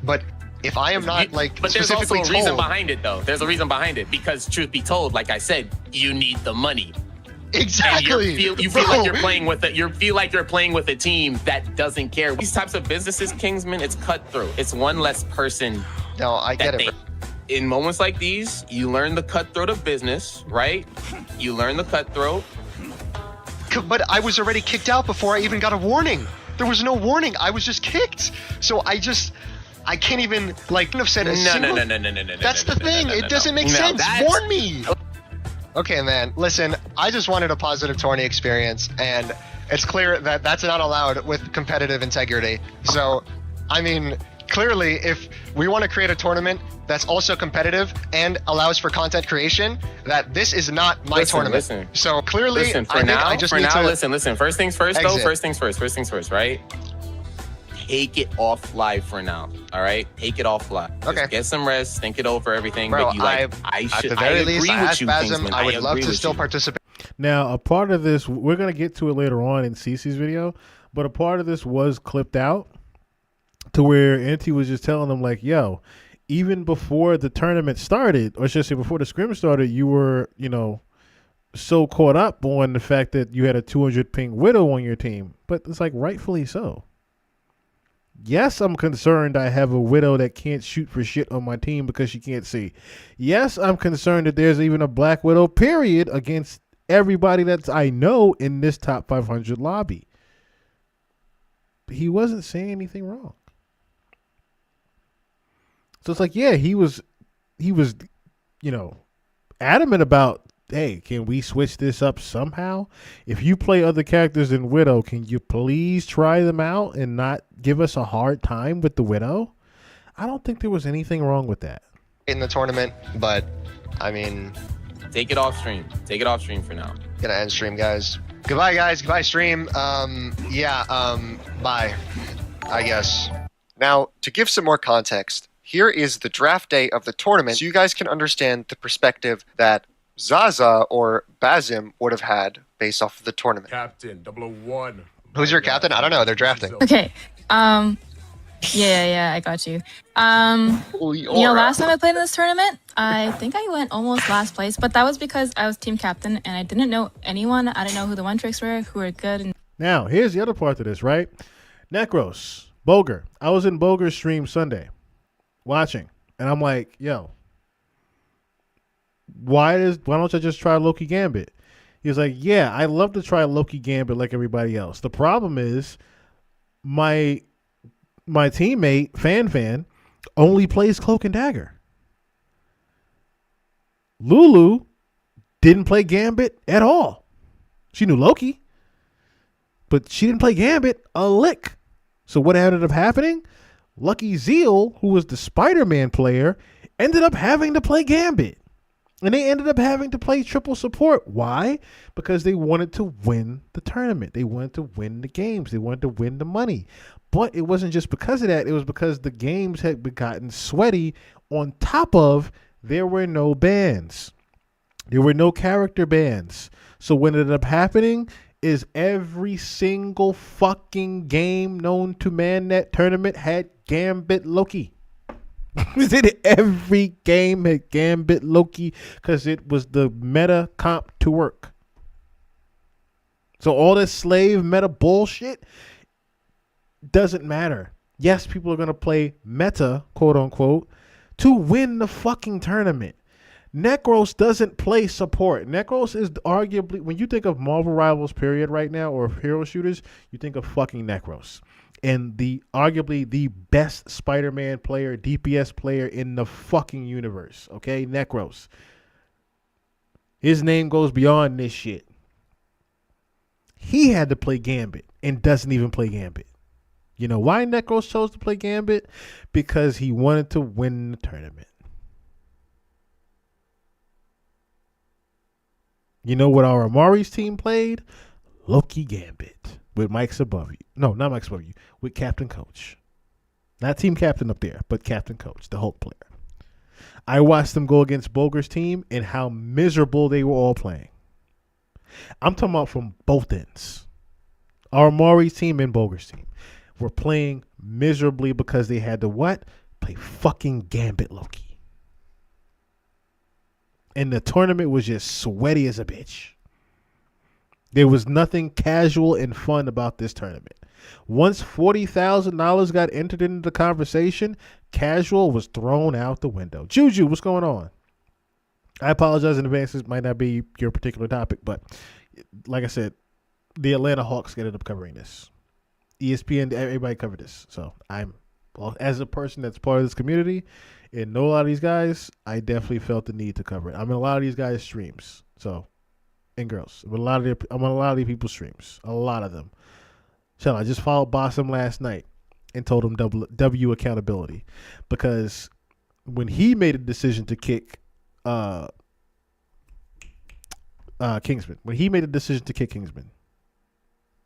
But if I am not like But there's also specifically a reason told, behind it, though. There's a reason behind it because, truth be told, like I said, you need the money. exactly, And you feel bro. like you're playing with it. You feel like you're playing with a team that doesn't care. These types of businesses, Kingsman, it's cutthroat. It's one less person. No, I get that it. they- in moments like these, you learn the cutthroat of business, right? You learn the cutthroat. But I was already kicked out before I even got a warning. There was no warning. I was just kicked. So I can't even like have said a single. No. That's the thing. It doesn't make No, sense. that's- Warn me. Okay, man. Listen, I just wanted a positive tourney experience, and it's clear that that's not allowed with competitive integrity. So, I mean, clearly, if we want to create a tournament that's also competitive and allows for content creation, that this is not my tournament. Listen. So clearly, Listen, I think I just need to listen. First things first, though. exit. First things first, right? Take it off live for now, all right? Take it off live. Just Okay. get some rest, think it over, everything. Bro, but you like, at the very least, I asked Bazim. I would love to still participate. Now, a part of this, we're going to get to it later on in Cece's video, but a part of this was clipped out to where NT was just telling them, like, yo, even before the tournament started, or should I say before the scrim started, you were, you know, so caught up on the fact that you had a 200 ping Widow on your team. But it's like, rightfully so. Yes, I'm concerned I have a Widow that can't shoot for shit on my team because she can't see. Yes, I'm concerned that there's even a Black Widow, period, against everybody that I know in this top 500 lobby. He wasn't saying anything wrong. So it's like, yeah, he was, you know, adamant about, hey, can we switch this up somehow? If you play other characters in Widow, can you please try them out and not give us a hard time with the Widow? I don't think there was anything wrong with that. In the tournament, but I mean, take it off stream. Take it off stream for now. Gonna end stream, guys. Goodbye, guys. Goodbye, stream. Bye. I guess. Now, to give some more context, here is the draft day of the tournament so you guys can understand the perspective that Zaza or Bazim would have had based off of the tournament. Captain 001. Who's your captain? I don't know. They're drafting. Okay. Yeah, I got you. Last time I played in this tournament, I think I went almost last place, but that was because I was team captain and I didn't know anyone. I didn't know who the one tricks were, who were good. And Now, here's the other part to this, right? Necros, Boger. I was in Boger's stream Sunday watching, and I'm like, yo, why don't you just try Loki Gambit? He was like, yeah, I love to try Loki Gambit like everybody else. The problem is my teammate, Fan, only plays Cloak and Dagger. Lulu didn't play Gambit at all. She knew Loki, but she didn't play Gambit a lick. So what ended up happening? Lucky Zeal, who was the Spider-Man player, ended up having to play Gambit. And they ended up having to play triple support. Why? Because they wanted to win the tournament. They wanted to win the games. They wanted to win the money. But it wasn't just because of that. It was because the games had gotten sweaty. On top of, there were no bans. There were no character bans. So what ended up happening is every single fucking game known to man that tournament had Gambit Loki. Every game had Gambit Loki because it was the meta comp to work. So all this slave meta bullshit doesn't matter. Yes, people are going to play meta, quote unquote, to win the fucking tournament. Necros doesn't play support. Necros is arguably, when you think of Marvel Rivals period right now or hero shooters, you think of fucking Necros. And arguably the best Spider-Man player, DPS player in the fucking universe. Okay, Necros. His name goes beyond this shit. He had to play Gambit and doesn't even play Gambit. You know why Necros chose to play Gambit? Because he wanted to win the tournament. You know what our Amari's team played? Loki Gambit with Mike's above you. No, not Mike's above you. With Captain Coach. Not team captain up there, but Captain Coach, the Hulk player. I watched them go against Boger's team and how miserable they were all playing. I'm talking about from both ends. Our Amari's team and Boger's team were playing miserably because they had to what? Play fucking Gambit Loki. And the tournament was just sweaty as a bitch. There was nothing casual and fun about this tournament. Once $40,000 got entered into the conversation, casual was thrown out the window. Juju, what's going on? I apologize in advance. This might not be your particular topic, but like I said, the Atlanta Hawks ended up covering this. ESPN, everybody covered this. So as a person that's part of this community and know a lot of these guys, I definitely felt the need to cover it. I'm in a lot of these guys' streams, and girls. I'm on a lot of these people's streams. A lot of them. So I just followed Bossum last night and told him W accountability, because when he made a decision to kick Kingsman,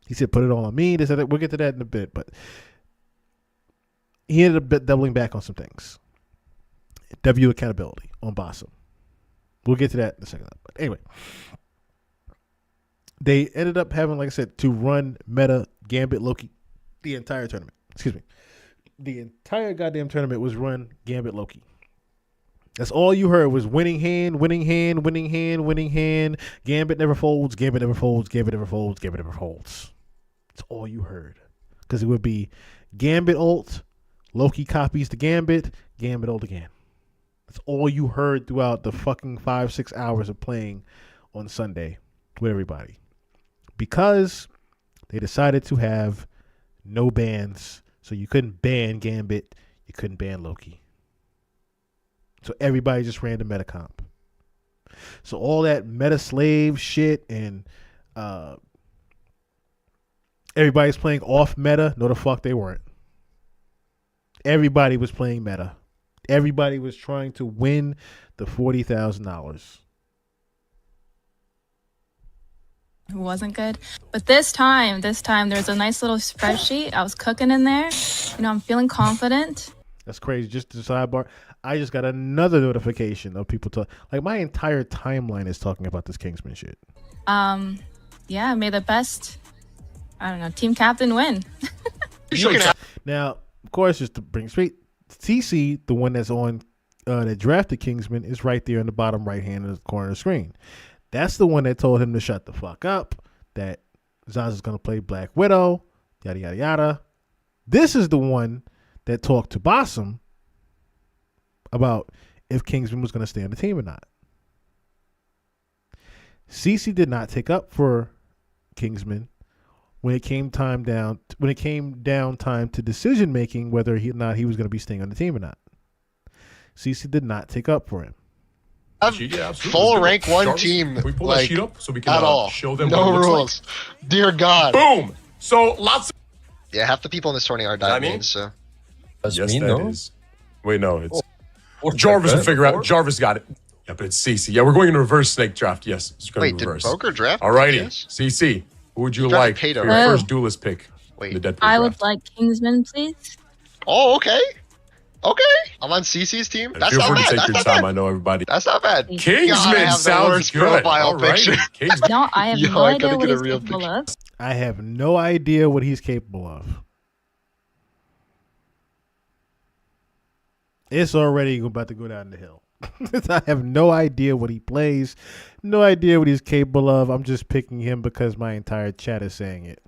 he said, put it all on me. They said, we'll get to that in a bit, but he ended up doubling back on some things. W accountability on Bossum. We'll get to that in a second. But anyway, they ended up having, like I said, to run meta Gambit Loki the entire tournament. Excuse me. The entire goddamn tournament was run Gambit Loki. That's all you heard was winning hand, winning hand, winning hand, winning hand. Gambit never folds, Gambit never folds, Gambit never folds, Gambit never folds. That's all you heard. Because it would be Gambit ult, Loki copies the Gambit, Gambit ult again. That's all you heard throughout the fucking 5-6 hours of playing on Sunday with everybody. Because they decided to have no bans. So you couldn't ban Gambit, you couldn't ban Loki. So everybody just ran the meta comp. So all that meta slave shit and everybody's playing off meta. No, the fuck they weren't. Everybody was playing meta. Everybody was trying to win the $40,000. it wasn't good. But this time, there's a nice little spreadsheet. I was cooking in there. I'm feeling confident. That's crazy. Just to sidebar, I just got another notification of people talk. Like my entire timeline is talking about this Kingsman shit. Yeah, may the best, I don't know, team captain win. Now, of course, just to bring straight, CC, the one that's on that drafted Kingsman, is right there in the bottom right hand of the corner of the screen. That's the one that told him to shut the fuck up. That Zaza's gonna play Black Widow. Yada yada yada. This is the one that talked to Bossum about if Kingsman was going to stay on the team or not. CC did not take up for Kingsman when it came time down time to decision making whether he was going to be staying on the team or not. CC did not take up for him. Full rank 1 team. Can we pull like, that sheet up so we can at all. show them no what it looks rules. Dear God. Boom. So lots of. Yeah, half the people in this tourney are diamonds. So. Yes, that is. Wait, no, it's Jarvis will figure out. Jarvis got it. Yeah, but it's CC. Yeah, we're going in reverse snake draft. Yes, it's going Wait, to reverse. did Boker draft? Alrighty, Yes. CC. Who would you He drafted like Kato, for your right? first duelist pick? Wait. in the Deadpool I would draft? like Kingsman, please. Oh, okay. Okay. I'm on CC's team. That's Feel not free bad. to take That's your not time. bad. I know everybody. That's not bad. Kingsman God, I have the sounds worst good. profile Alrighty. picture. Kingsman. No, I have Yo, no I idea gotta what get a he's real capable picture. of. I have no idea what he's capable of. It's already about to go down the hill. I have no idea what he plays, no idea what he's capable of. I'm just picking him because my entire chat is saying it.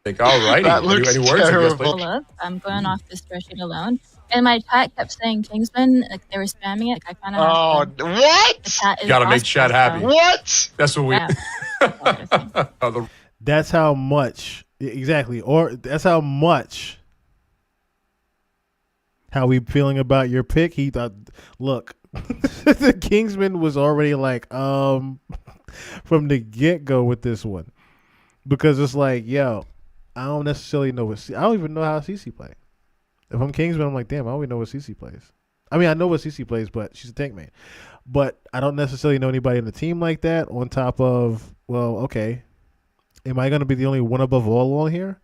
Alrighty. That looks Any words? terrible. I'm going off this spreadsheet alone. And my chat kept saying Kingsman, like they were spamming it. Like, I kind of Oh, what? The chat is Gotta make awesome, chat so- happy. What? That's what we. Yeah. That's how much exactly, or that's how much. How we feeling about your pick? He thought, look, the Kingsman was already like, from the get go with this one, because it's like, yo, I don't necessarily know I don't even know how CC play. If I'm Kingsman, I'm like, damn, I don't even know what CC plays. I mean, I know what CC plays, but she's a tank man. But I don't necessarily know anybody in the team like that. On top of, well, okay, am I going to be the only one above all on here?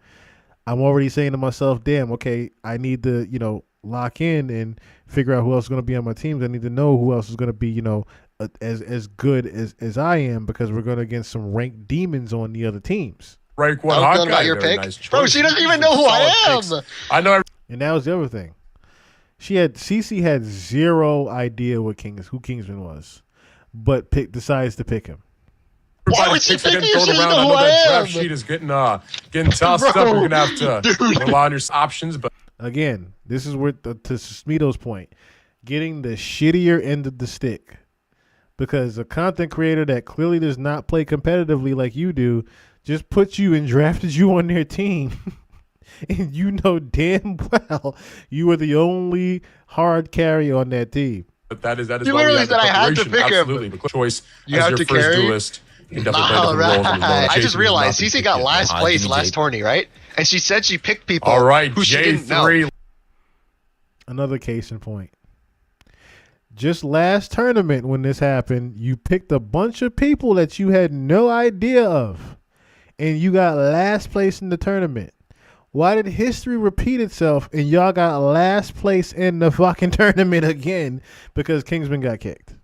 I'm already saying to myself, damn, okay, I need to, lock in and figure out who else is going to be on my teams. I need to know who else is going to be, as good as I am, because we're going against some ranked demons on the other teams. Rank one I'm hot going guy. about your Very pick. nice Bro, choice. she doesn't These even are know who I solid am. picks. I know. And that was the other thing. CC had zero idea who Kingsman was, but decides to pick him. Why would she Picks are pick getting me if thrown she doesn't around. know I who know that I draft am? sheet is getting tossed up. Bro, We're gonna have to dude. rely on your options, but Again, this is where, to Smito's point, getting the shittier end of the stick. Because a content creator that clearly does not play competitively like you do just put you and drafted you on their team. And you know damn well you were the only hard carry on that team. that is You why we literally have the said I had to preparation. pick him. Absolutely, the choice You as have your to first carry? duelist. You can definitely play All different roles. right. I just realized Jason CC got last place give me last Jake. tourney, right? And she said she picked people All right, who she didn't know. J3. Another case in point. Just last tournament when this happened, you picked a bunch of people that you had no idea of, and you got last place in the tournament. Why did history repeat itself and y'all got last place in the fucking tournament again because Kingsman got kicked?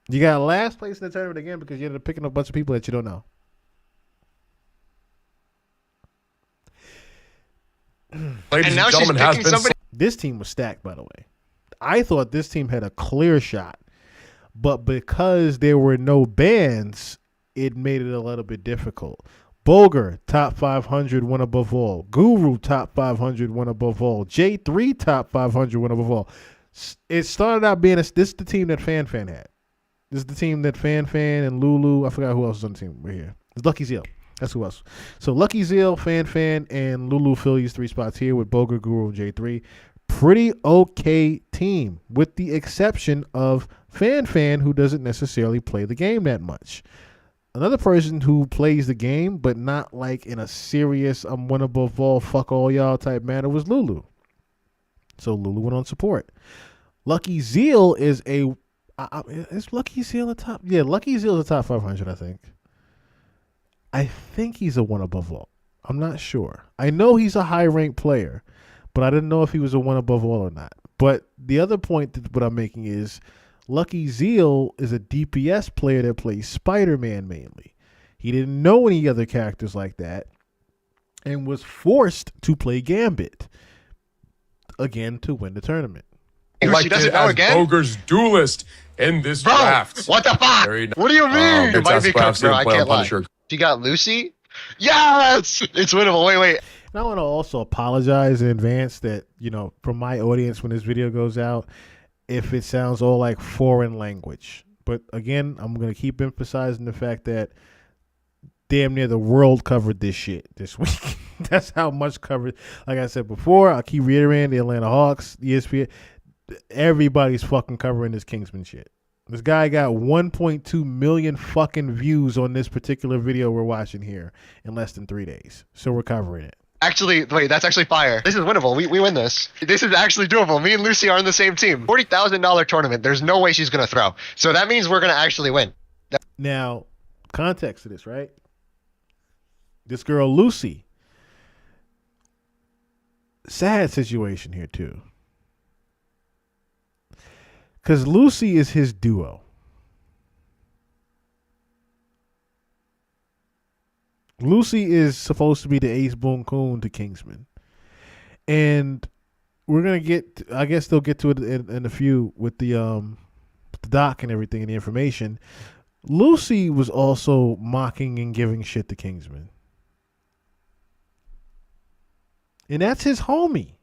You got last place in the tournament again because you ended up picking a bunch of people that you don't know. Ladies And now and she's gentlemen, has picking been somebody. This team was stacked, by the way. I thought this team had a clear shot, but because there were no bans, it made it a little bit difficult. Bulger, top 500, won above all. Guru, top 500, won above all. J3, top 500, won above all. It started out being this is the team that Fan had. This is the team that Fan and Lulu, I forgot who else was on the team. We're here. It's Lucky Zeal. That's who else. So Lucky Zeal, Fan, and Lulu fill these 3 spots here with Bulger, Guru, and J3. Pretty okay team, with the exception of Fan, who doesn't necessarily play the game that much. Another person who plays the game, but not like in a serious, I'm one above all, fuck all y'all type manner, was Lulu. So Lulu went on support. Lucky Zeal is is Lucky Zeal a top? Yeah, Lucky Zeal is a top 500, I think. I think he's a one above all. I'm not sure. I know he's a high ranked player, but I didn't know if he was a one above all or not. But the other point that what I'm making is Lucky Zeal is a DPS player that plays Spider-Man mainly. He didn't know any other characters like that and was forced to play Gambit again to win the tournament. She doesn't know again? Ogre's duelist in this Bro, draft. what the fuck? What do you mean? It might be cooked, bro. I can't lie. She got Lucy? Yes! It's winnable. Wait. And I want to also apologize in advance that, from my audience when this video goes out, if it sounds all like foreign language. But again, I'm going to keep emphasizing the fact that damn near the world covered this shit this week. That's how much covered. Like I said before, I'll keep reiterating the Atlanta Hawks, ESPN. Everybody's fucking covering this Kingsman shit. This guy got 1.2 million fucking views on this particular video we're watching here in less than 3 days. So we're covering it. Actually, wait, that's actually fire. This is winnable. We win this. This is actually doable. Me and Lucy are in the same team. $40,000 tournament. There's no way she's going to throw. So that means we're going to actually win. Now, context to this, right? This girl, Lucy. Sad situation here, too. Because Lucy is his duo. Lucy is supposed to be the Ace Boon Coon to Kingsman. And we're going to get, I guess they'll get to it in a few with the doc and everything and the information. Lucy was also mocking and giving shit to Kingsman. And that's his homie.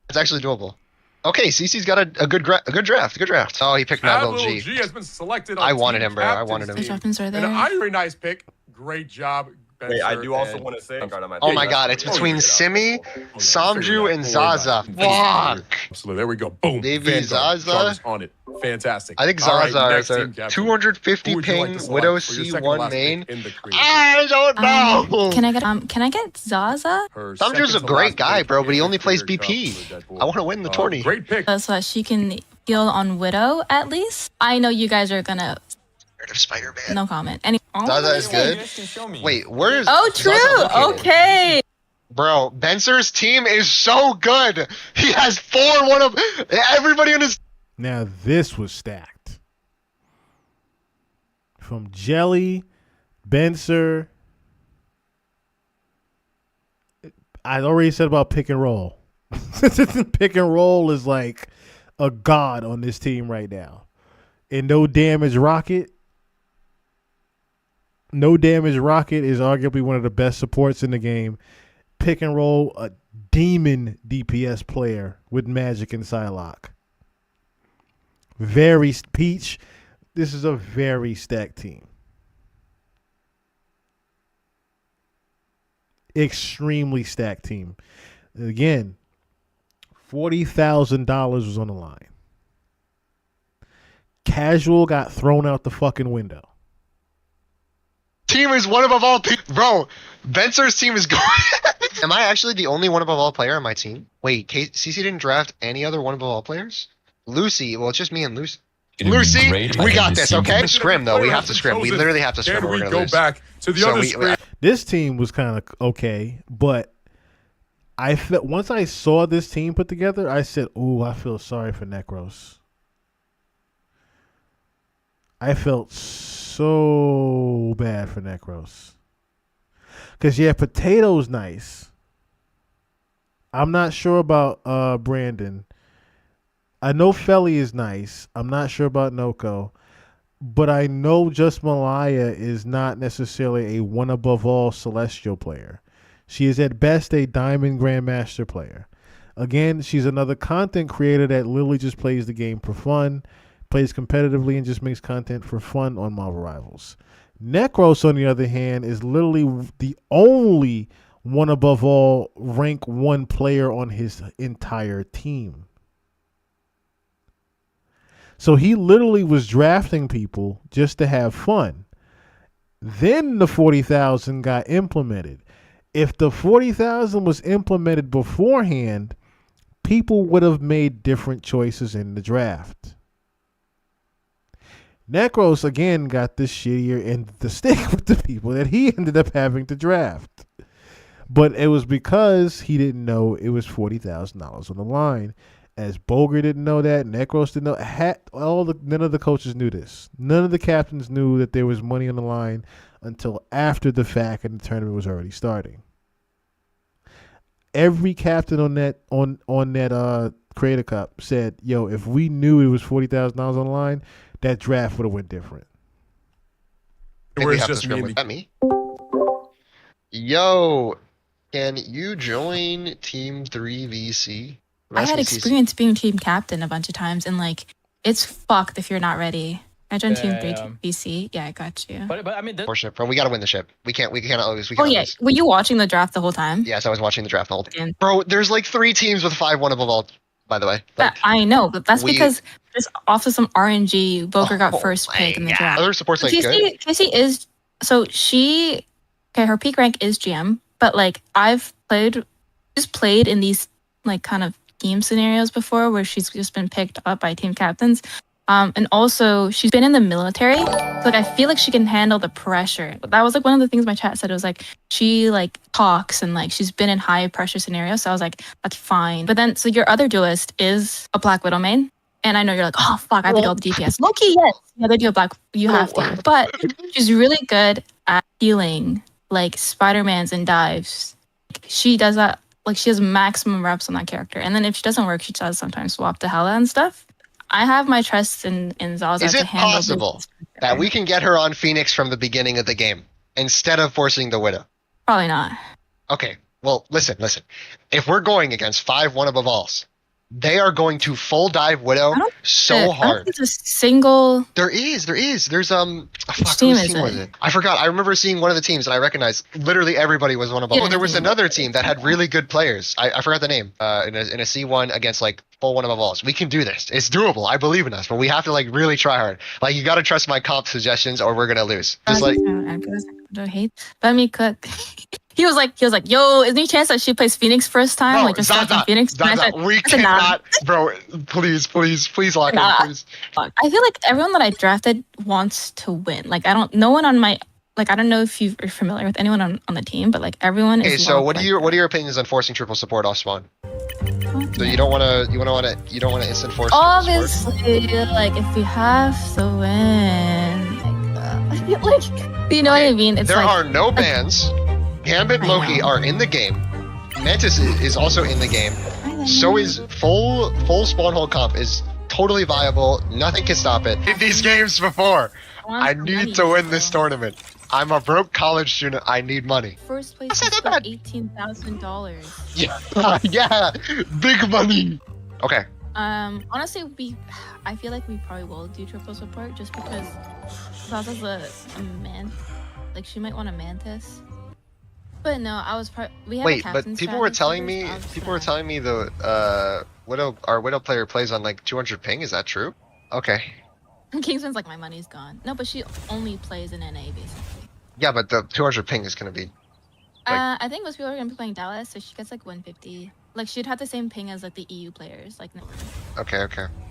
It's actually doable. Okay, CC's got a good draft. Oh, he picked Mad Little G. G has been selected on I wanted him, bro. I wanted him. The weapons are there. And a very nice pick. Great job. Wait, I do also want to say. Oh my god, it's between Simi, Samju, and Zaza. Fuck. Absolutely. There we go. Boom. Maybe Zaza. Jarvis on it. Fantastic. I think All right, Zaza next is team a captain. 250 Who would you like ping to select Widow for your second C1 last main. pick in the creed? I don't know. Can I get Zaza? Her Samju's a second to great last guy, pick bro, but he in only the plays Creator Cup BP. for Deadpool. I want to win the tourney. Great pick. So that she can heal on Widow at least. I know you guys are gonna. Of Spider-Man. No comment. Any. Zaza is good. Wait, where is? Oh, Zaza located? true. Okay. Bro, Benser's team is so good. He has one of everybody in his. Now this was stacked. From Jelly, Benser. I already said about pick and roll. Pick and roll is like a god on this team right now. And No Damage Rocket. No Damage Rocket is arguably one of the best supports in the game. Pick and roll, a demon DPS player with Magic and Psylocke. Very Peach. This is a very stacked team. Extremely stacked team. Again, $40,000 was on the line. Casual got thrown out the fucking window. Team is one above all people. Bro, Benser's team is going. Am I actually the only one above all player on my team? Wait, CC didn't draft any other one above all players? Lucy, well, it's just me and Lucy. Lucy, we got this, okay? Scrim, though. We have to scrim. We literally have to scrim. Then We're we gonna go lose. back to the other screen. This team was kind of okay, but I felt once I saw this team put together, I said, "Ooh, I feel sorry for Necros." I felt so bad for Necros. Because, yeah, Potato's nice. I'm not sure about Brandon. I know Felly is nice. I'm not sure about Noko. But I know Just Malaya is not necessarily a one above all Celestial player. She is at best a Diamond Grandmaster player. Again, she's another content creator that literally just plays the game for fun, plays competitively, and just makes content for fun on Marvel Rivals. Necros, on the other hand, is literally the only one above all rank 1 player on his entire team. So he literally was drafting people just to have fun. Then the 40,000 got implemented. If the 40,000 was implemented beforehand, people would have made different choices in the draft. Necros, again, got the shittier end of the stick with the people that he ended up having to draft. But it was because he didn't know it was $40,000 on the line. As Boger didn't know that, Necros didn't know. None of the coaches knew this. None of the captains knew that there was money on the line until after the fact, and the tournament was already starting. Every captain on that Creator Cup said, "Yo, if we knew it was $40,000 on the line, that draft would have went different." Where it's have just to me scrim and with me. Yo, can you join Team 3VC? I had experience being team captain a bunch of times, and like it's fucked if you're not ready. I joined Team 3 VC. Yeah, I got you. But I mean, Fortunate, bro. We gotta win the ship. We cannot lose. We Oh cannot yeah, lose. were you watching the draft the whole time? Yes, I was watching the draft the whole time. Bro, there's like 3 teams with 5-1 above all. By the way, like, I know, but that's because just off of some RNG, Boker got first pick in the draft. Other support's like good. Casey is so she. Okay, her peak rank is GM, but like I've played in these like kind of team scenarios before where she's just been picked up by team captains. And also she's been in the military. So like I feel like she can handle the pressure. That was like one of the things my chat said. It was like she like talks and like she's been in high pressure scenarios. So I was like, that's fine. But then so your other duelist is a Black Widow main. And I know you're like, oh fuck, I have to do all the DPS. Loki, yes. Yeah, they do a Black, you have to. But she's really good at healing like Spider-Mans and dives. She does that, like she has maximum reps on that character. And then if she doesn't work, she does sometimes swap to Hela and stuff. I have my trust in Zaza Is to it handle possible that we can get her on Phoenix from the beginning of the game instead of forcing the Widow? Probably not. Okay, well, listen. If we're going against 5-1 above alls, they are going to full dive Widow so I don't hard. think it's a single. There is. There's Which team whose is team was it? it? I forgot. I remember seeing one of the teams and I recognized literally everybody was one of them. Yeah, Oh, there was another team that had really good players. I forgot the name. In a C1 against like full 1 above alls. We can do this. It's doable. I believe in us, but we have to like really try hard. Like you got to trust my comp suggestions or we're gonna lose. Just like I hate. Let me cook. He was like, yo, is there any chance that she plays Phoenix first time? no, like just Zaza, Phoenix? Zaza, we cannot, bro. Please lock in, please. I feel like everyone that I drafted wants to win. Like I don't know if you're familiar with anyone on the team, but like everyone Okay, is. so what are your opinions on forcing triple support off spawn? So you don't want to instant force. Obviously, like if we have to win, like you know what I mean? It's there like, are no bans. Gambit, Loki are in the game. Mantis is also in the game. So is full spawn hole comp is totally viable. Nothing can stop it. In these games before, I need to win this tournament. I'm a broke college student. I need money. First place is $18,000. Yeah, big money. Okay. Honestly, I feel like we probably will do triple support just because Zaza's a man. Like she might want a mantis. But no, we have Wait, a but people were telling me the our Widow player plays on like 200 ping. Is that true? Okay. Kingsman's like, my money's gone. No, but she only plays in NA basically. Yeah, but the 200 ping is gonna be. I think most people are gonna be playing Dallas, so she gets like 150. Like she'd have the same ping as like the EU players, like. Okay.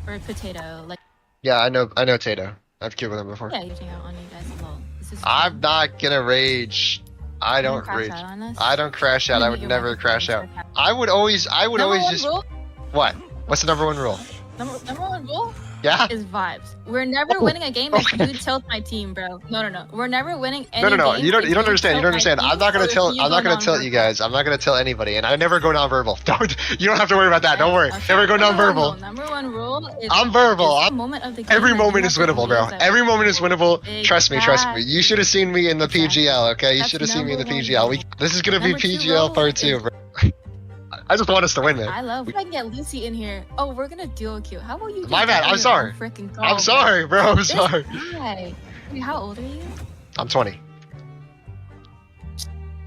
Or Potato, like. Yeah, I know Tato. I've queued with him before. Yeah, using out on you guys as well. I'm not gonna rage. I don't rage. I don't crash out. I would never crash out. I would always just. Rule? What? What's the number one rule? Number one rule? Yeah. Is vibes. We're never winning a game if you tilt my team, bro. No. We're never winning any No. game You don't if understand. You don't understand. I'm not gonna tilt. I'm not gonna tilt you guys. I'm not gonna tilt anybody, and I never go non-verbal. You don't have to worry about that. Don't worry. Never go non-verbal. Number one rule is. I'm verbal. Every moment is winnable, bro. That Every moment is winnable. Trust me. You should have seen me in the PGL. Okay, you should have seen me in the PGL. This is gonna be PGL part 2, bro. I just want us to win, man. I love. If I can get Lucy in here. Oh, we're gonna duo queue. How about you? My bad. I'm sorry. I'm sorry, bro. I'm sorry. Wait, how old are you? I'm 20.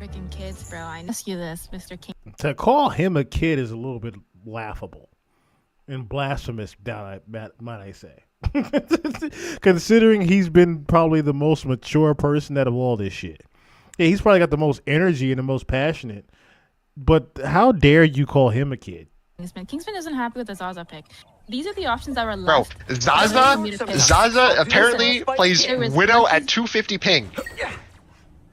Freaking kids, bro. I ask you this, Mr. King. To call him a kid is a little bit laughable and blasphemous, might I say. Considering he's been probably the most mature person out of all this shit. Yeah, he's probably got the most energy and the most passionate. But how dare you call him a kid? Kingsman isn't happy with the Zaza pick. These are the options that were left. Bro, Zaza apparently plays Widow at 250 ping.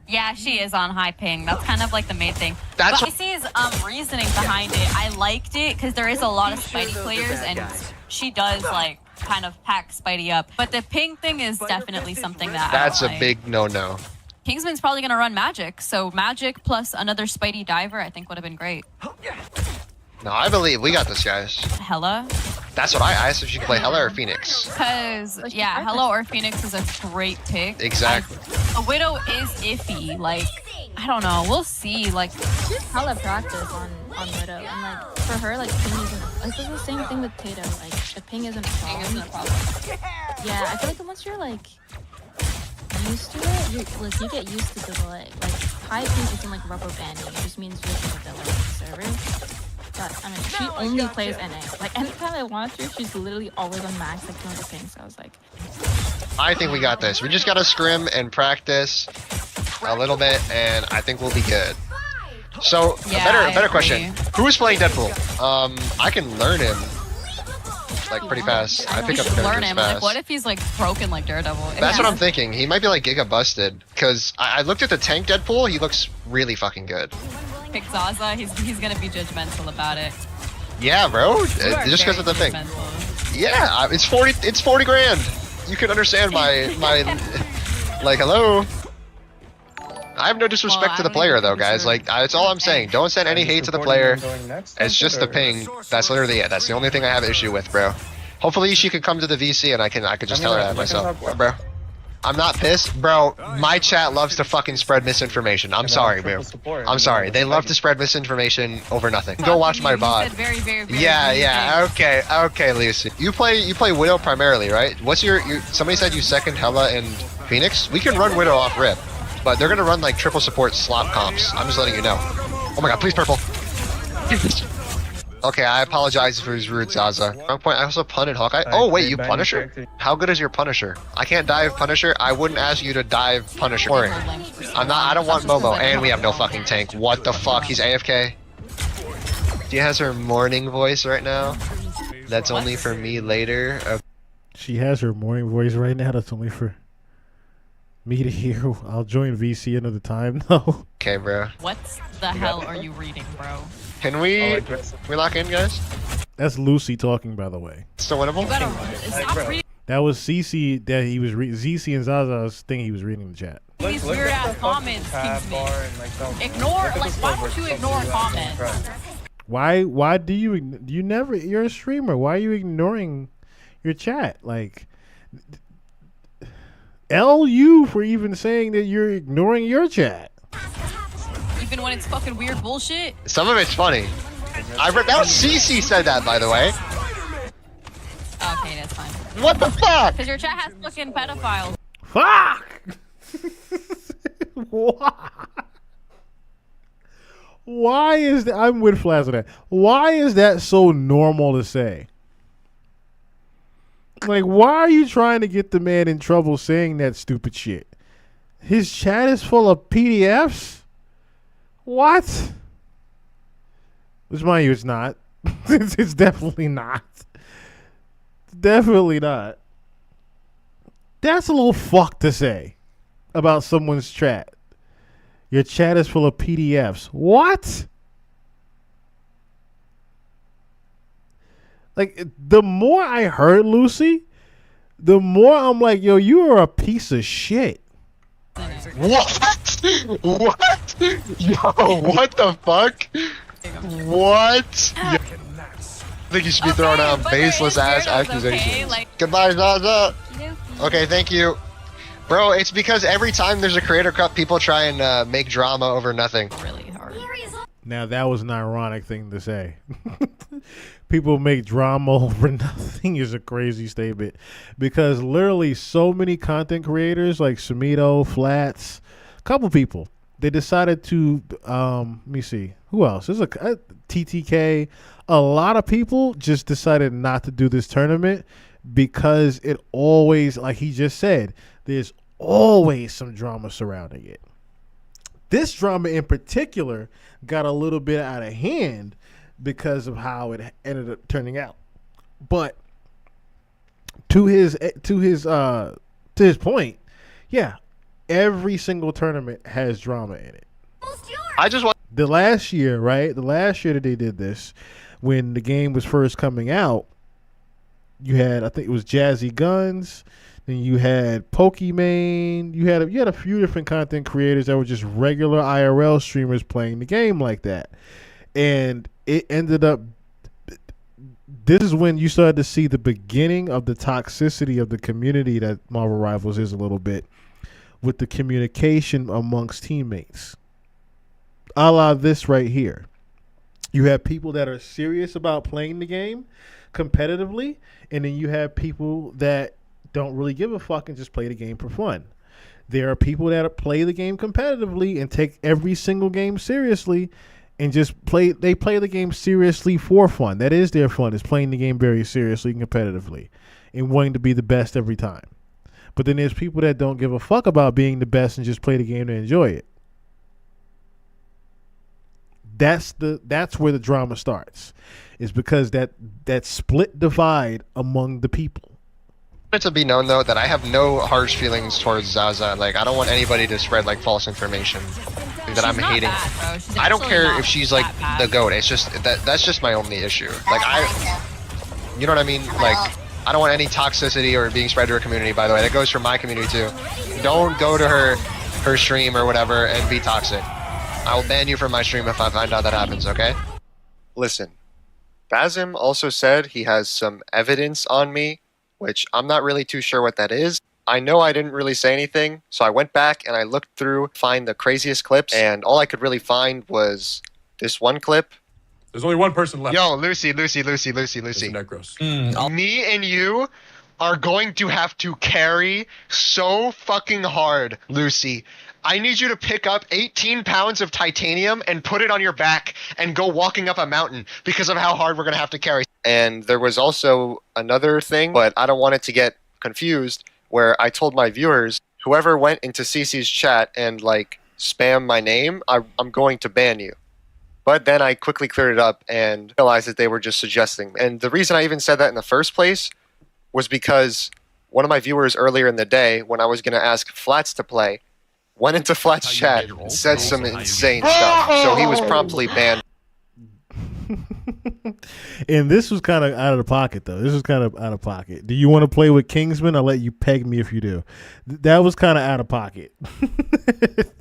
Yeah, she is on high ping. That's kind of like the main thing. That's but Icy's reasoning behind it, I liked it because there is a lot of Spidey players, and she does like kind of pack Spidey up. But the ping thing is definitely something that That's I a don't like. big no-no. Kingsman's probably gonna run Magic, so Magic plus another Spidey diver, I think would have been great. No, I believe we got this, guys. Hella, That's what I asked if you could play Hella or Phoenix. because yeah, Hello or Phoenix is a great pick. Exactly. A Widow is iffy. Like I don't know. We'll see. Like She's hella practice on Widow, and like for her, like ping isn't like it's the same thing with Tato. Like the ping isn't a problem. Yeah, I feel like once you're like used to it, you get used to the delay. Like high ping isn't like rubber banding. It just means you have a delay on the server. But I mean, she only plays NA. Like anytime I watch her, she's literally always on max, like 200 ping. So I was like, I think we got this. We just gotta scrim and practice a little bit, and I think we'll be good. So, Yeah, a better I question. Who's playing Deadpool? I can learn him like pretty fast. I you pick up should the learn characters him. Like, fast. what if he's like broken like Daredevil? That's what I'm thinking. He might be like Giga busted, because I looked at the tank Deadpool. He looks really fucking good. Pick Zaza. He's gonna be judgmental about it. Yeah, bro. You are Just because very of the thing. judgmental. Yeah, it's 40 grand. You can understand my like, hello. I have no disrespect Well, to the I don't player even though, think guys. it's Like, that's all I'm saying. Don't send any hate to the player. It's just the ping. That's literally it. That's the only thing I have an issue with, bro. Hopefully she could come to the VC and I could just tell her that myself, bro. I'm not pissed, bro. My chat loves to fucking spread misinformation. I'm sorry, bro. I'm sorry. They love to spread misinformation over nothing. Go watch my You VOD. said very, very, very, Yeah, very yeah. things. Okay, Lucy. You play Widow primarily, right? What's your somebody said you second Hella and Phoenix? We can run Widow off rip, but they're gonna run like triple support slop comps. I'm just letting you know. Oh my god, please purple. Okay, I apologize if it was rude, Zaza. Wrong point. I also punted Hawkeye. Oh wait, you Punisher? How good is your Punisher? I can't dive Punisher. I wouldn't ask you to dive Punisher. I don't want Momo, and we have no fucking tank. What the fuck? He's AFK. She has her morning voice right now. That's only for me later. She has her morning voice right now. That's only for me to hear. I'll join VC another time, though. Okay, bro. What the hell are you reading, bro? Can we lock in, guys? That's Lucy talking, by the way. Still winnable? Stop reading That was CC that he was reading. ZC and Zaza's thing he was reading in the chat. these weird ass comments, Kingsman. Ignore, like, why don't you ignore comments? Why do you never? You're a streamer. Why are you ignoring your chat? Like, LU for even saying that you're ignoring your chat. Even when it's fucking weird bullshit. Some of it's funny. I read that was CC said that, by the way. Okay, that's fine. What the fuck? Because your chat has fucking pedophiles. Fuck! Why is that? I'm with Flash on that. Why is that so normal to say? Like, why are you trying to get the man in trouble saying that stupid shit? His chat is full of PDFs? What? Which, mind you, it's not. It's definitely not. Definitely not. That's a little fuck to say about someone's chat. Your chat is full of PDFs. What? Like, the more I heard Lucy, the more I'm like, yo, you are a piece of shit. What? What? Yo, what the fuck? What? Yo, I think you should be throwing out baseless ass accusations. Goodbye, Zaza. Okay, thank you. Bro, it's because every time there's a creator cup, people try and make drama over nothing. Really hard. Now, that was an ironic thing to say. People make drama over nothing is a crazy statement. Because literally so many content creators like Sumito, Flats, a couple people, they decided to, let me see, who else? There's a TTK. A lot of people just decided not to do this tournament because it always, like he just said, there's always some drama surrounding it. This drama in particular got a little bit out of hand because of how it ended up turning out. But to his point, yeah, every single tournament has drama in it. I just want. The last year, right? The last year that they did this, when the game was first coming out, you had, I think it was Jazzy Guns, then you had Pokimane, you had a few different content creators that were just regular IRL streamers playing the game like that. And it ended up, this is when you started to see the beginning of the toxicity of the community that Marvel Rivals is a little bit, with the communication amongst teammates. A la this right here. You have people that are serious about playing the game competitively, and then you have people that don't really give a fuck and just play the game for fun. There are people that play the game competitively and take every single game seriously and just play the game seriously for fun. That is their fun, is playing the game very seriously and competitively and wanting to be the best every time. But then there's people that don't give a fuck about being the best and just play the game to enjoy it. That's where the drama starts. Is because that split divide among the people. I want it to be known though that I have no harsh feelings towards Zaza. Like I don't want anybody to spread like false information that I'm hating. I don't care if she's like the GOAT. It's just that's just my only issue. Like you know what I mean? Like I don't want any toxicity or being spread to her community. By the way, that goes for my community too. Don't go to her stream or whatever and be toxic. I will ban you from my stream if I find out that happens, okay? Listen, Bazim also said he has some evidence on me, which I'm not really too sure what that is. I know I didn't really say anything, so I went back and I looked through, find the craziest clips, and all I could really find was this one clip. There's only one person left. Yo, Lucy. Necros. Me and you are going to have to carry so fucking hard, Lucy. I need you to pick up 18 pounds of titanium and put it on your back and go walking up a mountain because of how hard we're going to have to carry. And there was also another thing, but I don't want it to get confused, where I told my viewers, whoever went into CC's chat and like spam my name, I'm going to ban you. But then I quickly cleared it up and realized that they were just suggesting. And the reason I even said that in the first place was because one of my viewers earlier in the day, when I was going to ask Flats to play, went into Flat's chat and said some insane stuff. So he was promptly banned. And this was kind of out of the pocket, though. This was kind of out of pocket. Do you want to play with Kingsman? I'll let you peg me if you do. That was kind of out of pocket.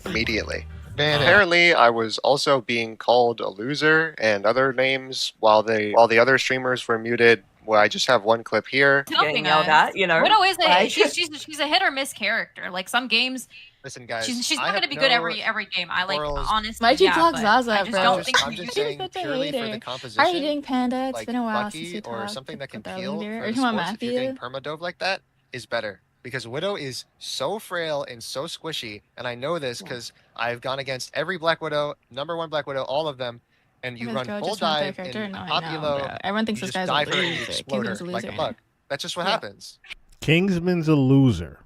Immediately. Apparently, I was also being called a loser and other names while the other streamers were muted. Well, I just have one clip here. Getting yelled at, you know. Widow is she's a hit or miss character. Like some games, listen, guys, she's not going to be good every game. I like honestly. Why'd you talk but Zaza, I just bro? don't think I'm just saying purely for the composition. How are you doing, Panda? It's like been a while Bucky since you or talked something that can about peel leader. for Are the you on sports, if you're getting Matthew? permadove like that, is better. Because Widow is so frail and so squishy, and I know this because I've gone against every Black Widow, #1 Black Widow, all of them, and you run full dive in Populo, everyone thinks you this just guy's dive a her and you loser. explode her Kingsman's a like a loser. bug. That's just what happens. Kingsman's a loser.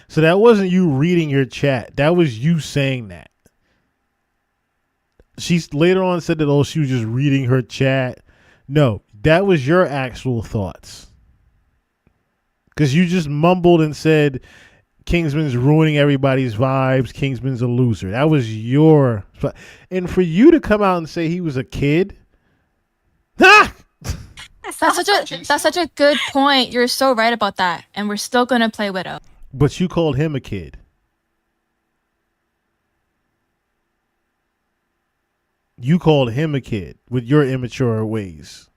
So that wasn't you reading your chat. That was you saying that. She later on said that, she was just reading her chat. No, that was your actual thoughts. Because you just mumbled and said Kingsman's ruining everybody's vibes. Kingsman's a loser. That was your... And for you to come out and say he was a kid... Ah! That's such a good point. You're so right about that. And we're still going to play Widow. But you called him a kid. You called him a kid with your immature ways.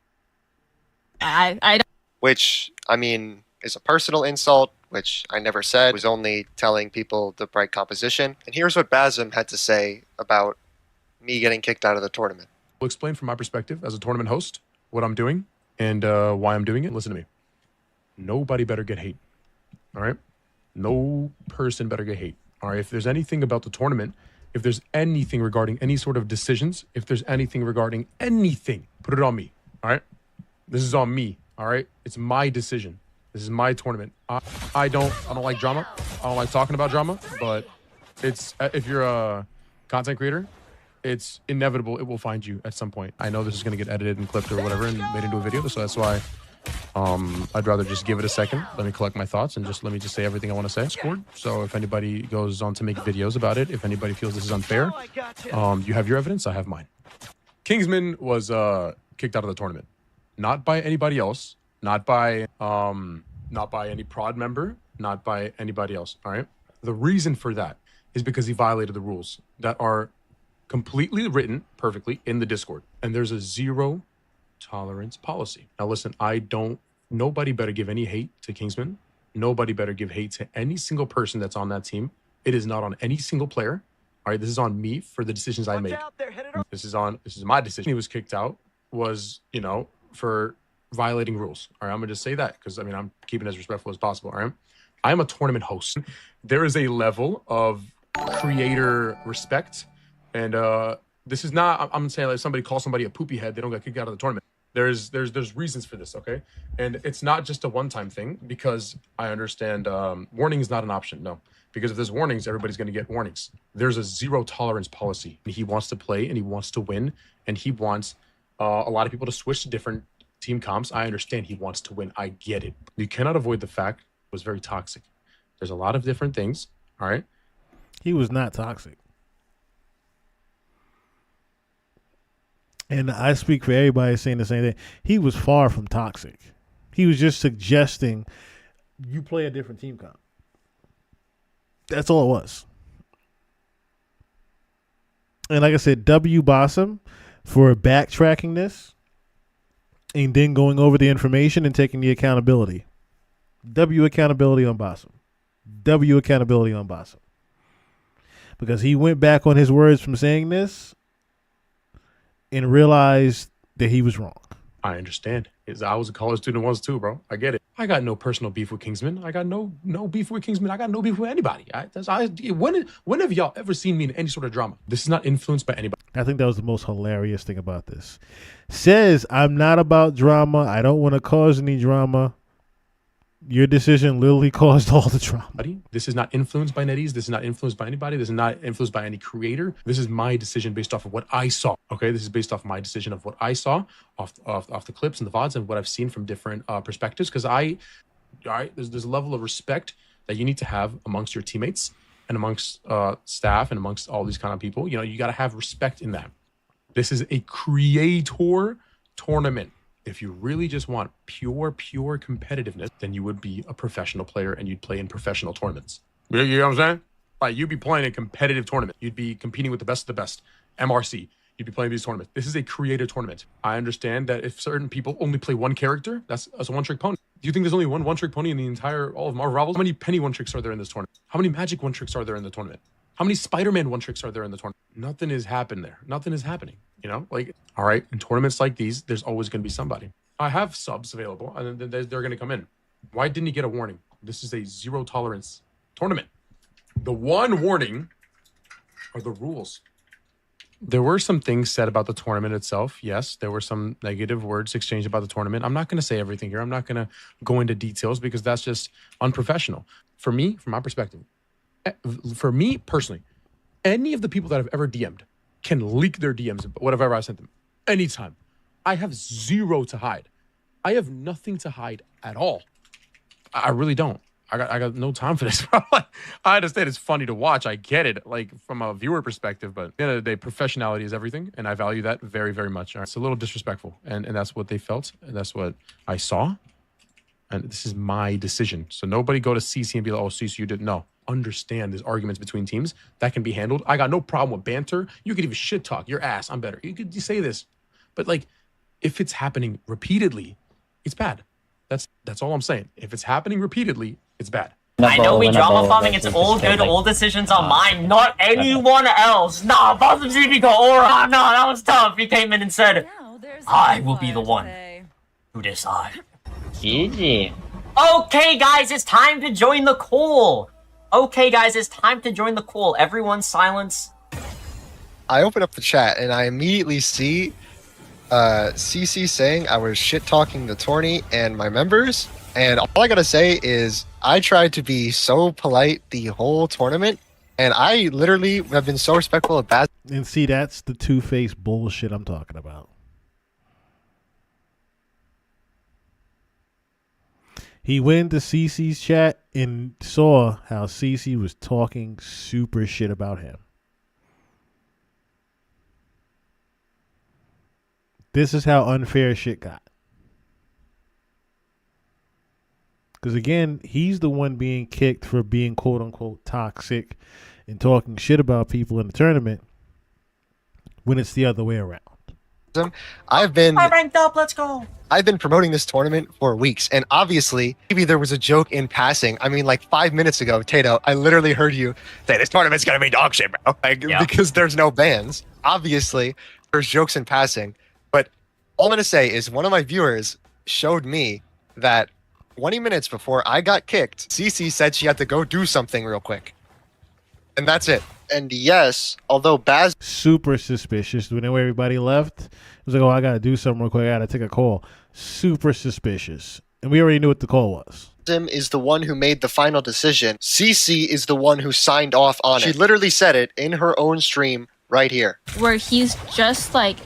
I don't... Which, I mean, is a personal insult, which I never said. I was only telling people the bright composition. And here's what Bazim had to say about me getting kicked out of the tournament. I'll explain from my perspective as a tournament host what I'm doing and why I'm doing it. Listen to me. Nobody better get hate. All right? No person better get hate. All right? If there's anything about the tournament, if there's anything regarding any sort of decisions, if there's anything regarding anything, put it on me. All right? This is on me. All right? It's my decision. This is my tournament. I don't like drama. I don't like talking about drama, but it's if you're a content creator, it's inevitable it will find you at some point. I know this is going to get edited and clipped or whatever and made into a video, so that's why I'd rather just give it a second. Let me collect my thoughts and let me say everything I want to say. Scored. So if anybody goes on to make videos about it, if anybody feels this is unfair, you have your evidence. I have mine. Kingsman was kicked out of the tournament, not by anybody else, not by any prod member, not by anybody else. All right. The reason for that is because he violated the rules that are completely written perfectly in the Discord, and there's a zero tolerance policy. Now listen, nobody better give any hate to Kingsman. Nobody better give hate to any single person that's on that team. It is not on any single player. All right, this is on me for the decisions I made. This is my decision. He was kicked out was, for violating rules. All right, I'm gonna just say that because I'm keeping it as respectful as possible. All right, I am a tournament host. There is a level of creator respect, and this is not. I'm saying like somebody calls somebody a poopy head, they don't get kicked out of the tournament. There's reasons for this, okay? And it's not just a one-time thing, because I understand warning is not an option. No, because if there's warnings, everybody's going to get warnings. There's a zero tolerance policy. He wants to play and he wants to win, and he wants a lot of people to switch to different team comps. I understand he wants to win. I get it. You cannot avoid the fact it was very toxic. There's a lot of different things, all right? He was not toxic. And I speak for everybody saying the same thing. He was far from toxic. He was just suggesting you play a different team comp. That's all it was. And like I said, W Bossum for backtracking this and then going over the information and taking the accountability. W accountability on Bossum. W accountability on Bossum. Because he went back on his words from saying this and realized that he was wrong. I understand. I was a college student once too, bro. I get it. I got no personal beef with Kingsman. I got no beef with Kingsman. I got no beef with anybody. When have y'all ever seen me in any sort of drama? This is not influenced by anybody. I think that was the most hilarious thing about this. Says, I'm not about drama. I don't want to cause any drama. Your decision literally caused all the drama. This is not influenced by NetEase. This is not influenced by anybody. This is not influenced by any creator. This is my decision based off of what I saw. Okay, this is based off my decision of what I saw off the clips and the VODs and what I've seen from different perspectives. Because there's a level of respect that you need to have amongst your teammates and amongst staff and amongst all these kind of people. You got to have respect in that. This is a creator tournament. If you really just want pure competitiveness, then you would be a professional player and you'd play in professional tournaments. You know what I'm saying? Like, you'd be playing a competitive tournament. You'd be competing with the best of the best. MRC. You'd be playing these tournaments. This is a creative tournament. I understand that if certain people only play one character, that's a one-trick pony. Do you think there's only one-trick pony in all of Marvel Rivals? How many Penny one-tricks are there in this tournament? How many Magic one-tricks are there in the tournament? How many Spider-Man one-tricks are there in the tournament? Nothing has happened there. Nothing is happening. All right, in tournaments like these, there's always going to be somebody. I have subs available, and then they're going to come in. Why didn't he get a warning? This is a zero tolerance tournament. The one warning are the rules. There were some things said about the tournament itself. Yes, there were some negative words exchanged about the tournament. I'm not going to say everything here. I'm not going to go into details because that's just unprofessional. For me, from my perspective, for me personally, any of the people that I've ever DM'd can leak their DMs, whatever I sent them, anytime. I have zero to hide. I have nothing to hide at all. I really don't. I got no time for this. I understand it's funny to watch. I get it, from a viewer perspective, but at the end of the day, professionality is everything, and I value that very, very much. It's a little disrespectful, and that's what they felt, and that's what I saw, and this is my decision. So nobody go to CC and be like, oh, CC, you didn't know. Understand there's arguments between teams. That can be handled. I got no problem with banter. You could even shit talk. Your ass, I'm better. You say this. But, if it's happening repeatedly, it's bad. That's all I'm saying. If it's happening repeatedly, it's bad. I know we drama farming, it's all good, all decisions are mine, not anyone else. Nah, Bossum ZB got aura. Nah, that was tough. He came in and said, I will be the one who decide. GG. Okay, guys, it's time to join the call. Everyone silence. I open up the chat and I immediately see CC saying I was shit-talking the tourney and my members. And all I gotta say is I tried to be so polite the whole tournament. And I literally have been so respectful of Baz. And see, that's the two-faced bullshit I'm talking about. He went to CC's chat and saw how CC was talking super shit about him. This is how unfair shit got. Because again, he's the one being kicked for being quote unquote toxic and talking shit about people in the tournament when it's the other way around. I've been ranked up. Let's go. I've been promoting this tournament for weeks, and obviously, maybe there was a joke in passing. I mean, like 5 minutes ago, Tato, I literally heard you say this tournament's gonna be dog shit, bro. Like, because there's no bans. Obviously, there's jokes in passing, but all I'm gonna say is one of my viewers showed me that 20 minutes before I got kicked, CC said she had to go do something real quick, and that's it. And yes, although Baz super suspicious when everybody left, it was like, oh, I gotta do something real quick. I gotta take a call. Super suspicious, and we already knew what the call was. is the one who made the final decision. CC is the one who signed off on it. She literally said it in her own stream right here. Where he's just like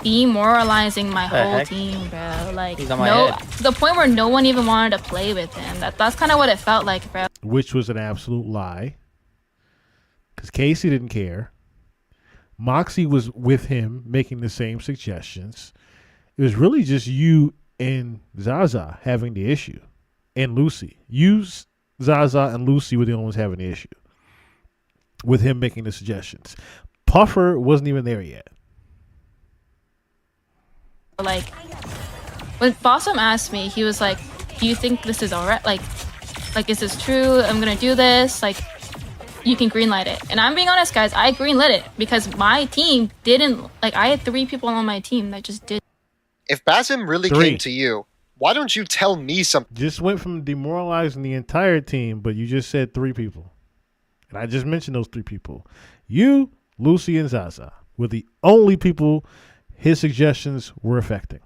demoralizing my whole team, bro. Like the point where no one even wanted to play with him. That's kind of what it felt like, bro. Which was an absolute lie. Because Casey didn't care. Moxie was with him making the same suggestions. It was really just you and Zaza having the issue. And Lucy. You, Zaza, and Lucy were the only ones having the issue. With him making the suggestions. Puffer wasn't even there yet. Like, when Bossum asked me, he was like, do you think this is alright? Like, is this true? I'm gonna do this. Like, you can greenlight it. And I'm being honest, guys, I greenlit it because my team didn't, like, I had 3 people on my team that just did. If Basim really 3. came to you, why don't you tell me something? Just went from demoralizing the entire team, but you just said 3 people. And I just mentioned those 3 people. You, Lucy, and Zaza were the only people his suggestions were affecting.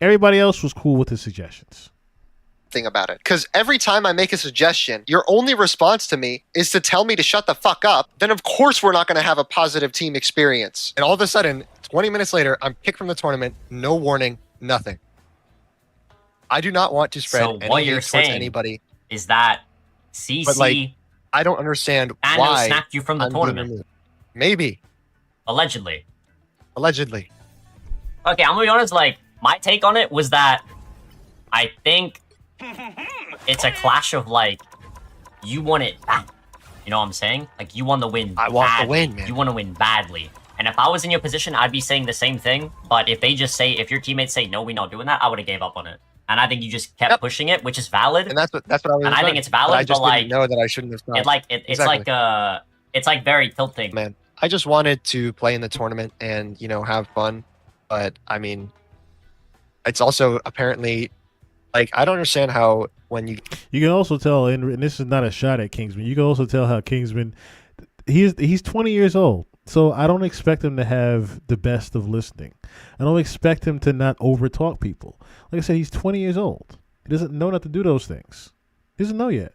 Everybody else was cool with his suggestions. Thing about it, because every time I make a suggestion, your only response to me is to tell me to shut the fuck up. Then of course we're not going to have a positive team experience. And all of a sudden, 20 minutes later, I'm kicked from the tournament. No warning, nothing. I do not want to spread So any what hate you're towards saying anybody. is that CC But like, I don't understand why snapped you from the I'm being tournament. removed. Maybe. Allegedly. Allegedly. Okay, I'm gonna be honest, like, my take on it was that I think it's a clash of, like, you want it bad. You know what I'm saying? Like, you want to win I want badly. to win, man. You want to win badly. And if I was in your position, I'd be saying the same thing. But if they just say, if your teammates say, no, we're not doing that, I would have gave up on it. And I think you just kept pushing it, which is valid. And that's what I was And I think done. it's valid, But I just but, like, didn't know that I shouldn't have stopped. It's like very tilting. Man, I just wanted to play in the tournament and, you know, have fun. But I mean, it's also apparently like, I don't understand how when you can also tell, and this is not a shot at Kingsman, you can also tell how Kingsman, he's 20 years old. So I don't expect him to have the best of listening. I don't expect him to not overtalk people. Like I said, he's 20 years old. He doesn't know not to do those things. He doesn't know yet.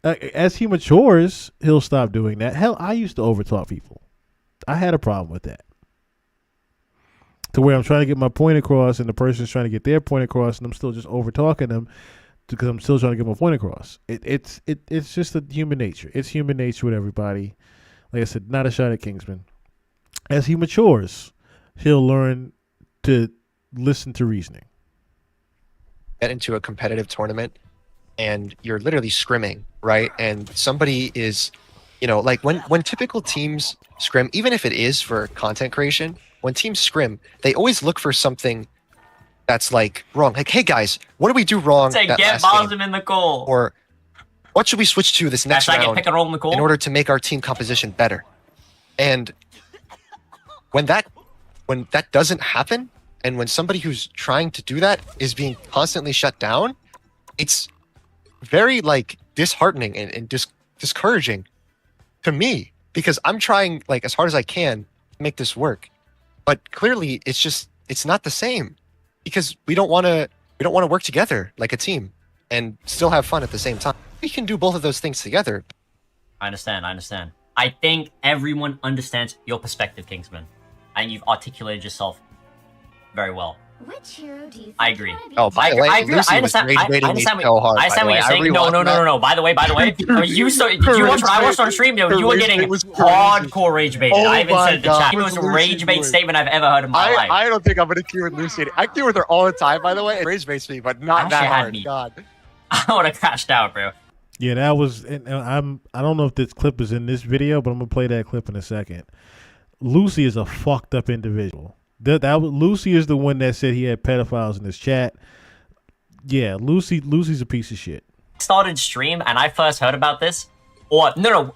As he matures, he'll stop doing that. Hell, I used to overtalk people. I had a problem with that. To where I'm trying to get my point across and the person's trying to get their point across and I'm still just over-talking them because I'm still trying to get my point across. It's just a human nature. It's human nature with everybody. Like I said, not a shot at Kingsman. As he matures, he'll learn to listen to reasoning. get into a competitive tournament and you're literally scrimming, right? And somebody is, you know, like when typical teams scrim, even if it is for content creation, when teams scrim, they always look for something that's like wrong. Like, hey guys, what did we do wrong? Say, that get last game? Bosm in the goal. Or what should we switch to this next round pick and roll in the goal? in order to make our team composition better? And when that doesn't happen, and when somebody who's trying to do that is being constantly shut down, it's very like disheartening and discouraging to me, because I'm trying like as hard as I can to make this work. But clearly it's not the same, because we don't want to work together like a team and still have fun at the same time. We can do both of those things together. I understand. I think everyone understands your perspective, Kingsman. And you've articulated yourself very well. Which hero do you I agree. Oh, by the way, I agree. Lucy I understand. was rage baiting me so hard. I understand what you're saying. No. By the way, you watched what I watched on stream. You were getting hardcore rage baited. Oh I even my said in the God. chat. It was a rage bait statement I've ever heard in my life. I don't think I'm gonna queue with Lucy. I queue with her all the time, by the way. It rage baits me, but not Actually that had hard. me. God. I would have crashed out, bro. Yeah, that was. And I don't know if this clip is in this video, but I'm gonna play that clip in a second. Lucy is a fucked up individual. Lucy is the one that said he had pedophiles in his chat. Yeah, Lucy's a piece of shit. Started stream and I first heard about this. Or no.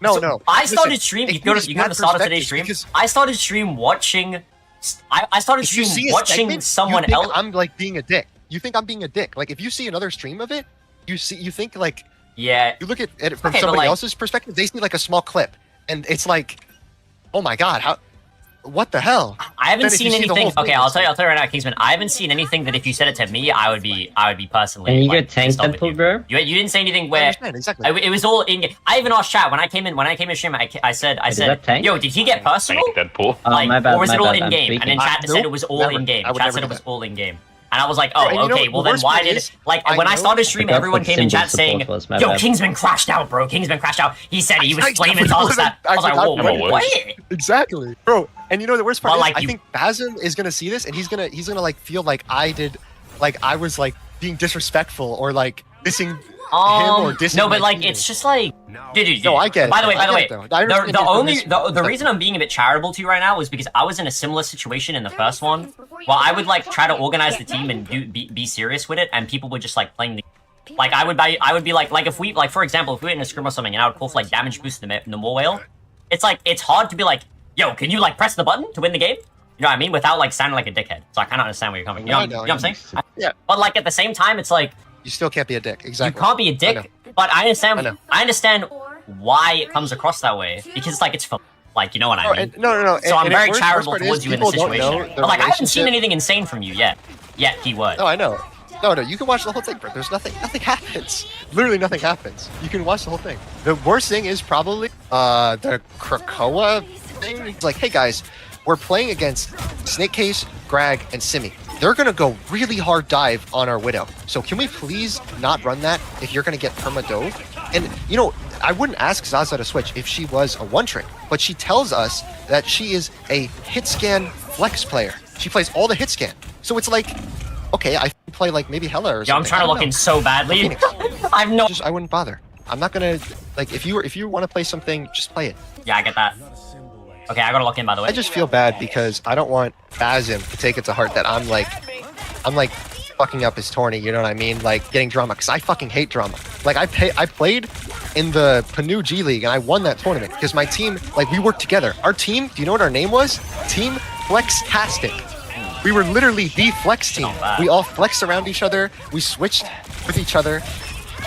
I started stream. You go to the start of today's stream. I started stream watching. I started stream watching someone else. I'm like being a dick. You think I'm being a dick? Like if you see another stream of it, you think like yeah. You look at it from somebody else's perspective. They see like a small clip, and it's like, oh my god, how? What the hell? I haven't seen anything. Okay, I'll tell you right now, Kingsman. I haven't seen anything that if you said it to me, I would be personally. And you get tanked Deadpool, bro. You didn't say anything where. I understand, exactly. It was all in. I even asked chat when I came in stream. I said, yo, did he get personal? Deadpool. Like, my bad, or was it my all bad, in game? And then chat said it was all in game. Chat said it was all in game. And I was like, oh, okay, well then why did when I started stream, everyone came in chat saying, yo, Kingsman crashed out, bro. Kingsman crashed out. He said he was flaming us. I was like, whoa, what? Exactly, bro. And you know the worst part is, I think Bazum is gonna see this, and he's gonna like feel like I was like being disrespectful or like dissing him or dissing. No, but like it's just like, dude. No, I get it. By the way, the reason I'm being a bit charitable to you right now is because I was in a similar situation in the first one. Well, I would like try to organize the team and be serious with it, and people would just like playing the. Like I would be like if we like for example if we were in a scrim or something and I would call for like damage boost in the Moor Whale, it's like it's hard to be like, yo, can you like press the button to win the game? You know what I mean? Without like sounding like a dickhead. So I kind of understand where you're coming. You know what I'm saying? Yeah. But like at the same time, it's like you still can't be a dick. Exactly. You can't be a dick. But I understand why it comes across that way because it's like it's fun. Like, you know what I mean? No. So I'm very charitable towards you in this situation. But like, I haven't seen anything insane from you yet. Yet, keyword. No, I know. No, you can watch the whole thing, bro. There's nothing happens. Literally nothing happens. You can watch the whole thing. The worst thing is probably the Krakoa thing. It's like, hey guys, we're playing against Snake Case, Grag, and Simi. They're gonna go really hard dive on our Widow. So can we please not run that if you're gonna get perma-dove? And you know, I wouldn't ask Zaza to switch if she was a one-trick, but she tells us that she is a hit scan flex player. She plays all the hit scan. So it's like, okay, I play like maybe Hela or something. Yeah, I'm trying to look in so badly. I wouldn't bother. I'm not gonna like if you want to play something, just play it. Yeah, I get that. Okay, I gotta look in by the way. I just feel bad because I don't want Bazum to take it to heart that I'm like fucking up his tourney, you know what I mean? Like getting drama, because I fucking hate drama. Like I played in the Panu G League and I won that tournament because my team, like we worked together. Our team, do you know what our name was? Team Flextastic. We were literally the flex team. We all flexed around each other. We switched with each other,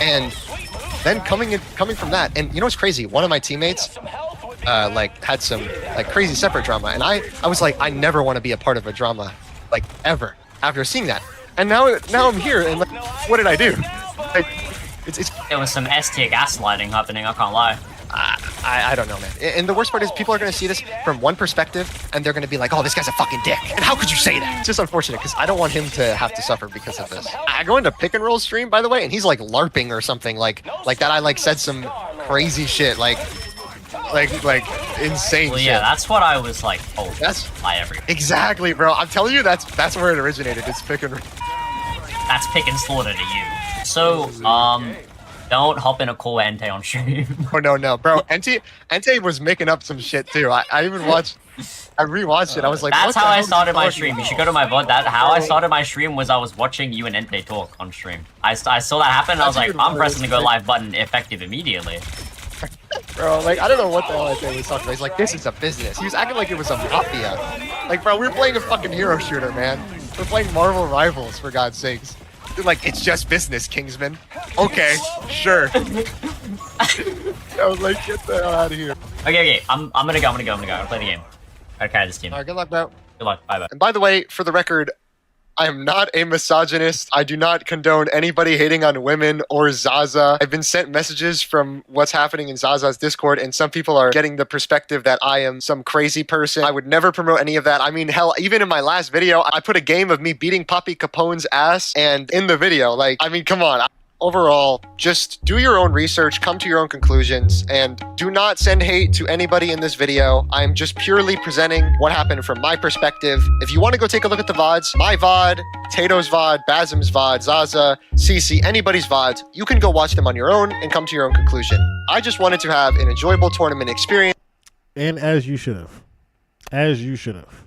and then coming from that, and you know what's crazy? One of my teammates, like had some like crazy separate drama, and I was like, I never want to be a part of a drama, like ever. After seeing that, and now I'm here, and like, what did I do? Like, there was some S-tier gaslighting happening. I can't lie. I don't know, man. And the worst part is people are going to see this from one perspective, and they're going to be like, oh, this guy's a fucking dick. And how could you say that? It's just unfortunate, because I don't want him to have to suffer because of this. I go into Pick and Roll stream, by the way, and he's like LARPing or something like that. I like said some crazy shit, like insane well, shit. Yeah, that's what I was like, oh, that's by everyone. Exactly, bro. I'm telling you, that's where it originated. It's Pick and Roll. That's Pick and Slaughter to you. So, don't hop in a call with Entei on stream. Oh no, bro. Entei was making up some shit too. I rewatched it. I was like, that's how I started my stream. You should go to my VOD. That's how I started my stream was I was watching you and Entei talk on stream. I saw that happen and I was like, I'm pressing the go live button effective immediately. Bro, like, I don't know what the hell Entei was talking about. He's like, this is a business. He was acting like it was a mafia. Like, bro, we're playing a fucking hero shooter, man. We're playing Marvel Rivals, for God's sakes. They're like, it's just business, Kingsman. Okay, sure. I was like, get the hell out of here. Okay, I'm gonna go. I'm gonna play the game. I gotta carry this team. Alright, good luck, bro. Good luck, bye. And by the way, for the record, I am not a misogynist. I do not condone anybody hating on women or Zaza. I've been sent messages from what's happening in Zaza's Discord, and some people are getting the perspective that I am some crazy person. I would never promote any of that. I mean, hell, even in my last video, I put a game of me beating Poppy Capone's ass, and in the video, like, I mean, come on. Overall, just do your own research, come to your own conclusions, and do not send hate to anybody in this video. I'm just purely presenting what happened from my perspective. If you want to go take a look at the VODs, my VOD, Tato's VOD, Basim's VOD, Zaza, CC, anybody's VODs, you can go watch them on your own and come to your own conclusion. I just wanted to have an enjoyable tournament experience. And as you should have. As you should have.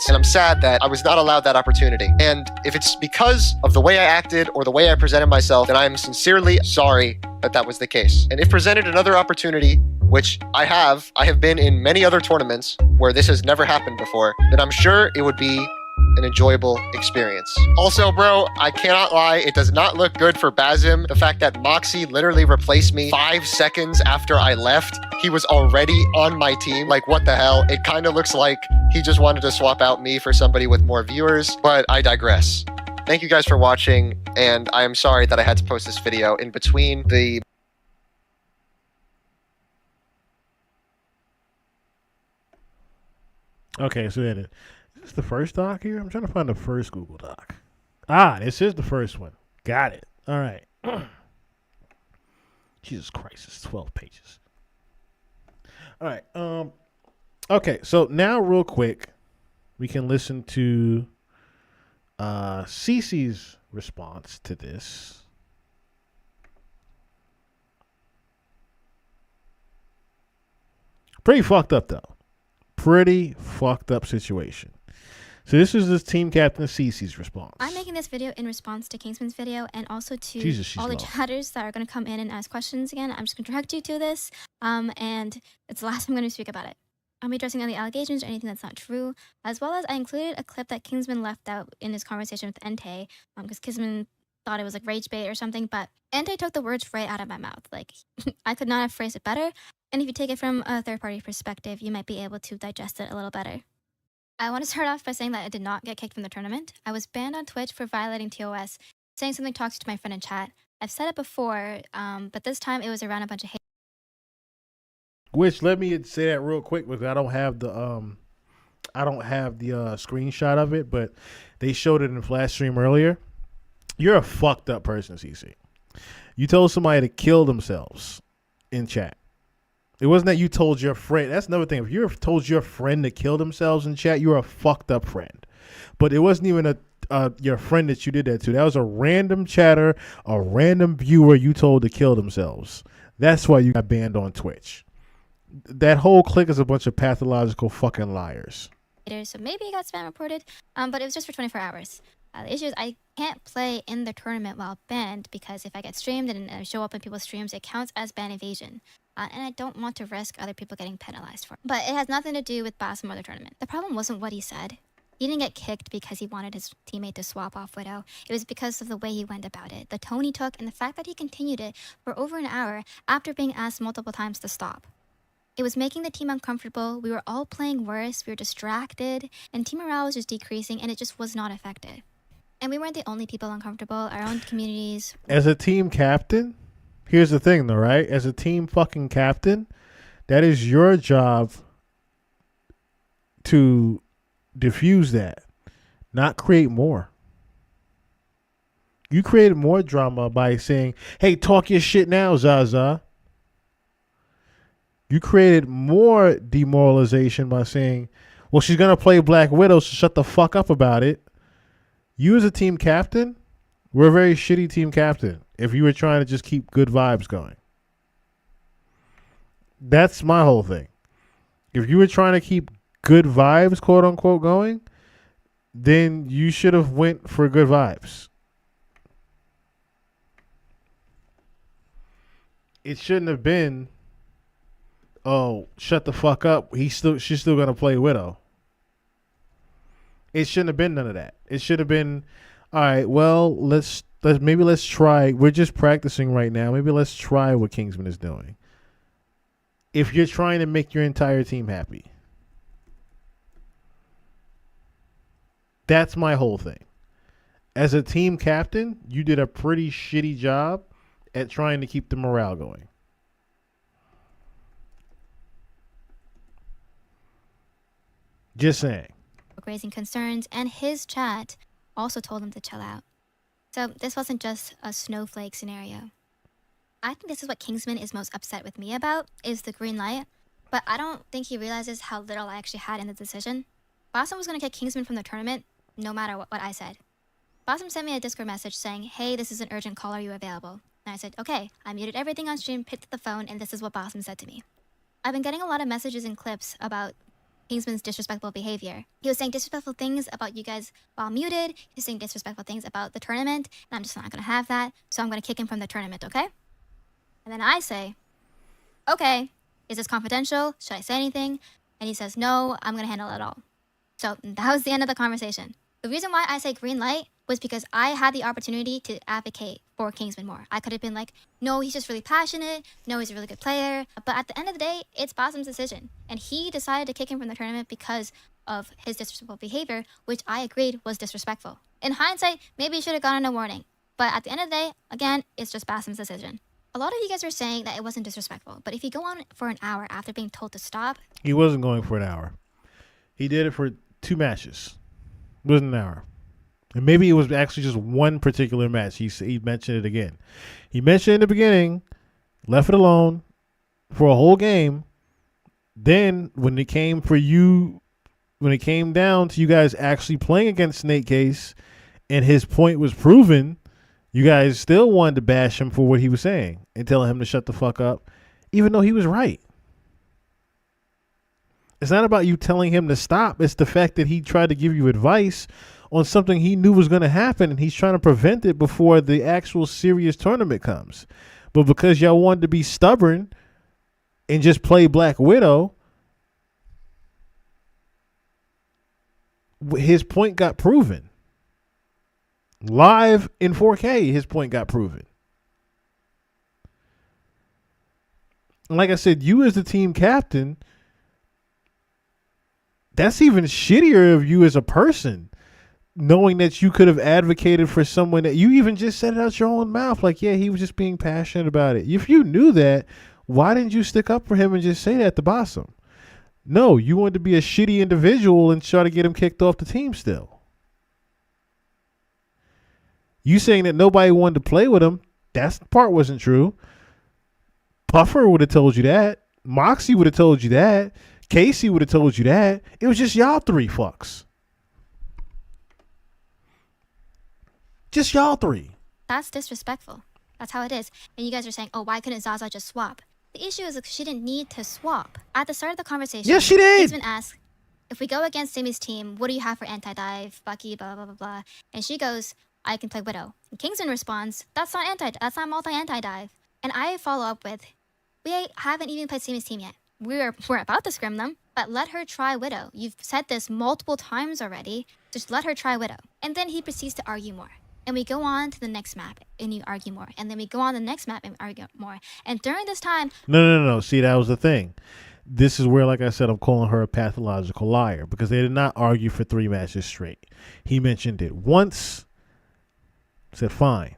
And I'm sad that I was not allowed that opportunity. And if it's because of the way I acted or the way I presented myself, then I'm sincerely sorry that that was the case. And if presented another opportunity, which I have been in many other tournaments where this has never happened before, then I'm sure it would be an enjoyable experience. Also, bro, I cannot lie, it does not look good for Basim. The fact that Moxie literally replaced me 5 seconds after I left, he was already on my team. Like, what the hell? It kind of looks like he just wanted to swap out me for somebody with more viewers, but I digress. Thank you guys for watching, and I am sorry that I had to post this video in between the Okay, so then is this the first doc here? I'm trying to find the first Google Doc. Ah, this is the first one. Got it. All right. Jesus Christ, it's 12 pages. All right. Okay, so now real quick, we can listen to Cece's response to this. Pretty fucked up, though. Pretty fucked up situation. So this is the team captain Cece's response. I'm making this video in response to Kingsman's video and also to Jesus, all the low. chatters that are going to come in and ask questions again. I'm just going to direct you to this, and it's the last time I'm going to speak about it. I'll be addressing any allegations or anything that's not true, as well as I included a clip that Kingsman left out in his conversation with Entei, because Kingsman thought it was like rage bait or something, but Entei took the words right out of my mouth. Like, I could not have phrased it better, and if you take it from a third-party perspective, you might be able to digest it a little better. I want to start off by saying that I did not get kicked from the tournament. I was banned on Twitch for violating TOS, saying something toxic to my friend in chat. I've said it before, but this time it was around a bunch of hate. Which, let me say that real quick because I don't have the screenshot of it, but they showed it in Flash Stream earlier. You're a fucked up person, CC. You told somebody to kill themselves in chat. It wasn't that you told your friend. That's another thing. If you told your friend to kill themselves in chat, you're a fucked up friend. But it wasn't even your friend that you did that to. That was a random chatter, a random viewer you told to kill themselves. That's why you got banned on Twitch. That whole clique is a bunch of pathological fucking liars. So maybe it got spam reported, but it was just for 24 hours. The issue is I can't play in the tournament while banned because if I get streamed and I show up in people's streams, it counts as ban evasion. And I don't want to risk other people getting penalized for it. But it has nothing to do with Basim or the tournament. The problem wasn't what he said. He didn't get kicked because he wanted his teammate to swap off Widow. It was because of the way he went about it, the tone he took, and the fact that he continued it for over an hour after being asked multiple times to stop. It was making the team uncomfortable. We were all playing worse. We were distracted, and team morale was just decreasing, and it just was not effective. And we weren't the only people uncomfortable. Our own communities. As a team captain, here's the thing, though, right? As a team fucking captain, that is your job to diffuse that, not create more. You created more drama by saying, hey, talk your shit now, Zaza. You created more demoralization by saying, well, she's going to play Black Widow, so shut the fuck up about it. You as a team captain, we're a very shitty team captain if you were trying to just keep good vibes going. That's my whole thing. If you were trying to keep good vibes, quote unquote, going, then you should have went for good vibes. It shouldn't have been, oh, shut the fuck up. She's still gonna play Widow. It shouldn't have been none of that. It should have been, all right, well, let's try. We're just practicing right now. Maybe let's try what Kingsman is doing. If you're trying to make your entire team happy. That's my whole thing. As a team captain, you did a pretty shitty job at trying to keep the morale going. Just saying. Raising concerns, and his chat also told him to chill out. So this wasn't just a snowflake scenario. I think this is what Kingsman is most upset with me about, is the green light, but I don't think he realizes how little I actually had in the decision. Boston was going to kick Kingsman from the tournament, no matter what I said. Boston sent me a Discord message saying, hey, this is an urgent call, are you available? And I said, okay. I muted everything on stream, picked up the phone, and this is what Boston said to me. I've been getting a lot of messages and clips about Kingsman's disrespectful behavior. He was saying disrespectful things about you guys while muted. He was saying disrespectful things about the tournament, and I'm just not going to have that, so I'm going to kick him from the tournament, okay? And then I say, okay, is this confidential? Should I say anything? And he says, no, I'm going to handle it all. So that was the end of the conversation. The reason why I say green light was because I had the opportunity to advocate for Kingsman more. I could have been like, no, he's just really passionate. No, he's a really good player. But at the end of the day, it's Bosum's decision. And he decided to kick him from the tournament because of his disrespectful behavior, which I agreed was disrespectful. In hindsight, maybe he should have gotten a warning. But at the end of the day, again, it's just Bosum's decision. A lot of you guys were saying that it wasn't disrespectful. But if you go on for an hour after being told to stop... He wasn't going for an hour. He did it for 2 matches. It wasn't an hour. And maybe it was actually just one particular match. He mentioned it again. He mentioned it in the beginning, left it alone for a whole game. Then when it came down to you guys actually playing against Snake Case and his point was proven, you guys still wanted to bash him for what he was saying and telling him to shut the fuck up, even though he was right. It's not about you telling him to stop. It's the fact that he tried to give you advice on something he knew was going to happen, and he's trying to prevent it before the actual serious tournament comes. But because y'all wanted to be stubborn and just play Black Widow, his point got proven. Live in 4K, his point got proven. And like I said, you as the team captain, that's even shittier of you as a person, knowing that you could have advocated for someone that you even just said it out your own mouth. Like, yeah, he was just being passionate about it. If you knew that, why didn't you stick up for him and just say that to Bosum? No, you wanted to be a shitty individual and try to get him kicked off the team still. You saying that nobody wanted to play with him, that part wasn't true. Puffer would have told you that. Moxie would have told you that. Casey would have told you that. It was just y'all 3 fucks. Just y'all 3. That's disrespectful. That's how it is. And you guys are saying, oh, why couldn't Zaza just swap? The issue is that she didn't need to swap. At the start of the conversation, yes, she did. Kingsman asked, if we go against Simi's team, what do you have for anti-dive, Bucky, blah, blah, blah, blah. And she goes, I can play Widow. And Kingsman responds, that's not multi-anti-dive. And I follow up with, we haven't even played Simi's team yet. We're about to scrim them, but let her try Widow. You've said this multiple times already. Just let her try Widow. And then he proceeds to argue more. And we go on to the next map, and you argue more. And then we go on the next map and argue more. And during this time... No. See, that was the thing. This is where, like I said, I'm calling her a pathological liar, because they did not argue for 3 matches straight. He mentioned it once, said fine.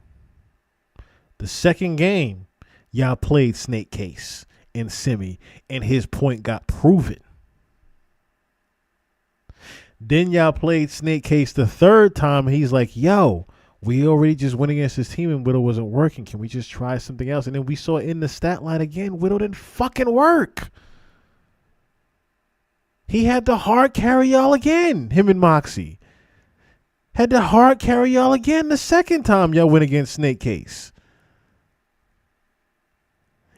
The second game, y'all played Snake Case and Simi, and his point got proven. Then y'all played Snake Case the third time, and he's like, yo, we already just went against his team and Widow wasn't working. Can we just try something else? And then we saw in the stat line again, Widow didn't fucking work. He had to hard carry y'all again, him and Moxie. Had to hard carry y'all again the second time y'all went against Snake Case.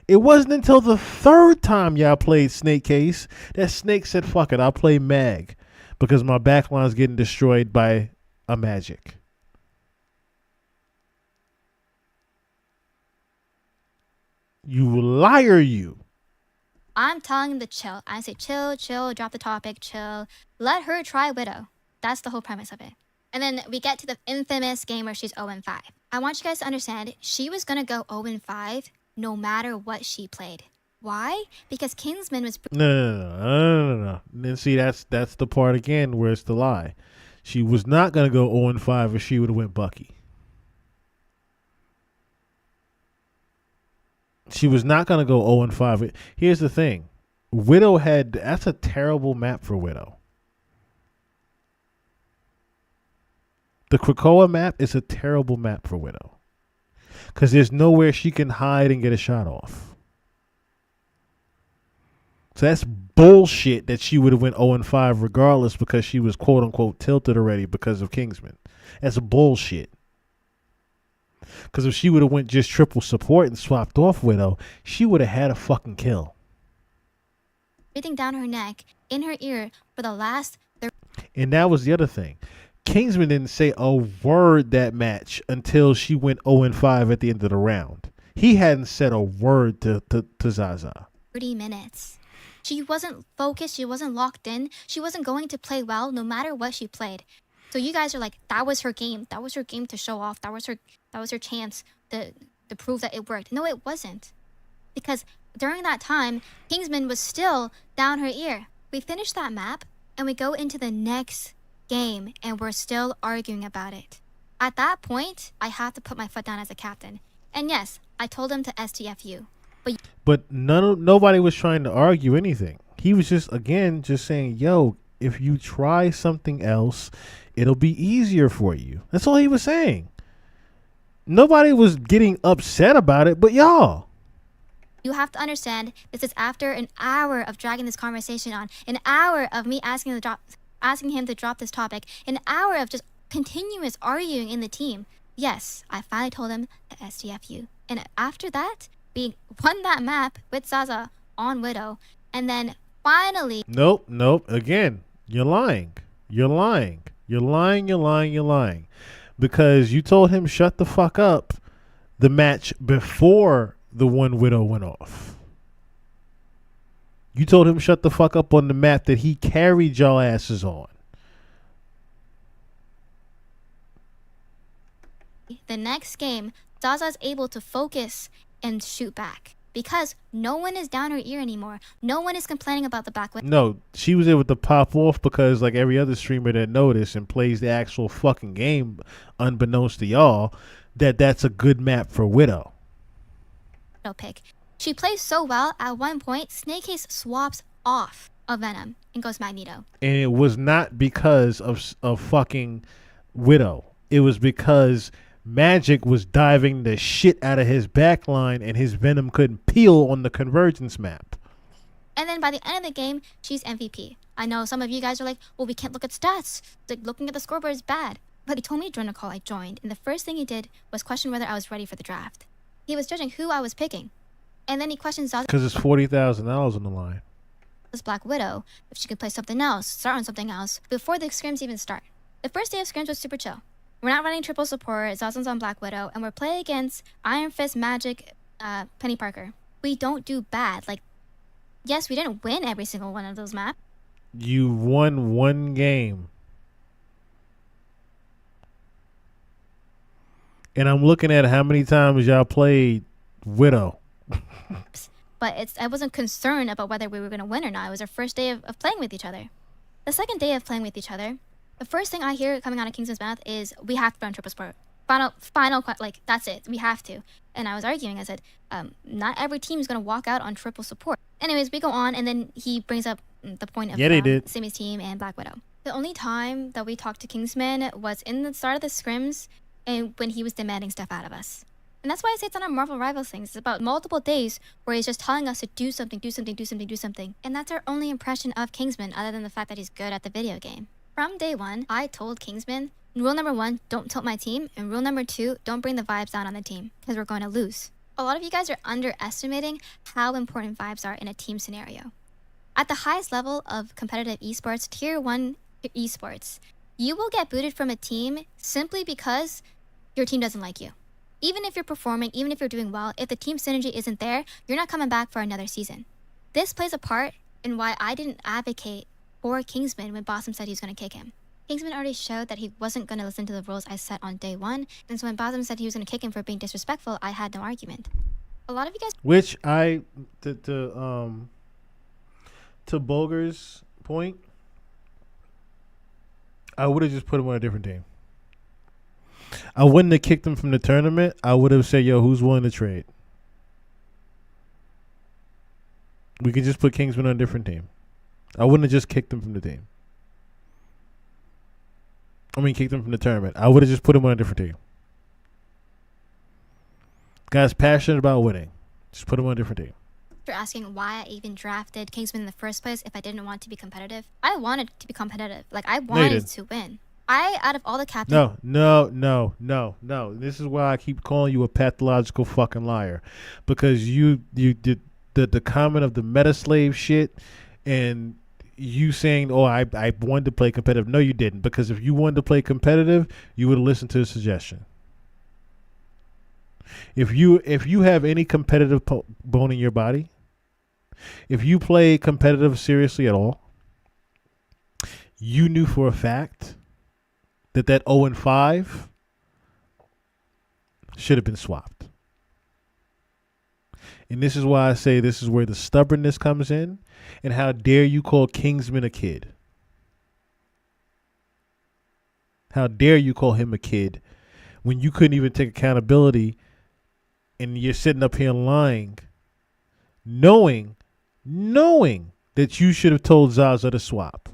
It wasn't until the third time y'all played Snake Case that Snake said, fuck it, I'll play Mag because my backline's getting destroyed by a Magic. You liar, you. I'm telling him to chill. I say chill, drop the topic, chill. Let her try Widow. That's the whole premise of it. And then we get to the infamous game where she's 0-5. I want you guys to understand, she was going to go 0-5 no matter what she played. Why? Because Kingsman was... No. And see, that's the part again where it's the lie. She was not gonna go 0-5 if she would have went Bucky. She was not gonna go 0-5. Here's the thing. Widow that's a terrible map for Widow. The Krakoa map is a terrible map for Widow. Because there's nowhere she can hide and get a shot off. So that's bullshit that she would have went 0-5 regardless because she was quote unquote tilted already because of Kingsman. That's bullshit. Because if she would have went just triple support and swapped off Widow, she would have had a fucking kill. Everything down her neck, in her ear, for the last... And that was the other thing. Kingsman didn't say a word that match until she went 0-5 at the end of the round. He hadn't said a word to Zaza. 30 minutes. She wasn't focused. She wasn't locked in. She wasn't going to play well no matter what she played. So you guys are like, that was her game. That was her game to show off. That was her chance to prove that it worked. No, it wasn't. Because during that time, Kingsman was still down her ear. We finished that map and we go into the next game and we're still arguing about it. At that point, I have to put my foot down as a captain. And yes, I told him to STFU. But nobody was trying to argue anything. He was just saying, yo, if you try something else, it'll be easier for you. That's all he was saying. Nobody was getting upset about it, but y'all. You have to understand, this is after an hour of dragging this conversation on, an hour of me asking him to drop this topic, an hour of just continuous arguing in the team. Yes, I finally told him to STFU. And after that, we won that map with Zaza on Widow. And then finally... Nope. Again, you're lying. You're lying. Because you told him shut the fuck up the match before the one Widow went off. You told him shut the fuck up on the map that he carried y'all asses on. The next game, Zaza's able to focus and shoot back. Because no one is down her ear anymore. No one is complaining about the back. No, she was able to pop off because like every other streamer that noticed and plays the actual fucking game, unbeknownst to y'all, that's a good map for Widow. Pick. She plays so well, at one point, Snakehaze swaps off of Venom and goes Magneto. And it was not because of fucking Widow. It was because Magic was diving the shit out of his backline and his Venom couldn't peel on the Convergence map. And then by the end of the game, she's MVP. I know some of you guys are like, well, we can't look at stats. Like, looking at the scoreboard is bad. But he told me to join a call. I joined. And the first thing he did was question whether I was ready for the draft. He was judging who I was picking. And then he questioned Zaza. Because it's $40,000 on the line. This Black Widow, if she could play something else, start on something else, before the scrims even start. The first day of scrims was super chill. We're not running triple support, Zaza's on Black Widow, and we're playing against Iron Fist, Magic, Penny Parker. We don't do bad. Like, yes, we didn't win every single one of those maps. You won one game. And I'm looking at how many times y'all played Widow. But I wasn't concerned about whether we were going to win or not. It was our first day of playing with each other. The second day of playing with each other, the first thing I hear coming out of Kingsman's mouth is, we have to run triple support. Final, like, that's it. We have to. And I was arguing. I said, not every team is going to walk out on triple support. Anyways, we go on, and then he brings up the point of Simi's team and Black Widow. The only time that we talked to Kingsman was in the start of the scrims and when he was demanding stuff out of us. And that's why I say it's not a Marvel Rivals thing. It's about multiple days where he's just telling us to do something. And that's our only impression of Kingsman, other than the fact that he's good at the video game. From day one, I told Kingsman, rule number 1, don't tilt my team. And rule number 2, don't bring the vibes down on the team, because we're going to lose. A lot of you guys are underestimating how important vibes are in a team scenario. At the highest level of competitive esports, tier 1 esports, you will get booted from a team simply because your team doesn't like you. Even if you're performing, even if you're doing well, if the team synergy isn't there, you're not coming back for another season. This plays a part in why I didn't advocate for Kingsman when Bossum said he was going to kick him. Kingsman already showed that he wasn't going to listen to the rules I set on day 1, and so when Bossum said he was going to kick him for being disrespectful, I had no argument. A lot of you guys... Which to Bulger's point, I would have just put him on a different team. I wouldn't have kicked him from the tournament. I would have said, yo, who's willing to trade? We could just put Kingsman on a different team. I wouldn't have just kicked him from the team. Kicked him from the tournament. I would have just put him on a different team. Guy's passionate about winning. Just put him on a different team. You're asking why I even drafted Kingsman in the first place if I didn't want to be competitive. I wanted to be competitive. Like, I wanted to win. Out of all the captains... No. This is why I keep calling you a pathological fucking liar. Because you did the comment of the meta slave shit and you saying, oh, I wanted to play competitive. No, you didn't. Because if you wanted to play competitive, you would have listened to the suggestion. If you have any competitive bone in your body, if you play competitive seriously at all, you knew for a fact that 0-5 should have been swapped. And this is why I say this is where the stubbornness comes in. And how dare you call Kingsman a kid? How dare you call him a kid when you couldn't even take accountability and you're sitting up here lying, knowing that you should have told Zaza to swap.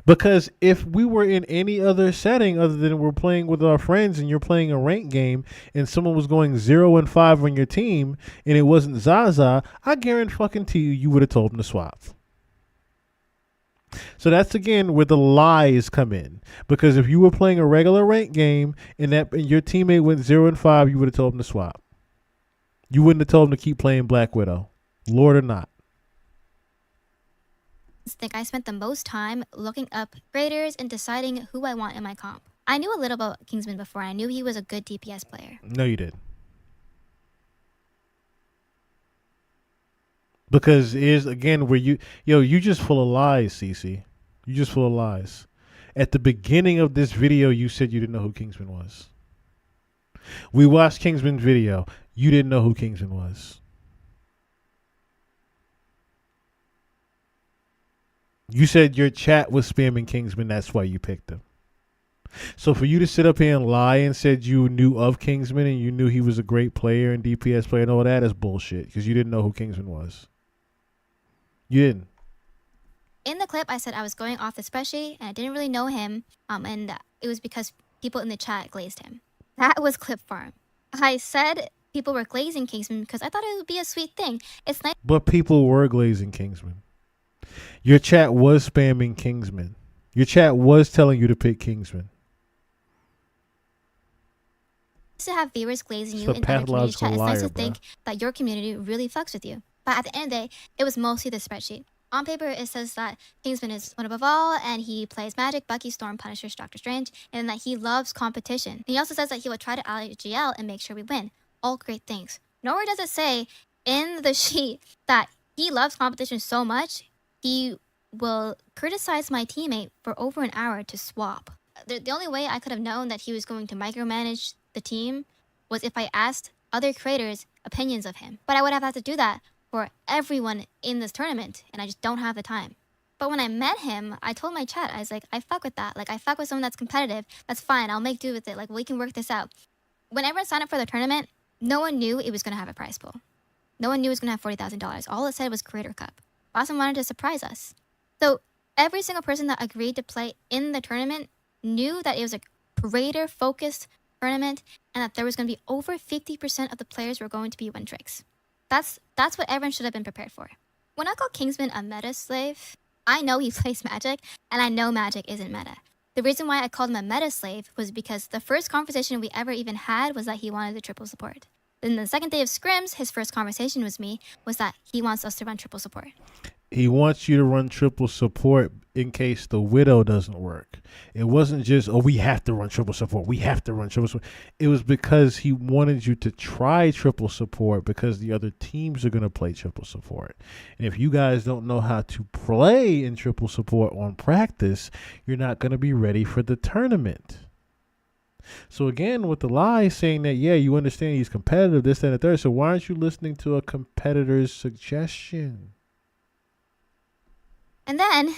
Because if we were in any other setting other than we're playing with our friends and you're playing a ranked game and someone was going 0-5 on your team and it wasn't Zaza, I guarantee you would have told him to swap. So that's again where the lies come in. Because if you were playing a regular ranked game and your teammate went 0-5, you would have told him to swap. You wouldn't have told him to keep playing Black Widow, Lord or not. I think I spent the most time looking up creators and deciding who I want in my comp. I knew a little about Kingsman before. I knew he was a good DPS player. No, you did. Because here's again where you just full of lies, CC. You just full of lies. At the beginning of this video, you said you didn't know who Kingsman was. We watched Kingsman's video. You didn't know who Kingsman was. You said your chat was spamming Kingsman. That's why you picked him. So for you to sit up here and lie and said you knew of Kingsman and you knew he was a great player and DPS player and all that is bullshit because you didn't know who Kingsman was. You didn't. In the clip, I said I was going off the spreadsheet and I didn't really know him. And it was because people in the chat glazed him. That was clip farm. I said people were glazing Kingsman because I thought it would be a sweet thing. It's nice. But people were glazing Kingsman. Your chat was spamming Kingsman. Your chat was telling you to pick Kingsman. To have viewers glazing you in other community chat. It's nice to think that your community really fucks with you. But at the end of the day, it was mostly the spreadsheet. On paper, it says that Kingsman is one above all, and he plays Magic, Bucky, Storm, Punisher, Doctor Strange, and that he loves competition. He also says that he will try to ally GL and make sure we win. All great things. Nowhere does it say in the sheet that he loves competition so much, he will criticize my teammate for over an hour to swap. The only way I could have known that he was going to micromanage the team was if I asked other creators opinions of him. But I would have had to do that for everyone in this tournament, and I just don't have the time. But when I met him, I told my chat, I was like, I fuck with that. Like, I fuck with someone that's competitive. That's fine. I'll make do with it. Like, we can work this out. When everyone signed up for the tournament, no one knew it was going to have a prize pool. No one knew it was going to have $40,000. All it said was Creator Cup. Boston wanted to surprise us. So every single person that agreed to play in the tournament knew that it was a creator-focused tournament and that there was going to be over 50% of the players were going to be Wintrix. That's what everyone should have been prepared for. When I call Kingsman a meta slave, I know he plays Magic, and I know Magic isn't meta. The reason why I called him a meta slave was because the first conversation we ever even had was that he wanted the triple support. Then the second day of scrims, his first conversation with me was that he wants us to run triple support. He wants you to run triple support in case the Widow doesn't work. It wasn't just, oh, we have to run triple support. We have to run triple support. It was because he wanted you to try triple support because the other teams are going to play triple support. And if you guys don't know how to play in triple support on practice, you're not going to be ready for the tournament. So again, with the lie saying that, yeah, you understand he's competitive, this, that, and the third. So why aren't you listening to a competitor's suggestion? And then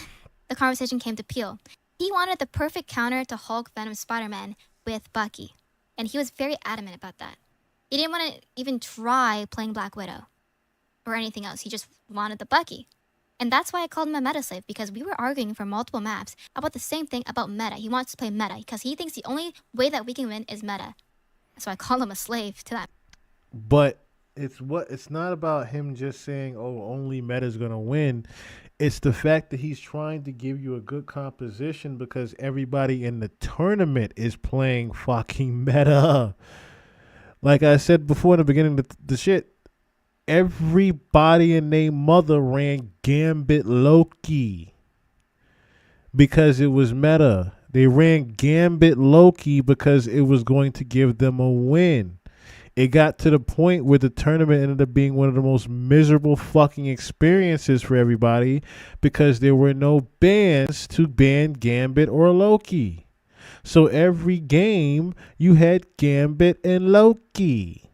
the conversation came to Peel. He wanted the perfect counter to Hulk, Venom, Spider-Man with Bucky. And he was very adamant about that. He didn't want to even try playing Black Widow or anything else. He just wanted the Bucky. And that's why I called him a meta slave, because we were arguing for multiple maps about the same thing about meta. He wants to play meta because he thinks the only way that we can win is meta. So I call him a slave to that. But it's not about him just saying, oh, only meta's gonna win. It's the fact that he's trying to give you a good composition because everybody in the tournament is playing fucking meta. Like I said before in the beginning, the shit, everybody and their mother ran Gambit Loki because it was meta. They ran Gambit Loki because it was going to give them a win. It got to the point where the tournament ended up being one of the most miserable fucking experiences for everybody because there were no bans to ban Gambit or Loki. So every game you had Gambit and Loki.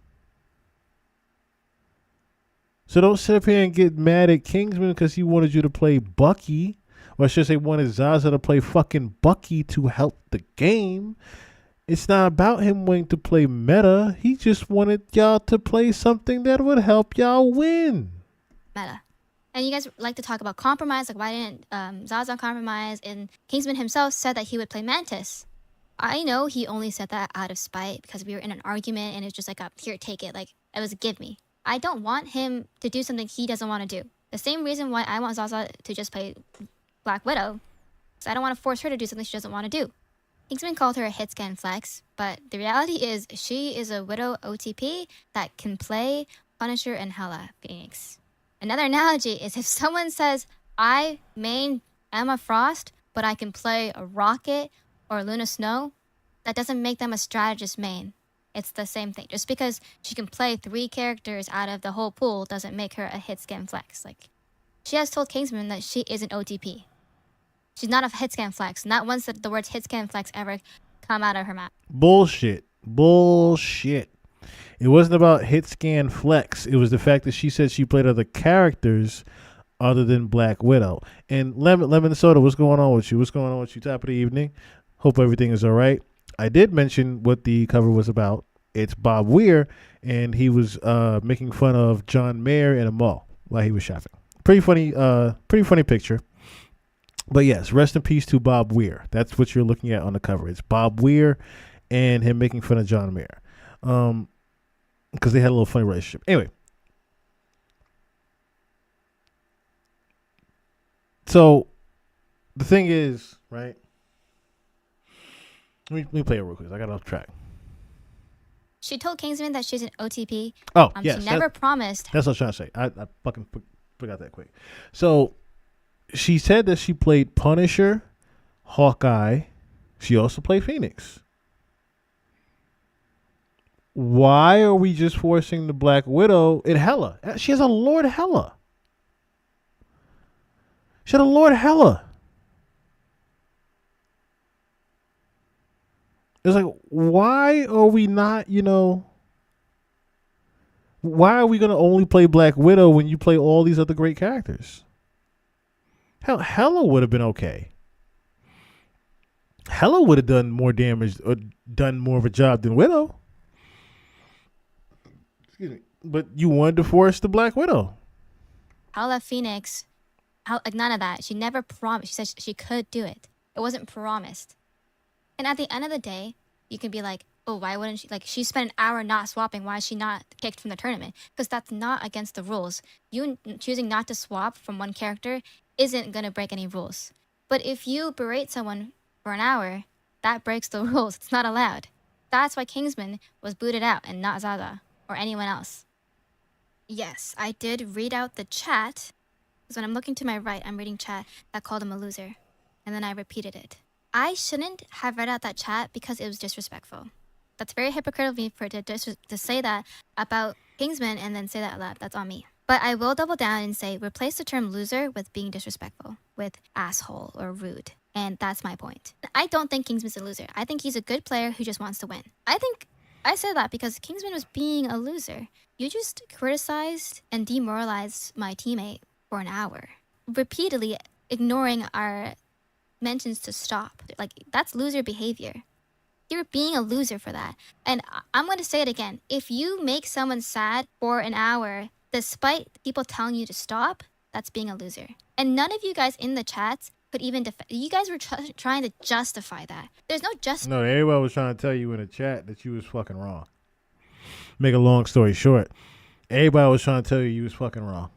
So don't sit up here and get mad at Kingsman because he wanted you to play Bucky. Or I should say wanted Zaza to play fucking Bucky to help the game. It's not about him wanting to play meta. He just wanted y'all to play something that would help y'all win. Meta. And you guys like to talk about compromise, like why didn't Zaza compromise? And Kingsman himself said that he would play Mantis. I know he only said that out of spite because we were in an argument and it's just like, here, take it. Like, it was a give me. I don't want him to do something he doesn't want to do. The same reason why I want Zaza to just play Black Widow is I don't want to force her to do something she doesn't want to do. Kingsman called her a hit scan flex, but the reality is she is a Widow OTP that can play Punisher and Hela Phoenix. Another analogy is if someone says, I main Emma Frost, but I can play a Rocket or Luna Snow, that doesn't make them a strategist main. It's the same thing. Just because she can play 3 characters out of the whole pool doesn't make her a hit scan flex. Like, she has told Kingsman that she is an OTP. She's not a hit scan flex. Not once did the words hit scan flex ever come out of her mouth. Bullshit. It wasn't about hit scan flex. It was the fact that she said she played other characters other than Black Widow. And Lemon Soda, what's going on with you? What's going on with you? Top of the evening. Hope everything is all right. I did mention what the cover was about. It's Bob Weir, and he was making fun of John Mayer in a mall while he was shopping. Pretty funny picture. But yes, rest in peace to Bob Weir. That's what you're looking at on the cover. It's Bob Weir and him making fun of John Mayer. Because they had a little funny relationship. Anyway. So, the thing is, right? Let me play it real quick. I got off track. She told Kingsman that she's an OTP. Oh, yes. She never promised. That's what I was trying to say. I fucking forgot that quick. So, she said that she played Punisher, Hawkeye. She also played Phoenix. Why are we just forcing the Black Widow in Hela? She has a Lord Hela. She had a Lord Hela. It's like, why are we not, why are we going to only play Black Widow when you play all these other great characters? Hell, Hela would have been okay. Hela would have done more damage or done more of a job than Widow. Excuse me. But you wanted to force the Black Widow. Hela Phoenix, like none of that. She never promised. She said she could do it. It wasn't promised. And at the end of the day, you can be like, oh, why wouldn't she? Like, she spent an hour not swapping. Why is she not kicked from the tournament? Because that's not against the rules. You choosing not to swap from one character isn't going to break any rules. But if you berate someone for an hour, that breaks the rules. It's not allowed. That's why Kingsman was booted out and not Zaza or anyone else. Yes, I did read out the chat. Because when I'm looking to my right, I'm reading chat that called him a loser. And then I repeated it. I shouldn't have read out that chat because it was disrespectful. That's very hypocritical of me to say that about Kingsman and then say that aloud. That's on me. But I will double down and say replace the term loser with being disrespectful, with asshole or rude. And that's my point. I don't think Kingsman's a loser. I think he's a good player who just wants to win. I think I said that because Kingsman was being a loser. You just criticized and demoralized my teammate for an hour. Repeatedly, ignoring our mentions to stop. Like, that's loser behavior. You're being a loser for that. And I'm going to say it again. If you make someone sad for an hour, despite people telling you to stop, that's being a loser. And none of you guys in the chats could even you guys were trying to justify that. There's no No, everybody was trying to tell you in the chat that you was fucking wrong. Make a long story short, everybody was trying to tell you was fucking wrong.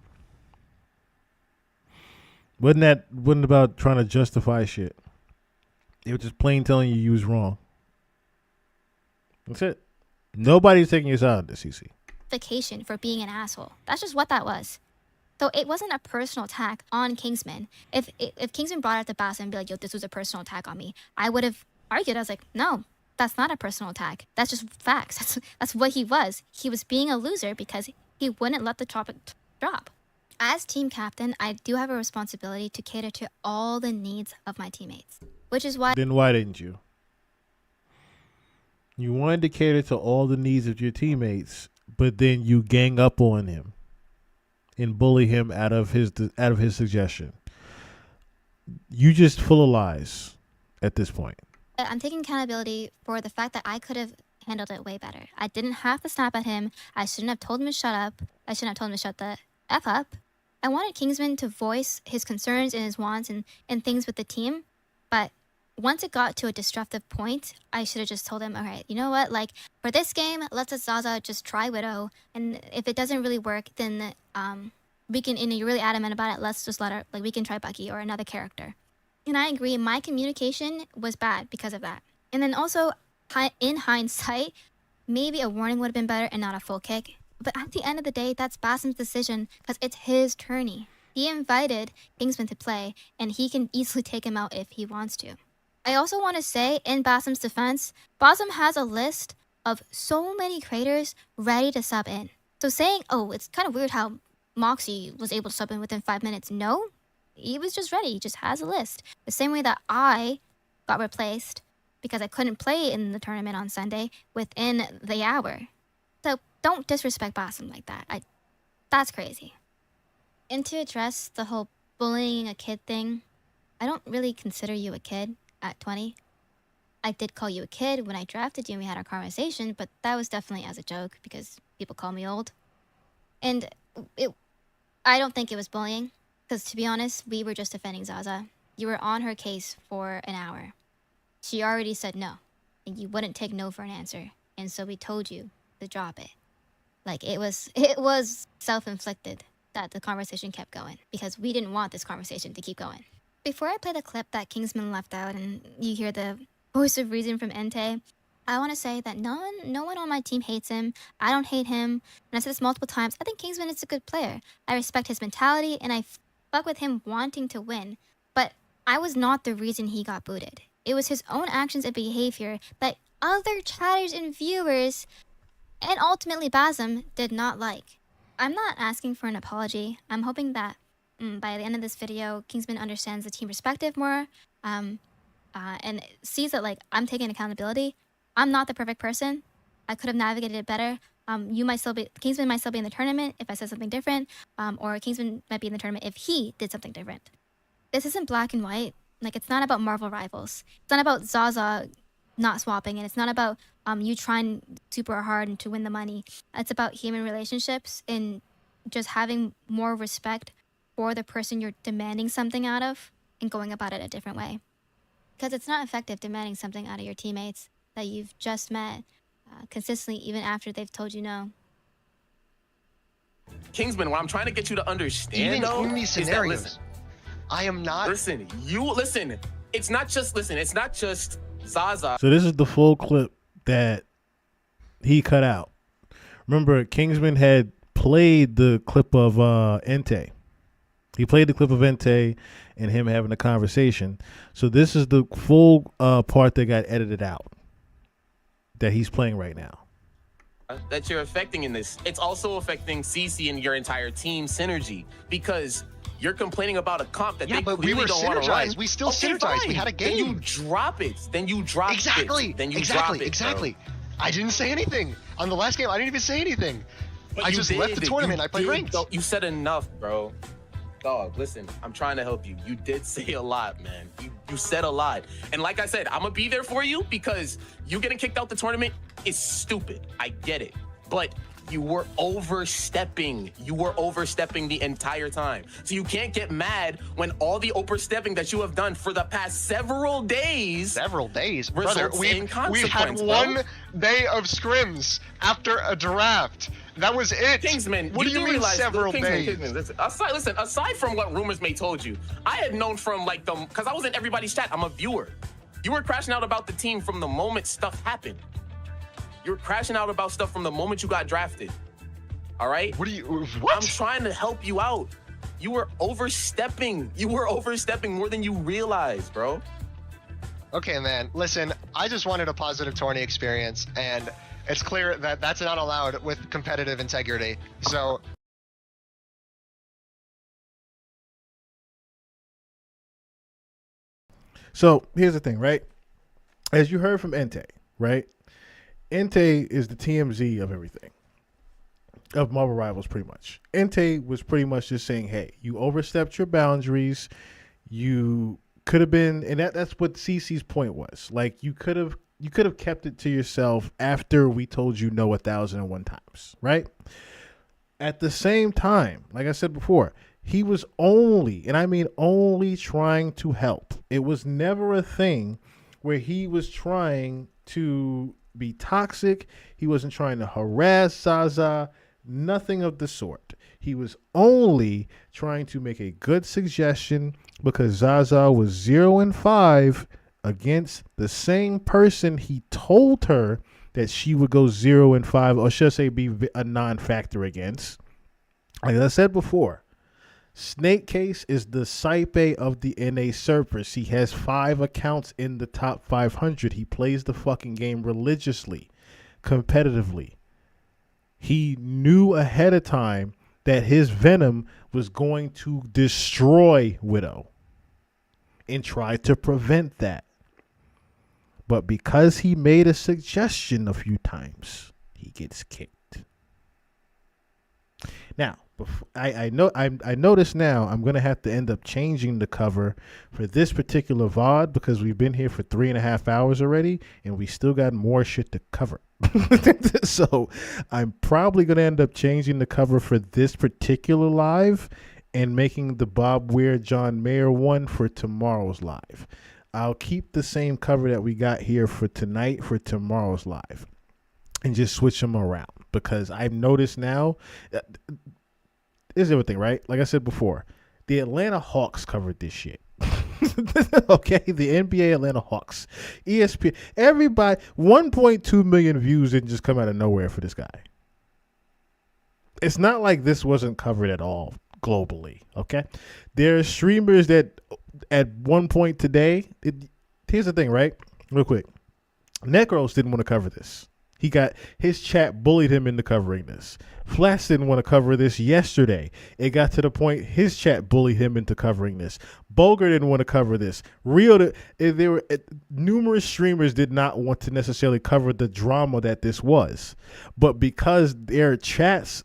Wasn't about trying to justify shit. They were just plain telling you was wrong. That's it. Nobody's taking your side on this, CC. justification for being an asshole. That's just what that was. So it wasn't a personal attack on Kingsman. If Kingsman brought it up to Basim and be like, yo, this was a personal attack on me, I would have argued. I was like, no, that's not a personal attack. That's just facts. That's what he was. He was being a loser because he wouldn't let the topic drop. As team captain, I do have a responsibility to cater to all the needs of my teammates, which is why... Then why didn't you? You wanted to cater to all the needs of your teammates, but then you gang up on him and bully him out of his suggestion. You just full of lies at this point. I'm taking accountability for the fact that I could have handled it way better. I didn't have to snap at him. I shouldn't have told him to shut up. I shouldn't have told him to shut the F up. I wanted Kingsman to voice his concerns and his wants and things with the team. But once it got to a disruptive point, I should have just told him, all right, you know what? Like, for this game, let's let Zaza just try Widow. And if it doesn't really work, then we can, and you're really adamant about it, let's just let her, like, we can try Bucky or another character. And I agree, my communication was bad because of that. And then also, in hindsight, maybe a warning would have been better and not a full kick. But at the end of the day, that's Basim's decision because it's his tourney. He invited Kingsman to play, and he can easily take him out if he wants to. I also want to say, in Basim's defense, Basim has a list of so many creators ready to sub in. So saying, oh, it's kind of weird how Moxie was able to sub in within 5 minutes. No, he was just ready. He just has a list. The same way that I got replaced because I couldn't play in the tournament on Sunday within the hour. So don't disrespect Basim like that. That's crazy. And to address the whole bullying a kid thing, I don't really consider you a kid at 20. I did call you a kid when I drafted you and we had our conversation, but that was definitely as a joke because people call me old. And I don't think it was bullying because, to be honest, we were just defending Zaza. You were on her case for an hour. She already said no, and you wouldn't take no for an answer. And so we told you to drop it. Like, it was self-inflicted that the conversation kept going because we didn't want this conversation to keep going. Before I play the clip that Kingsman left out and you hear the voice of reason from Entei, I want to say that no one on my team hates him. I don't hate him. And I've said this multiple times. I think Kingsman is a good player. I respect his mentality and I fuck with him wanting to win. But I was not the reason he got booted. It was his own actions and behavior that other chatters and viewers and ultimately Basim did not like. I'm not asking for an apology. I'm hoping that by the end of this video, Kingsman understands the team perspective more and sees that, like, I'm taking accountability. I'm not the perfect person. I could have navigated it better. Kingsman might still be in the tournament if I said something different, or Kingsman might be in the tournament if he did something different. This isn't black and white. Like, it's not about Marvel Rivals. It's not about Zaza not swapping, and it's not about you trying super hard to win the money. It's about human relationships and just having more respect for the person you're demanding something out of and going about it a different way. Because it's not effective demanding something out of your teammates that you've just met consistently even after they've told you no. Kingsman, what I'm trying to get you to understand, even though, in these is scenarios, that, listen, I am not... Listen, it's not just Zaza. So this is the full clip that he cut out. Remember, Kingsman had played the clip of Entei. He played the clip of Entei and him having a conversation. So this is the full part that got edited out that he's playing right now. That you're affecting in this. It's also affecting CC and your entire team synergy because you're complaining about a comp that they clearly don't want to run. We still synergized. Fine. We had a game. Then you drop it. Exactly. Exactly. I didn't say anything. On the last game, I didn't even say anything. But I just left the tournament. I played ranked. You said enough, bro. Dog, listen, I'm trying to help you. You did say a lot, man. You said a lot. And like I said, I'm going to be there for you because you getting kicked out the tournament is stupid. I get it. But you were overstepping. You were overstepping the entire time. So you can't get mad when all the overstepping that you have done for the past several days. Brother, we've had one day of scrims after a draft. That was it. Kingsman, what do you mean realize, several days? Kingsman, listen, aside from what rumors may told you, I had known from like because I was in everybody's chat. I'm a viewer. You were crashing out about the team from the moment stuff happened. You were crashing out about stuff from the moment you got drafted. All right? What? I'm trying to help you out. You were overstepping. You were overstepping more than you realize, bro. Okay, man. Listen, I just wanted a positive tourney experience, and it's clear that that's not allowed with competitive integrity. So here's the thing, right? As you heard from Entei, right? Entei is the TMZ of everything, of Marvel Rivals, pretty much. Entei was pretty much just saying, hey, you overstepped your boundaries. You could have been, and that's what CC's point was. Like, you could have kept it to yourself after we told you no 1,001 times, right? At the same time, like I said before, he was only, and I mean only, trying to help. It was never a thing where he was trying to be toxic. He wasn't trying to harass Zaza, nothing of the sort. He was only trying to make a good suggestion because Zaza was 0-5 against the same person he told her that she would go 0-5, or should I say be a non-factor against. Like I said before, Snake Case is the Saipe of the NA surfers. He has 5 accounts in the top 500. He plays the fucking game religiously, competitively. He knew ahead of time that his Venom was going to destroy Widow and tried to prevent that. But because he made a suggestion a few times, he gets kicked. Now, I notice now I'm going to have to end up changing the cover for this particular VOD because we've been here for 3.5 hours already and we still got more shit to cover. So I'm probably going to end up changing the cover for this particular live and making the Bob Weir John Mayer one for tomorrow's live. I'll keep the same cover that we got here for tonight for tomorrow's live and just switch them around because I've noticed now is everything, right? Like I said before, the Atlanta Hawks covered this shit. Okay, the NBA Atlanta Hawks, ESPN, everybody, 1.2 million views didn't just come out of nowhere for this guy. It's not like this wasn't covered at all globally, okay? There are streamers that at one point today, here's the thing, right? Real quick. Necros didn't want to cover this. He got his chat bullied him into covering this. Flash didn't want to cover this yesterday. It got to the point his chat bullied him into covering this. Boger didn't want to cover this. There were numerous streamers did not want to necessarily cover the drama that this was, but because their chats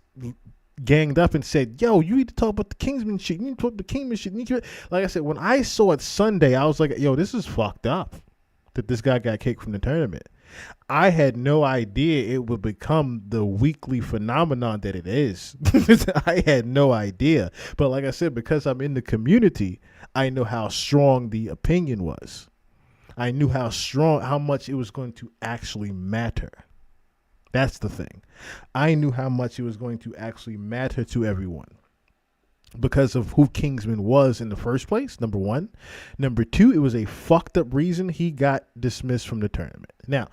ganged up and said, "Yo, you need to talk about the Kingsman shit. You need to talk about the Kingman shit." Like I said, when I saw it Sunday, I was like, "Yo, this is fucked up." That this guy got kicked from the tournament. I had no idea it would become the weekly phenomenon that it is. I had no idea. But like I said, because I'm in the community, I know how strong the opinion was. I knew how much it was going to actually matter. That's the thing. I knew how much it was going to actually matter to everyone. Because of who Kingsman was in the first place, number one. Number two, it was a fucked up reason he got dismissed from the tournament. Now,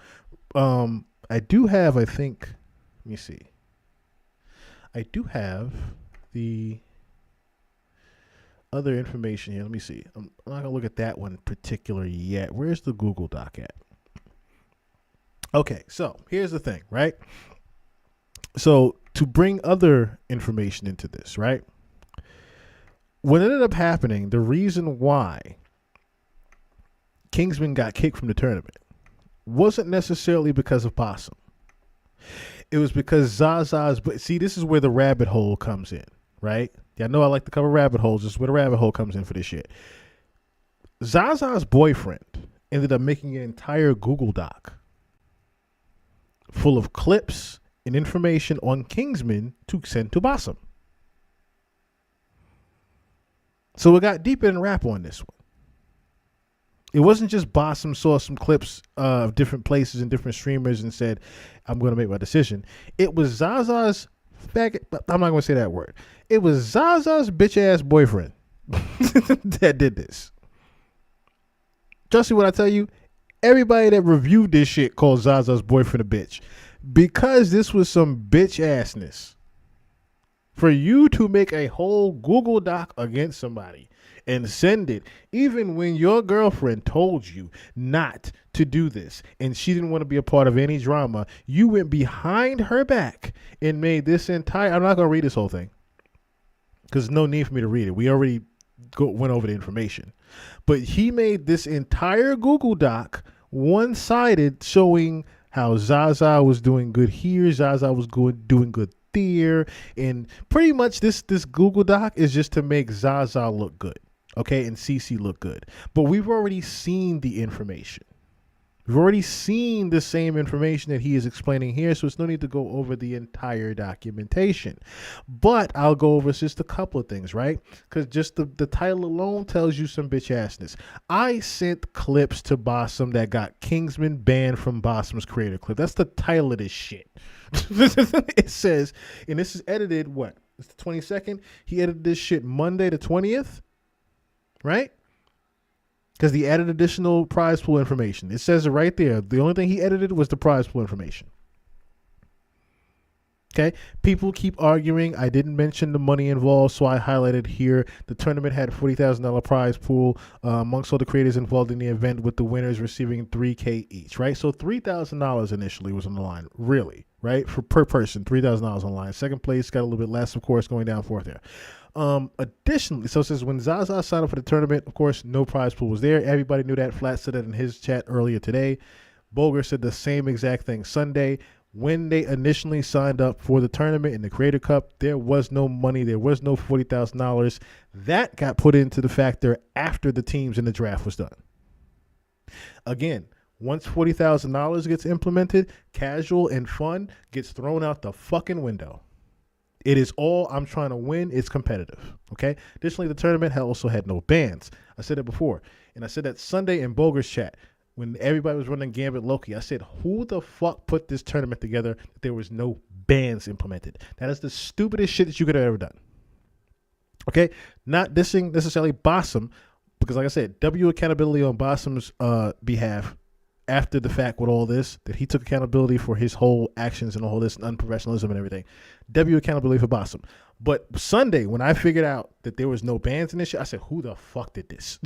I do have, I think, let me see. I do have the other information here. Let me see. I'm not going to look at that one particular yet. Where's the Google Doc at? Okay, so here's the thing, right? So to bring other information into this, right? What ended up happening, the reason why Kingsman got kicked from the tournament wasn't necessarily because of Possum. It was because Zaza's, but see, this is where the rabbit hole comes in, right? Y'all know I like to cover rabbit holes. This is where the rabbit hole comes in for this shit. Zaza's boyfriend ended up making an entire Google Doc full of clips and information on Kingsman to send to Bassam. So we got deeper in rap on this one. It wasn't just Bassam saw some clips of different places and different streamers and said, I'm going to make my decision. It was Zaza's faggot, I'm not going to say that word. It was Zaza's bitch ass boyfriend that did this. Trust me when I tell you, everybody that reviewed this shit called Zaza's boyfriend a bitch. Because this was some bitch assness. For you to make a whole Google Doc against somebody and send it, even when your girlfriend told you not to do this and she didn't want to be a part of any drama, you went behind her back and made this entire, I'm not going to read this whole thing because there's no need for me to read it. We already went over the information. But he made this entire Google Doc one-sided, showing how Zaza was doing good here, Zaza was doing good there, and pretty much this Google Doc is just to make Zaza look good, okay, and CC look good. But we've already seen the information. We've already seen the same information that he is explaining here, so it's no need to go over the entire documentation. But I'll go over just a couple of things, right? Because just the title alone tells you some bitch assness. I sent clips to Bassam that got Kingsman banned from Bassam's creator clip. That's the title of this shit. It says, and this is edited, what? It's the 22nd? He edited this shit Monday the 20th, right? Because he added additional prize pool information. It says it right there. The only thing he edited was the prize pool information. Okay. People keep arguing. I didn't mention the money involved, so I highlighted here. The tournament had a $40,000 prize pool amongst all the creators involved in the event, with the winners receiving $3,000 each, right? So $3,000 initially was on the line, really, right? Per person, $3,000 on the line. Second place got a little bit less, of course, going down fourth there. Additionally, so it says when Zaza signed up for the tournament, of course, no prize pool was there. Everybody knew that. Flat said that in his chat earlier today. Boger said the same exact thing Sunday. When they initially signed up for the tournament in the Creator Cup, there was no money. There was no $40,000. That got put into the factor after the teams in the draft was done. Again, once $40,000 gets implemented, casual and fun gets thrown out the fucking window. It is all I'm trying to win. It's competitive. Okay. Additionally, the tournament also had no bans. I said it before, and I said that Sunday in Boger's chat when everybody was running Gambit Loki. I said, who the fuck put this tournament together that there was no bans implemented? That is the stupidest shit that you could have ever done. Okay. Not dissing necessarily Bassam, because like I said, W accountability on Bassam's behalf. After the fact with all this, that he took accountability for his whole actions and all this unprofessionalism and everything. W accountability for Bassam. But Sunday, when I figured out that there was no bans in this shit, I said, who the fuck did this?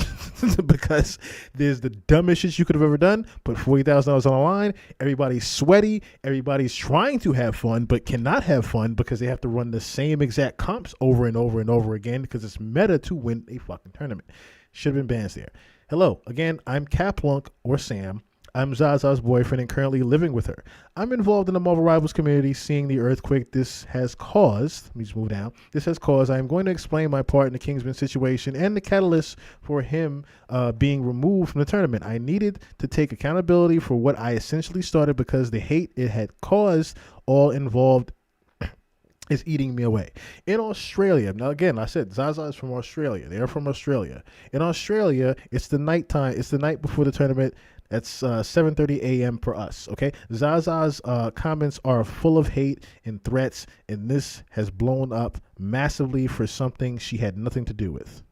Because there's the dumbest shit you could have ever done. Put $40,000 on the line. Everybody's sweaty. Everybody's trying to have fun, but cannot have fun because they have to run the same exact comps over and over and over again because it's meta to win a fucking tournament. Should have been bans there. Hello. Again, I'm Kaplunk or Sam. I'm Zaza's boyfriend and currently living with her. I'm involved in the Marvel Rivals community, seeing the earthquake this has caused. Let me just move down. This has caused. I am going to explain my part in the Kingsman situation and the catalyst for him being removed from the tournament. I needed to take accountability for what I essentially started because the hate it had caused all involved is eating me away. In Australia, now again, I said Zaza is from Australia. They're from Australia. In Australia, it's the nighttime. It's the night before the tournament. That's 7:30 a.m. for us, okay? Zaza's comments are full of hate and threats, and this has blown up massively for something she had nothing to do with.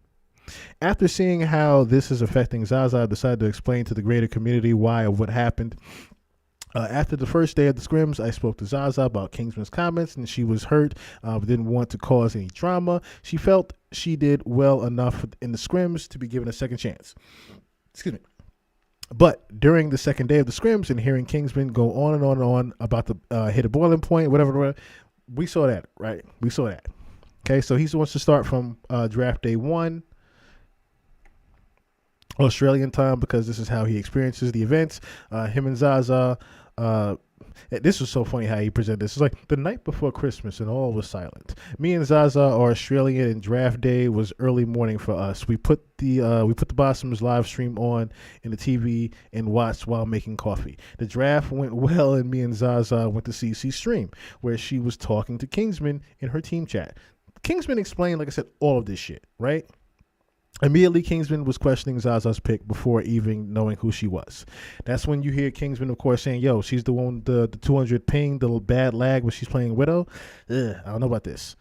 After seeing how this is affecting Zaza, I decided to explain to the greater community why of what happened. After the first day of the scrims, I spoke to Zaza about Kingsman's comments, and she was hurt, but didn't want to cause any drama. She felt she did well enough in the scrims to be given a second chance. Excuse me. But during the second day of the scrims and hearing Kingsman go on and on and on about the hit a boiling point, whatever, we saw that, right? We saw that. Okay, so he wants to start from draft day 1, Australian time, because this is how he experiences the events. Him and Zaza this was so funny how he presented this. It's like the night before Christmas and all was silent. Me and Zaza are Australian and draft day was early morning for us. We put the Bossoms live stream on in the TV and watched while making coffee. The draft went well and me and Zaza went to CC stream where she was talking to Kingsman in her team chat. Kingsman explained, like I said, all of this shit, right? Immediately, Kingsman was questioning Zaza's pick before even knowing who she was. That's when you hear Kingsman, of course, saying, yo, she's the one, the 200 ping, the bad lag when she's playing Widow. Ugh, I don't know about this.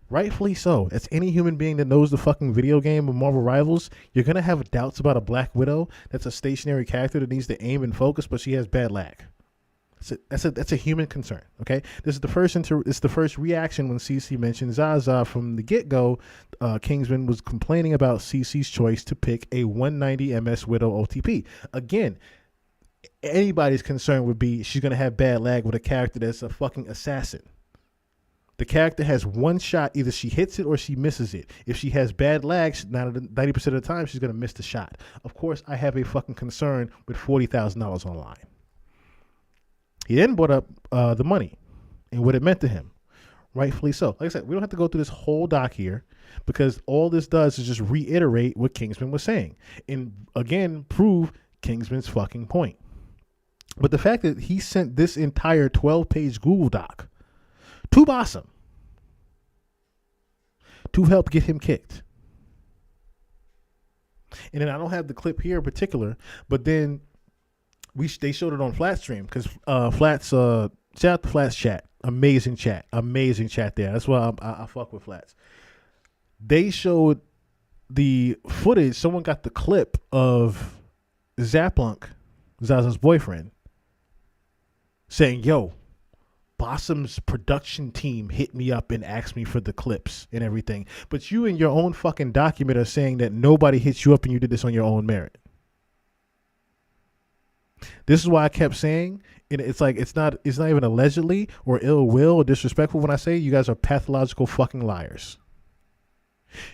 Rightfully so. As any human being that knows the fucking video game of Marvel Rivals, you're going to have doubts about a Black Widow that's a stationary character that needs to aim and focus, but she has bad lag. That's a human concern. Okay, this is the first reaction when CC mentioned Zaza from the get go. Kingsman was complaining about CC's choice to pick a 190 MS Widow OTP. Again, anybody's concern would be she's gonna have bad lag with a character that's a fucking assassin. The character has one shot, either she hits it or she misses it. If she has bad lag, 90% of the time she's gonna miss the shot. Of course, I have a fucking concern with $40,000 on the line. He then brought up the money and what it meant to him. Rightfully so. Like I said, we don't have to go through this whole doc here because all this does is just reiterate what Kingsman was saying and, again, prove Kingsman's fucking point. But the fact that he sent this entire 12-page Google Doc to Bossum to help get him kicked. And then I don't have the clip here in particular, but then they showed it on Flat Stream because Flats shout out to Flats chat, amazing chat there. That's why I fuck with Flats. They showed the footage. Someone got the clip of Zaplunk, Zaza's boyfriend, saying, "Yo, Bossum's production team hit me up and asked me for the clips and everything, but you in your own fucking document are saying that nobody hit you up and you did this on your own merit." This is why I kept saying, and it's like it's not even allegedly or ill will or disrespectful when I say you guys are pathological fucking liars.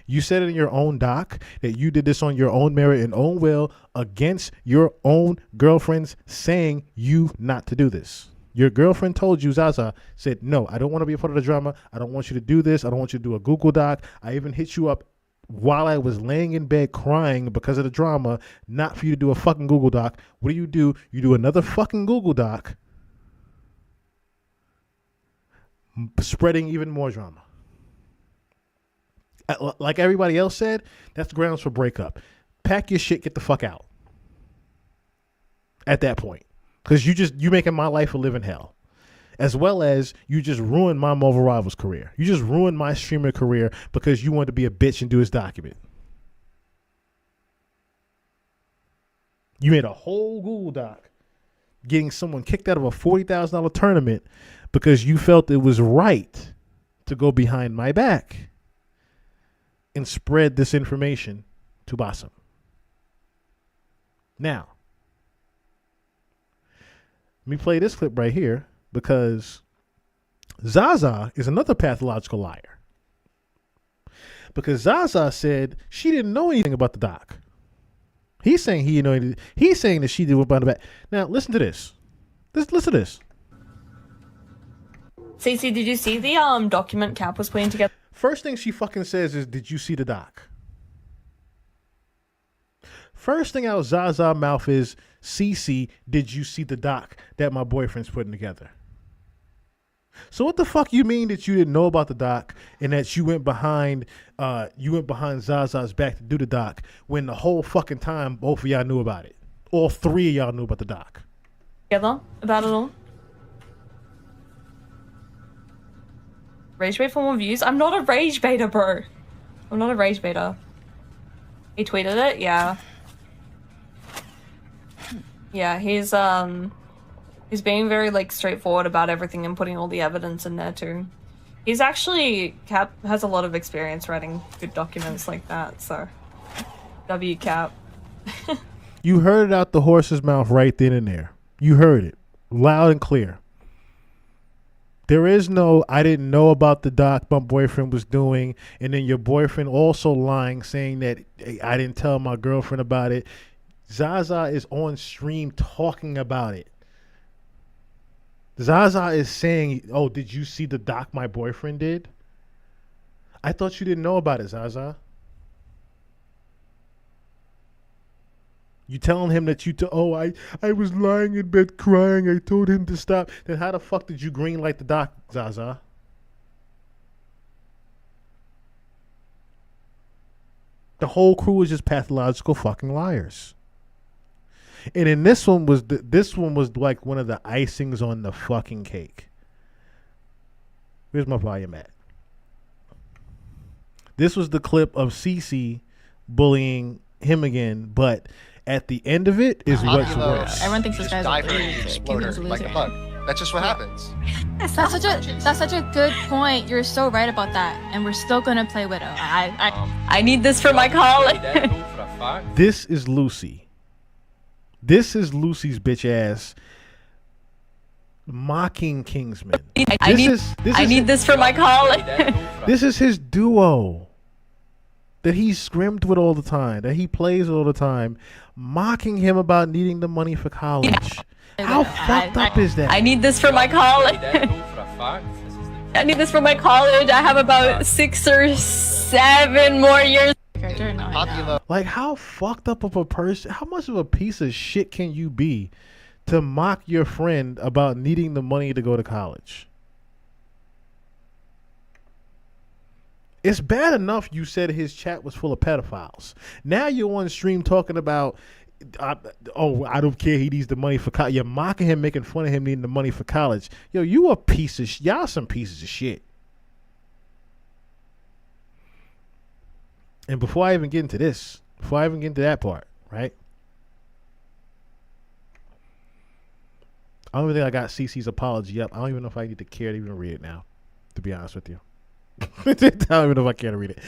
You said in your own doc that you did this on your own merit and own will against your own girlfriends saying you not to do this. Your girlfriend told you, Zaza, said, no, I don't want to be a part of the drama. I don't want you to do this. I don't want you to do a Google Doc. I even hit you up while I was laying in bed crying because of the drama, not for you to do a fucking Google Doc. What do? You do another fucking Google Doc, spreading even more drama. Like everybody else said, that's grounds for breakup. Pack your shit, get the fuck out. At that point. Because you making my life a living hell. As well as you just ruined my Marvel Rivals career. You just ruined my streamer career because you wanted to be a bitch and do his document. You made a whole Google Doc getting someone kicked out of a $40,000 tournament because you felt it was right to go behind my back and spread this information to Bossum. Now, let me play this clip right here. Because Zaza is another pathological liar. Because Zaza said she didn't know anything about the doc. He's saying he didn't know anything. He's saying that she did what behind the back. Now listen to this. Listen to this. Cece, did you see the document Cap was putting together? First thing she fucking says is, "Did you see the doc?" First thing out of Zaza mouth is, "CC, did you see the doc that my boyfriend's putting together?" So what the fuck you mean that you didn't know about the doc and that you went behind Zaza's back to do the doc when the whole fucking time both of y'all knew about it? All three of y'all knew about the doc. Together about it all. Rage bait for more views? I'm not a rage baiter, bro. I'm not a rage baiter. He tweeted it, yeah. Yeah, he's being very like straightforward about everything and putting all the evidence in there too. He's actually, Cap has a lot of experience writing good documents like that, so W Cap. You heard it out the horse's mouth right then and there. You heard it loud and clear. There is no, I didn't know about the doc my boyfriend was doing, and then your boyfriend also lying, saying that, hey, I didn't tell my girlfriend about it. Zaza is on stream talking about it. Zaza is saying, "Oh, did you see the doc my boyfriend did?" I thought you didn't know about it, Zaza. You telling him that I was lying in bed crying. I told him to stop. Then how the fuck did you green light the doc, Zaza? The whole crew is just pathological fucking liars. And then this one was like one of the icings on the fucking cake. Where's my volume at? This was the clip of Cece bullying him again, but at the end of it is what's worse. Everyone thinks this guy's a exploder loser. like a bug. That's just what happens. That's such a good point. You're so right about that, and we're still gonna play Widow. I need this for my college. This is Lucy. This is Lucy's bitch ass mocking Kingsman. I need this for my college. This is his duo that he scrimmed with all the time, that he plays all the time, mocking him about needing the money for college. How fucked up is that? I need this for my college. I need this for my college. I have about 6 or 7 more years. Like, how fucked up of a person, how much of a piece of shit can you be to mock your friend about needing the money to go to college? It's bad enough you said his chat was full of pedophiles. Now you're on stream talking about, I don't care, he needs the money for college. You're mocking him, making fun of him needing the money for college. Yo, you a piece of y'all some pieces of shit. And before I even get into this, before I even get into that part, right? I don't even think I got CC's apology up. I don't even know if I need to care to even read it now, to be honest with you. I don't even know if I care to read it.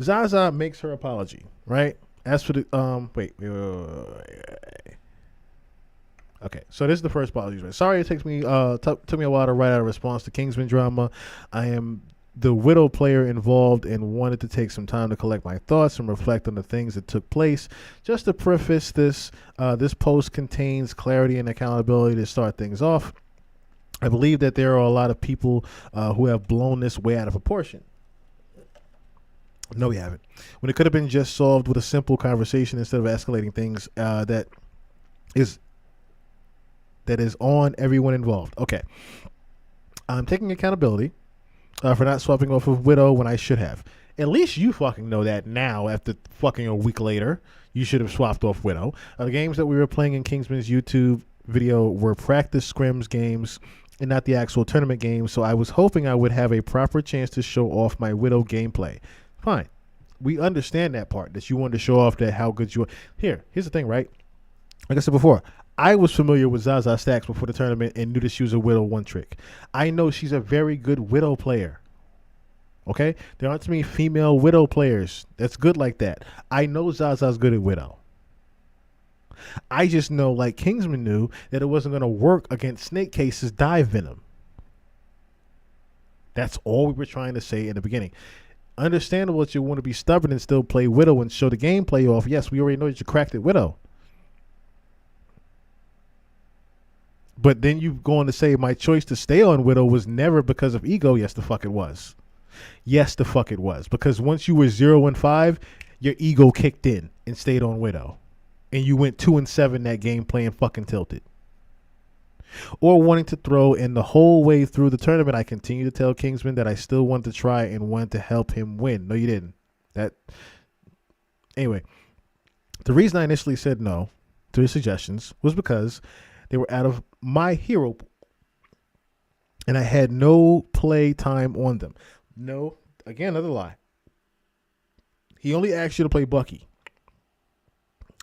Zaza makes her apology, right? As for the wait. Okay, so this is the first apology. Right? Sorry, it took me a while to write out a response to Kingsman drama. I am the Widow player involved and wanted to take some time to collect my thoughts and reflect on the things that took place. Just to preface this, this post contains clarity and accountability to start things off. I believe that there are a lot of people who have blown this way out of proportion. No, we haven't. When it could have been just solved with a simple conversation instead of escalating things that is on everyone involved. Okay. I'm taking accountability for not swapping off of Widow when I should have. At least you fucking know that now after fucking a week later. You should have swapped off Widow. The games that we were playing in Kingsman's YouTube video were practice scrims games and not the actual tournament games, so I was hoping I would have a proper chance to show off my Widow gameplay. Fine. We understand that part, that you wanted to show off that how good you are. Here's the thing, right? Like I said before, I was familiar with Zaza Stacks before the tournament and knew that she was a Widow one trick. I know she's a very good Widow player. Okay? There aren't too many female Widow players that's good like that. I know Zaza's good at Widow. I just know, like Kingsman knew, that it wasn't going to work against Snake Case's Dive Venom. That's all we were trying to say in the beginning. Understandable that you want to be stubborn and still play Widow and show the gameplay off. Yes, we already know that you cracked at Widow. But then you go on to say my choice to stay on Widow was never because of ego. Yes, the fuck it was. Yes, the fuck it was. Because once you were 0-5, your ego kicked in and stayed on Widow. And you went 2-7 that game playing fucking Tilted. Or wanting to throw in the whole way through the tournament, I continue to tell Kingsman that I still wanted to try and wanted to help him win. No, you didn't. Anyway, the reason I initially said no to his suggestions was because they were out of my hero pool. And I had no play time on them. No, again, another lie. He only asked you to play Bucky.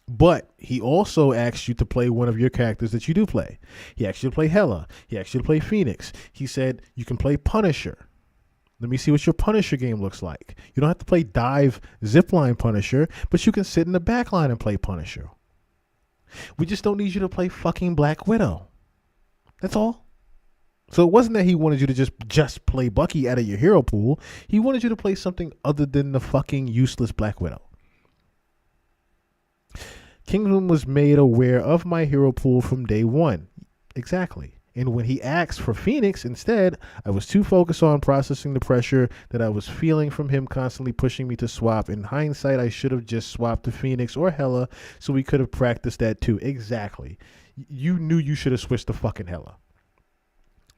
But he also asked you to play one of your characters that you do play. He asked you to play Hela. He asked you to play Phoenix. He said you can play Punisher. Let me see what your Punisher game looks like. You don't have to play Dive Zipline Punisher, but you can sit in the back line and play Punisher. We just don't need you to play fucking Black Widow. That's all. So it wasn't that he wanted you to just play Bucky out of your hero pool. He wanted you to play something other than the fucking useless Black Widow. Kingsman was made aware of my hero pool from day one. Exactly. And when he asked for Phoenix instead, I was too focused on processing the pressure that I was feeling from him constantly pushing me to swap. In hindsight, I should have just swapped to Phoenix or Hela so we could have practiced that too. Exactly. You knew you should have switched to fucking Hela.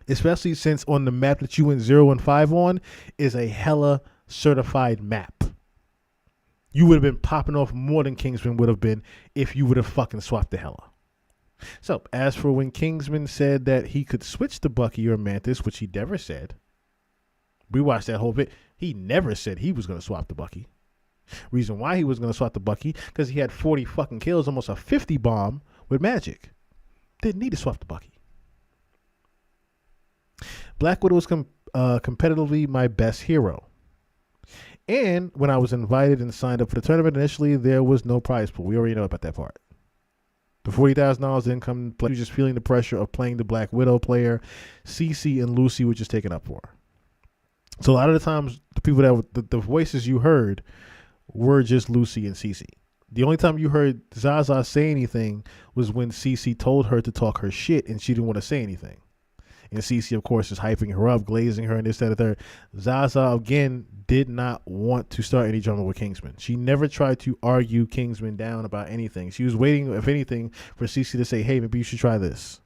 Especially since on the map that you went 0 and 5 on is a Hela certified map. You would have been popping off more than Kingsman would have been if you would have fucking swapped to Hela. So, as for when Kingsman said that he could switch to Bucky or Mantis, which he never said, we watched that whole bit. He never said he was going to swap to Bucky. Reason why he was going to swap to Bucky, because he had 40 fucking kills, almost a 50 bomb with Magic. Didn't need to swap to Bucky. Black Widow was competitively my best hero. And when I was invited and signed up for the tournament, initially there was no prize pool. We already know about that part. The $40,000 didn't come into play. He was just feeling the pressure of playing the Black Widow player. Cece and Lucy were just taken up for. So a lot of the times, the people that the voices you heard were just Lucy and Cece. The only time you heard Zaza say anything was when Cece told her to talk her shit and she didn't want to say anything. And Cece, of course, is hyping her up, glazing her, and this, that, and third. Zaza, again, did not want to start any drama with Kingsman. She never tried to argue Kingsman down about anything. She was waiting, if anything, for Cece to say, hey, maybe you should try this.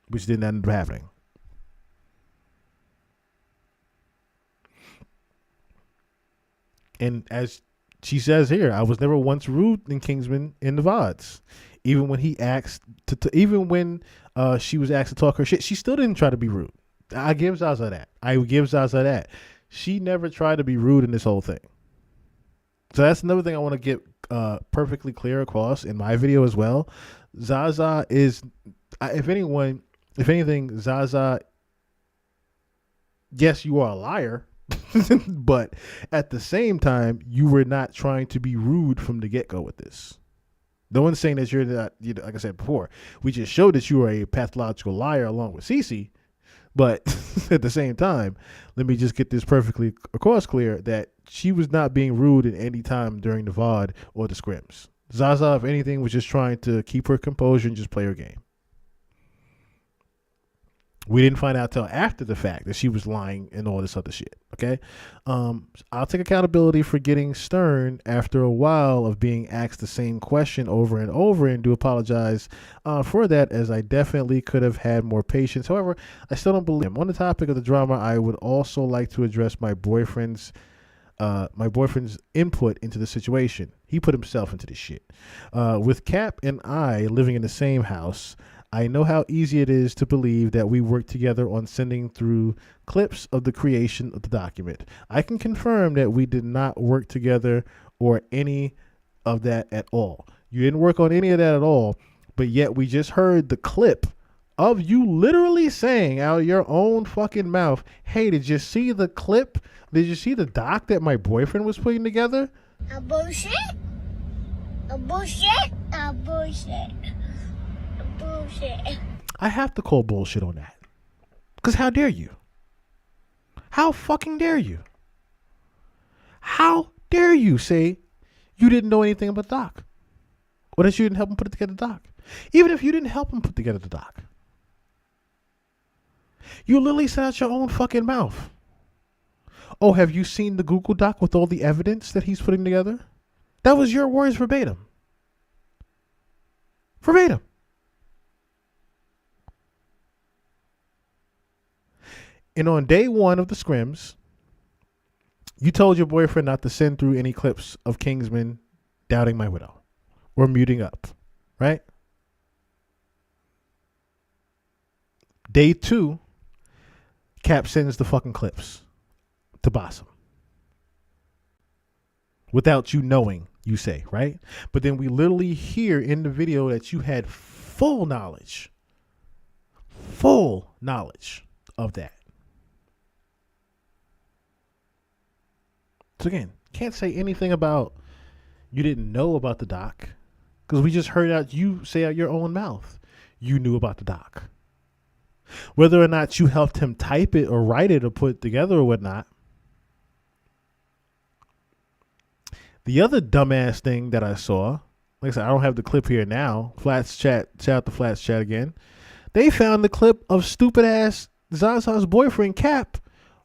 Which didn't end up happening. And as she says here, I was never once rude in Kingsman in the VODs. Even when he asked even when she was asked to talk her shit, she still didn't try to be rude. I give Zaza that. I give Zaza that. She never tried to be rude in this whole thing. So that's another thing I want to get perfectly clear across in my video as well. Zaza is, if anything, Zaza, yes, you are a liar, but at the same time, you were not trying to be rude from the get-go with this. No one's saying that you're not, like I said before, we just showed that you are a pathological liar along with Cece. But at the same time, let me just get this perfectly across clear that she was not being rude at any time during the VOD or the scrims. Zaza, if anything, was just trying to keep her composure and just play her game. We didn't find out till after the fact that she was lying and all this other shit. Okay. I'll take accountability for getting stern after a while of being asked the same question over and over, and do apologize for that, as I definitely could have had more patience. However, I still don't believe him. On the topic of the drama, I would also like to address my boyfriend's input into the situation. He put himself into this shit. With Cap and I living in the same house, I know how easy it is to believe that we worked together on sending through clips of the creation of the document. I can confirm that we did not work together or any of that at all. You didn't work on any of that at all, but yet we just heard the clip of you literally saying out of your own fucking mouth, hey, did you see the clip? Did you see the doc that my boyfriend was putting together? A bullshit? A bullshit? A bullshit. Bullshit. I have to call bullshit on that. Because how dare you? How fucking dare you? How dare you say you didn't know anything about the doc? Or that you didn't help him put together the doc? Even if you didn't help him put together the doc. You literally said out your own fucking mouth. Oh, have you seen the Google Doc with all the evidence that he's putting together? That was your words verbatim. Verbatim. And on day one of the scrims, you told your boyfriend not to send through any clips of Kingsman doubting my widow or muting up, right? Day two, Cap sends the fucking clips to Bassam. Without you knowing, you say, right? But then we literally hear in the video that you had full knowledge of that. So again, can't say anything about you didn't know about the doc, because we just heard out you say out your own mouth you knew about the doc. Whether or not you helped him type it or write it or put it together or whatnot. The other dumbass thing that I saw, like I said, I don't have the clip here now. Flats chat, shout out to Flats chat again. They found the clip of stupid ass Zaza's boyfriend Cap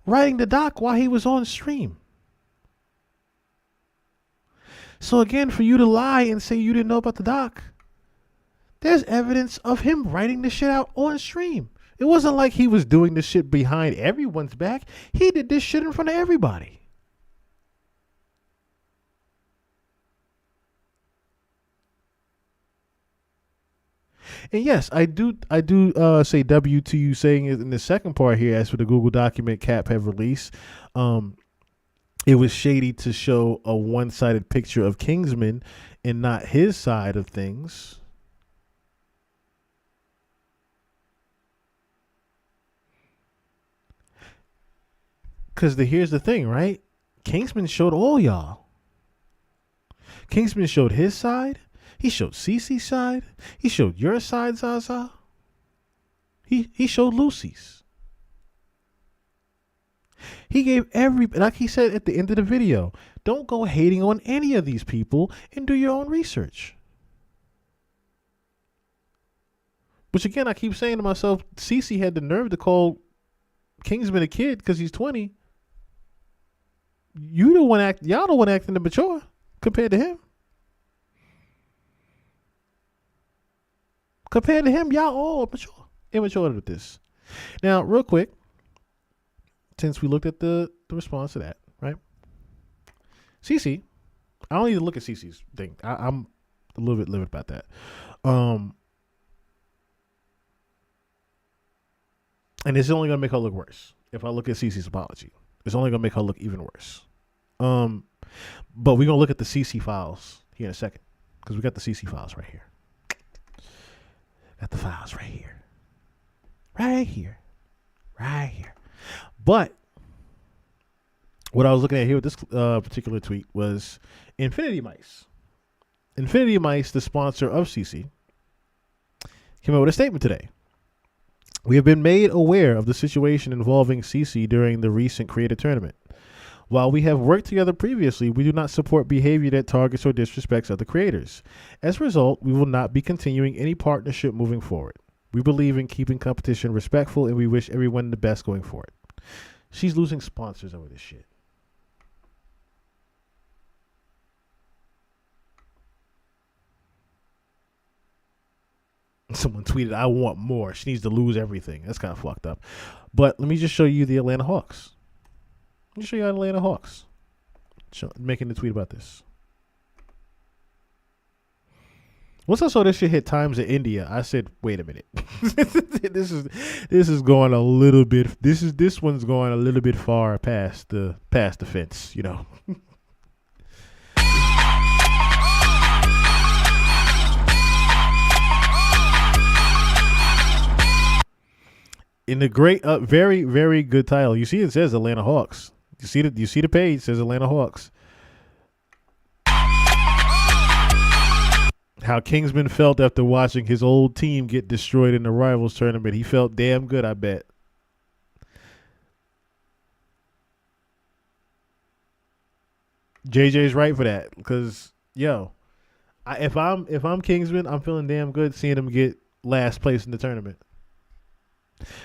writing the doc while he was on stream. So again, for you to lie and say you didn't know about the doc, there's evidence of him writing the shit out on stream. It wasn't like he was doing this shit behind everyone's back. He did this shit in front of everybody. And yes, I do say W to you saying it in the second part here. As for the Google document Cap have released, it was shady to show a one-sided picture of Kingsman and not his side of things. Because here's the thing, right? Kingsman showed all y'all. Kingsman showed his side. He showed Cece's side. He showed your side, Zaza. He showed Lucy's. He gave like he said at the end of the video, don't go hating on any of these people and do your own research. Which again, I keep saying to myself, Cece had the nerve to call Kingsman a kid because he's 20. Y'all the one acting immature compared to him. Compared to him, y'all all immature with this. Now, real quick, since we looked at the response to that, right? Cece, I don't need to look at Cece's thing. I'm a little bit livid about that. And it's only gonna make her look worse. If I look at Cece's apology, it's only gonna make her look even worse. But we're gonna look at the Cece files here in a second, because we got the Cece files right here. Got the files right here. Right here. Right here. But what I was looking at here with this particular tweet was Infinity Mice. Infinity Mice, the sponsor of Cece, came out with a statement today. We have been made aware of the situation involving Cece during the recent creator tournament. While we have worked together previously, we do not support behavior that targets or disrespects other creators. As a result, we will not be continuing any partnership moving forward. We believe in keeping competition respectful, and we wish everyone the best going forward. She's losing sponsors over this shit. Someone tweeted, I want more. She needs to lose everything. That's kind of fucked up. But let me just show you the Atlanta Hawks. Let me show you the Atlanta Hawks. Making the tweet about this. Once I saw this shit hit times in India, I said, wait a minute. This is going a little bit, this one's going a little bit far past the fence, you know. In the great, very, very good title. You see, it says Atlanta Hawks. You see the page, it says Atlanta Hawks. How Kingsman felt after watching his old team get destroyed in the Rivals tournament. He felt damn good, I bet. JJ's right for that, because if I'm Kingsman, I'm feeling damn good seeing him get last place in the tournament.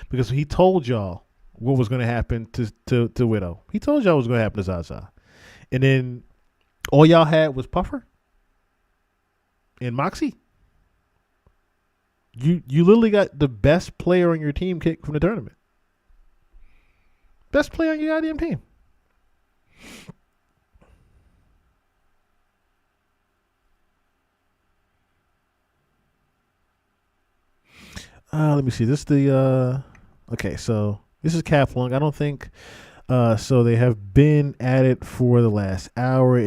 Because he told y'all what was going to happen to Widow. He told y'all what was going to happen to Zaza. And then all y'all had was Puffer and Moxie. You literally got the best player on your team kicked from the tournament. Best player on your goddamn team. Let me see. This is the okay. So this is Cap Lung. I don't think so. They have been at it for the last hour.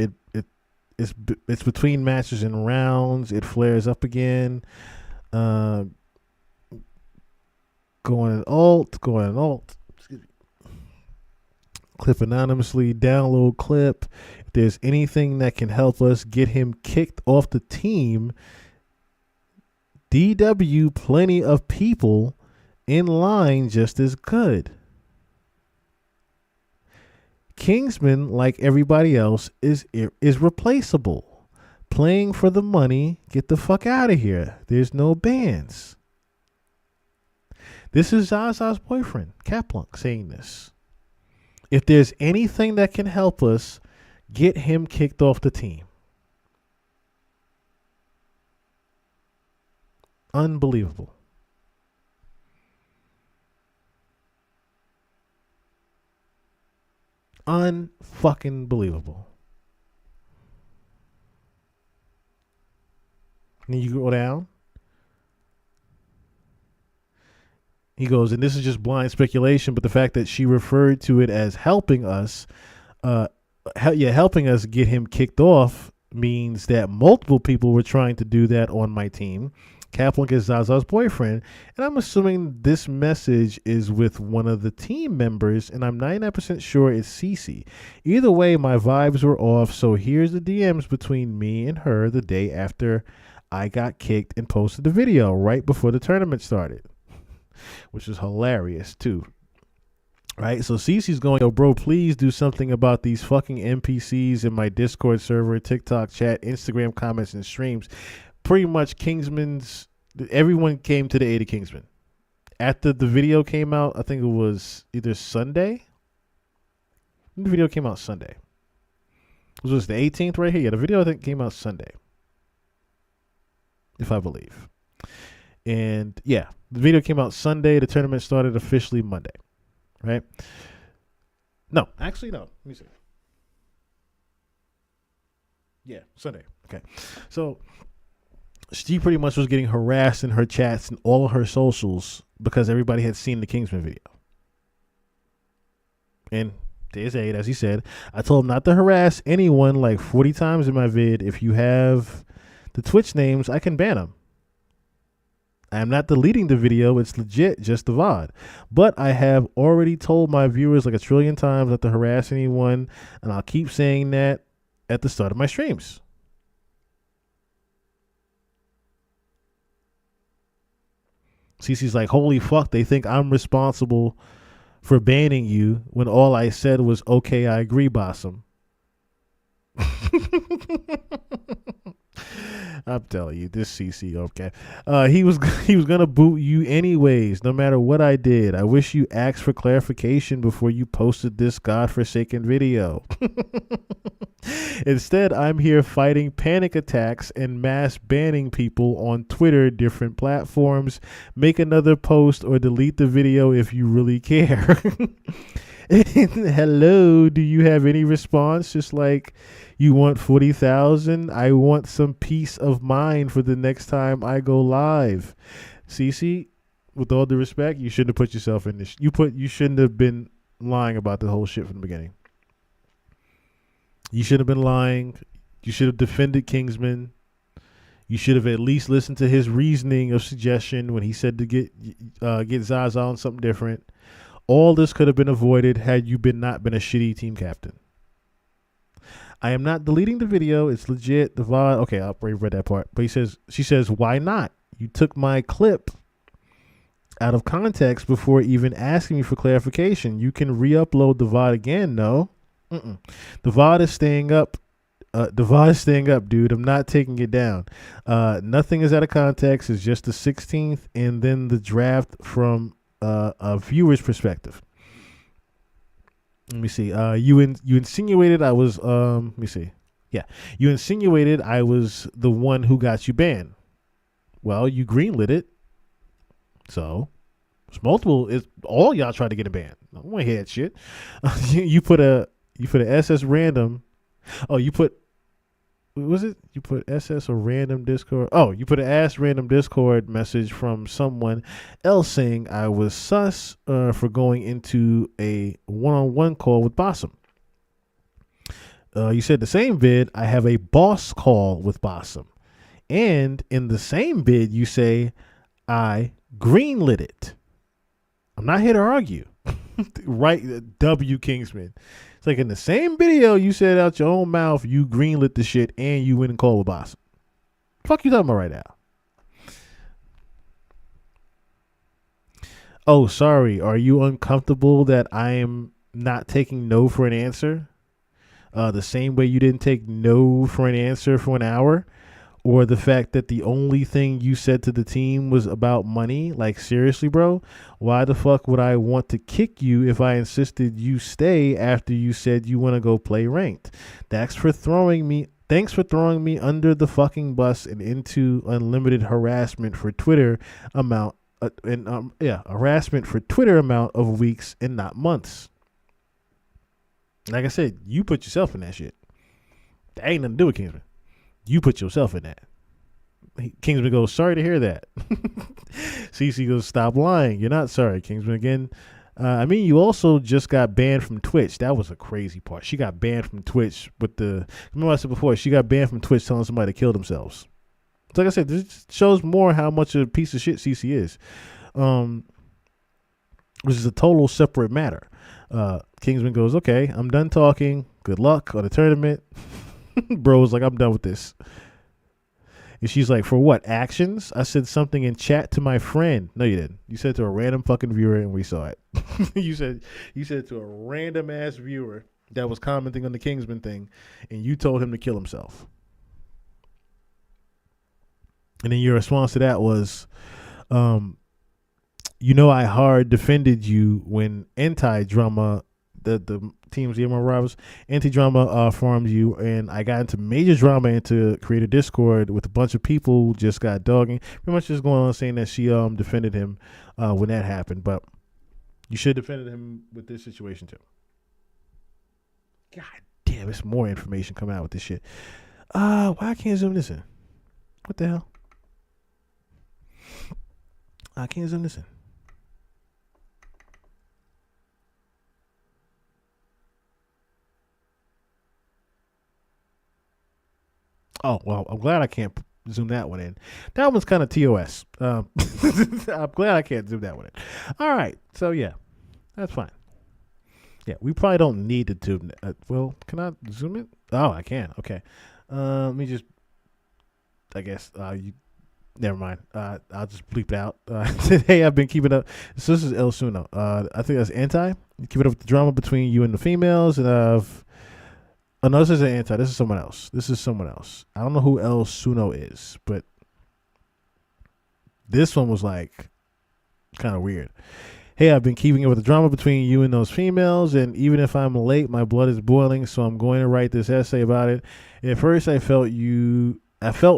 It's between matches and rounds. It flares up again. Going alt. Excuse me. Clip anonymously. Download clip. If there's anything that can help us get him kicked off the team. DW, plenty of people in line just as good. Kingsman, like everybody else, is replaceable. Playing for the money, get the fuck out of here. There's no bans. This is Zaza's boyfriend, Caplunk, saying this. If there's anything that can help us get him kicked off the team. Unbelievable. Unfucking believable. And then you go down. He goes, and this is just blind speculation, but the fact that she referred to it as helping us, helping us get him kicked off means that multiple people were trying to do that on my team. Caplunk is Zaza's boyfriend, and I'm assuming this message is with one of the team members, and I'm 99% sure it's Cece. Either way, my vibes were off, so here's the DMs between me and her the day after I got kicked and posted the video right before the tournament started, which is hilarious too. Right, so Cece's going, yo, bro, please do something about these fucking NPCs in my Discord server, TikTok chat, Instagram comments, and streams. Pretty much everyone came to the aid of Kingsman. After the video came out, I think it was either Sunday. The video came out Sunday. Was this the 18th right here? Yeah, the video I think came out Sunday, if I believe. And yeah, the video came out Sunday. The tournament started officially Monday, right? No, actually, no. Let me see. Yeah, Sunday. Okay. So she pretty much was getting harassed in her chats and all of her socials because everybody had seen the Kingsman video. And there's Aid, as he said, I told him not to harass anyone like 40 times in my vid. If you have the Twitch names, I can ban them. I am not deleting the video. It's legit just the VOD. But I have already told my viewers like a trillion times not to harass anyone, and I'll keep saying that at the start of my streams. Cece's like, holy fuck, they think I'm responsible for banning you when all I said was, okay, I agree, Bossum. I'm telling you, this CC, okay. He was gonna boot you anyways, no matter what I did. I wish you asked for clarification before you posted this godforsaken video. Instead, I'm here fighting panic attacks and mass banning people on Twitter, different platforms. Make another post or delete the video if you really care. Hello, do you have any response? Just like you want 40,000, I want some peace of mind for the next time I go live. Cece, with all due respect, you shouldn't have put yourself in this. You shouldn't have been lying about the whole shit from the beginning. You should have been lying. You should have defended Kingsman. You should have at least listened to his reasoning of suggestion when he said to get Zaza on something different. All this could have been avoided had you not been a shitty team captain. I am not deleting the video. It's legit. The VOD. Okay, I'll read that part. But she says, why not? You took my clip out of context before even asking me for clarification. You can re-upload the VOD again. No. The VOD is staying up. The VOD is staying up, dude. I'm not taking it down. Nothing is out of context. It's just the 16th and then the draft from a viewer's perspective. Let me see. You insinuated I was. Let me see. Yeah, you insinuated I was the one who got you banned. Well, you greenlit it. So it's multiple. It's all y'all tried to get a ban. I don't want to hear that shit. You put a SS random. Oh, you put. What was it? You put SS or random Discord. Oh, you put an ass random Discord message from someone else saying I was sus for going into a one-on-one call with Bossum. You said the same vid, I have a boss call with Bossum. And in the same vid, you say I greenlit it. I'm not here to argue. Right, W Kingsman. It's like in the same video you said out your own mouth you greenlit the shit and you went and called with Bossum. Fuck you talking about right now? Oh, sorry. Are you uncomfortable that I am not taking no for an answer? The same way you didn't take no for an answer for an hour? or the fact that the only thing you said to the team was about money. Like, seriously, bro, why the fuck would I want to kick you if I insisted you stay after you said you want to go play ranked? Thanks for throwing me under the fucking bus and into unlimited harassment for Twitter amount harassment for Twitter amount of weeks and not months. Like I said, you put yourself in that shit. That ain't nothing to do with Kingsman. You put yourself in that. Kingsman goes, sorry to hear that. CC goes, stop lying. You're not sorry, Kingsman. Again, I mean, you also just got banned from Twitch. That was a crazy part. She got banned from Twitch with the... Remember I said before, she got banned from Twitch telling somebody to kill themselves. So like I said, this shows more how much of a piece of shit CC is. Which is a total separate matter. Kingsman goes, okay, I'm done talking. Good luck on the tournament. Bro's like, I'm done with this. And she's like, for what? Actions? I said something in chat to my friend. No, you didn't. You said to a random fucking viewer and we saw it. you said to a random ass viewer that was commenting on the Kingsman thing and you told him to kill himself. And then your response to that was, I hard defended you when anti-drama, the teams, the MR Rivals, anti-drama farmed you, and I got into major drama into creator Discord with a bunch of people who just got dogging. Pretty much just going on saying that she defended him when that happened, but you should have defended him with this situation too. God damn, there's more information coming out with this shit. Why I can't zoom this in? What the hell? I can't zoom this in. Oh, well, I'm glad I can't zoom that one in. That one's kind of TOS. I'm glad I can't zoom that one in. All right. So, yeah, that's fine. Yeah, we probably don't need to zoom. Well, can I zoom it? Oh, I can. Okay. Let me just, I guess, never mind. I'll just bleep it out. Hey, I've been keeping up. So this is El Suno. I think that's anti. Keeping up with the drama between you and the females. And oh, no, this isn't anti. This is someone else. I don't know who El Suno is, but this one was like kind of weird. Hey, I've been keeping up with the drama between you and those females, and even if I'm late, my blood is boiling, so I'm going to write this essay about it. At first, I felt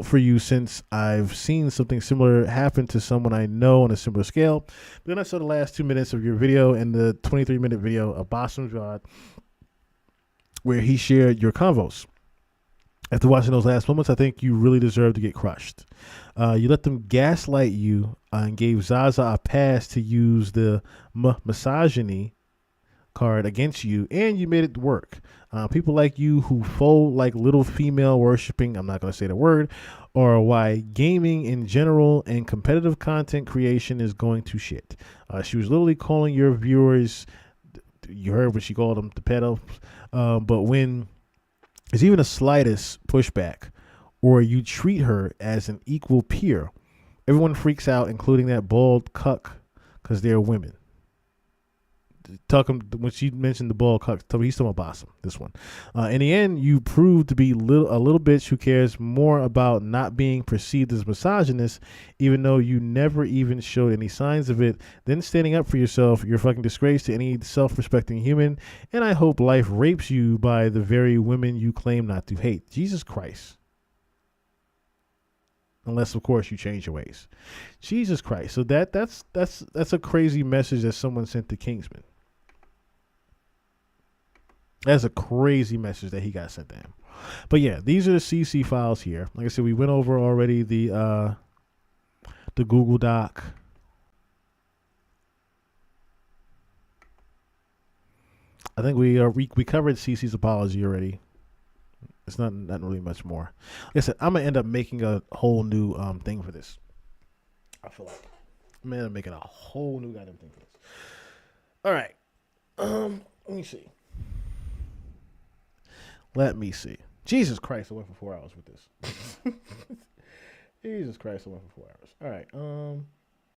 for you since I've seen something similar happen to someone I know on a similar scale. But then I saw the last 2 minutes of your video and the 23-minute video of Boston's God, where he shared your convos. After watching those last moments, I think you really deserve to get crushed. You let them gaslight you and gave Zaza a pass to use the misogyny card against you, and you made it work. People like you who fold like little female worshipping, I'm not going to say the word, or why gaming in general and competitive content creation is going to shit. She was literally calling your viewers, you heard what she called them, the pedos, but when there's even the slightest pushback or you treat her as an equal peer, everyone freaks out, including that bald cuck, because they're women. When she mentioned the bald cuck, he's talking about Bossum, this one. In the end, you proved to be a little bitch who cares more about not being perceived as misogynist, even though you never even showed any signs of it. Then standing up for yourself, you're a fucking disgrace to any self-respecting human, and I hope life rapes you by the very women you claim not to hate. Jesus Christ. Unless, of course, you change your ways. Jesus Christ. So that's a crazy message that someone sent to Kingsman. That's a crazy message that he got sent to him. But yeah, these are the CC files here. Like I said, we went over already the Google Doc. I think we covered CC's apology already. It's not really much more. Like I said, I'm gonna end up making a whole new thing for this. I feel like I'm gonna end up making a whole new goddamn thing for this. All right. Let me see. Let me see. Jesus Christ, I went for 4 hours with this. Jesus Christ, I went for 4 hours. All right.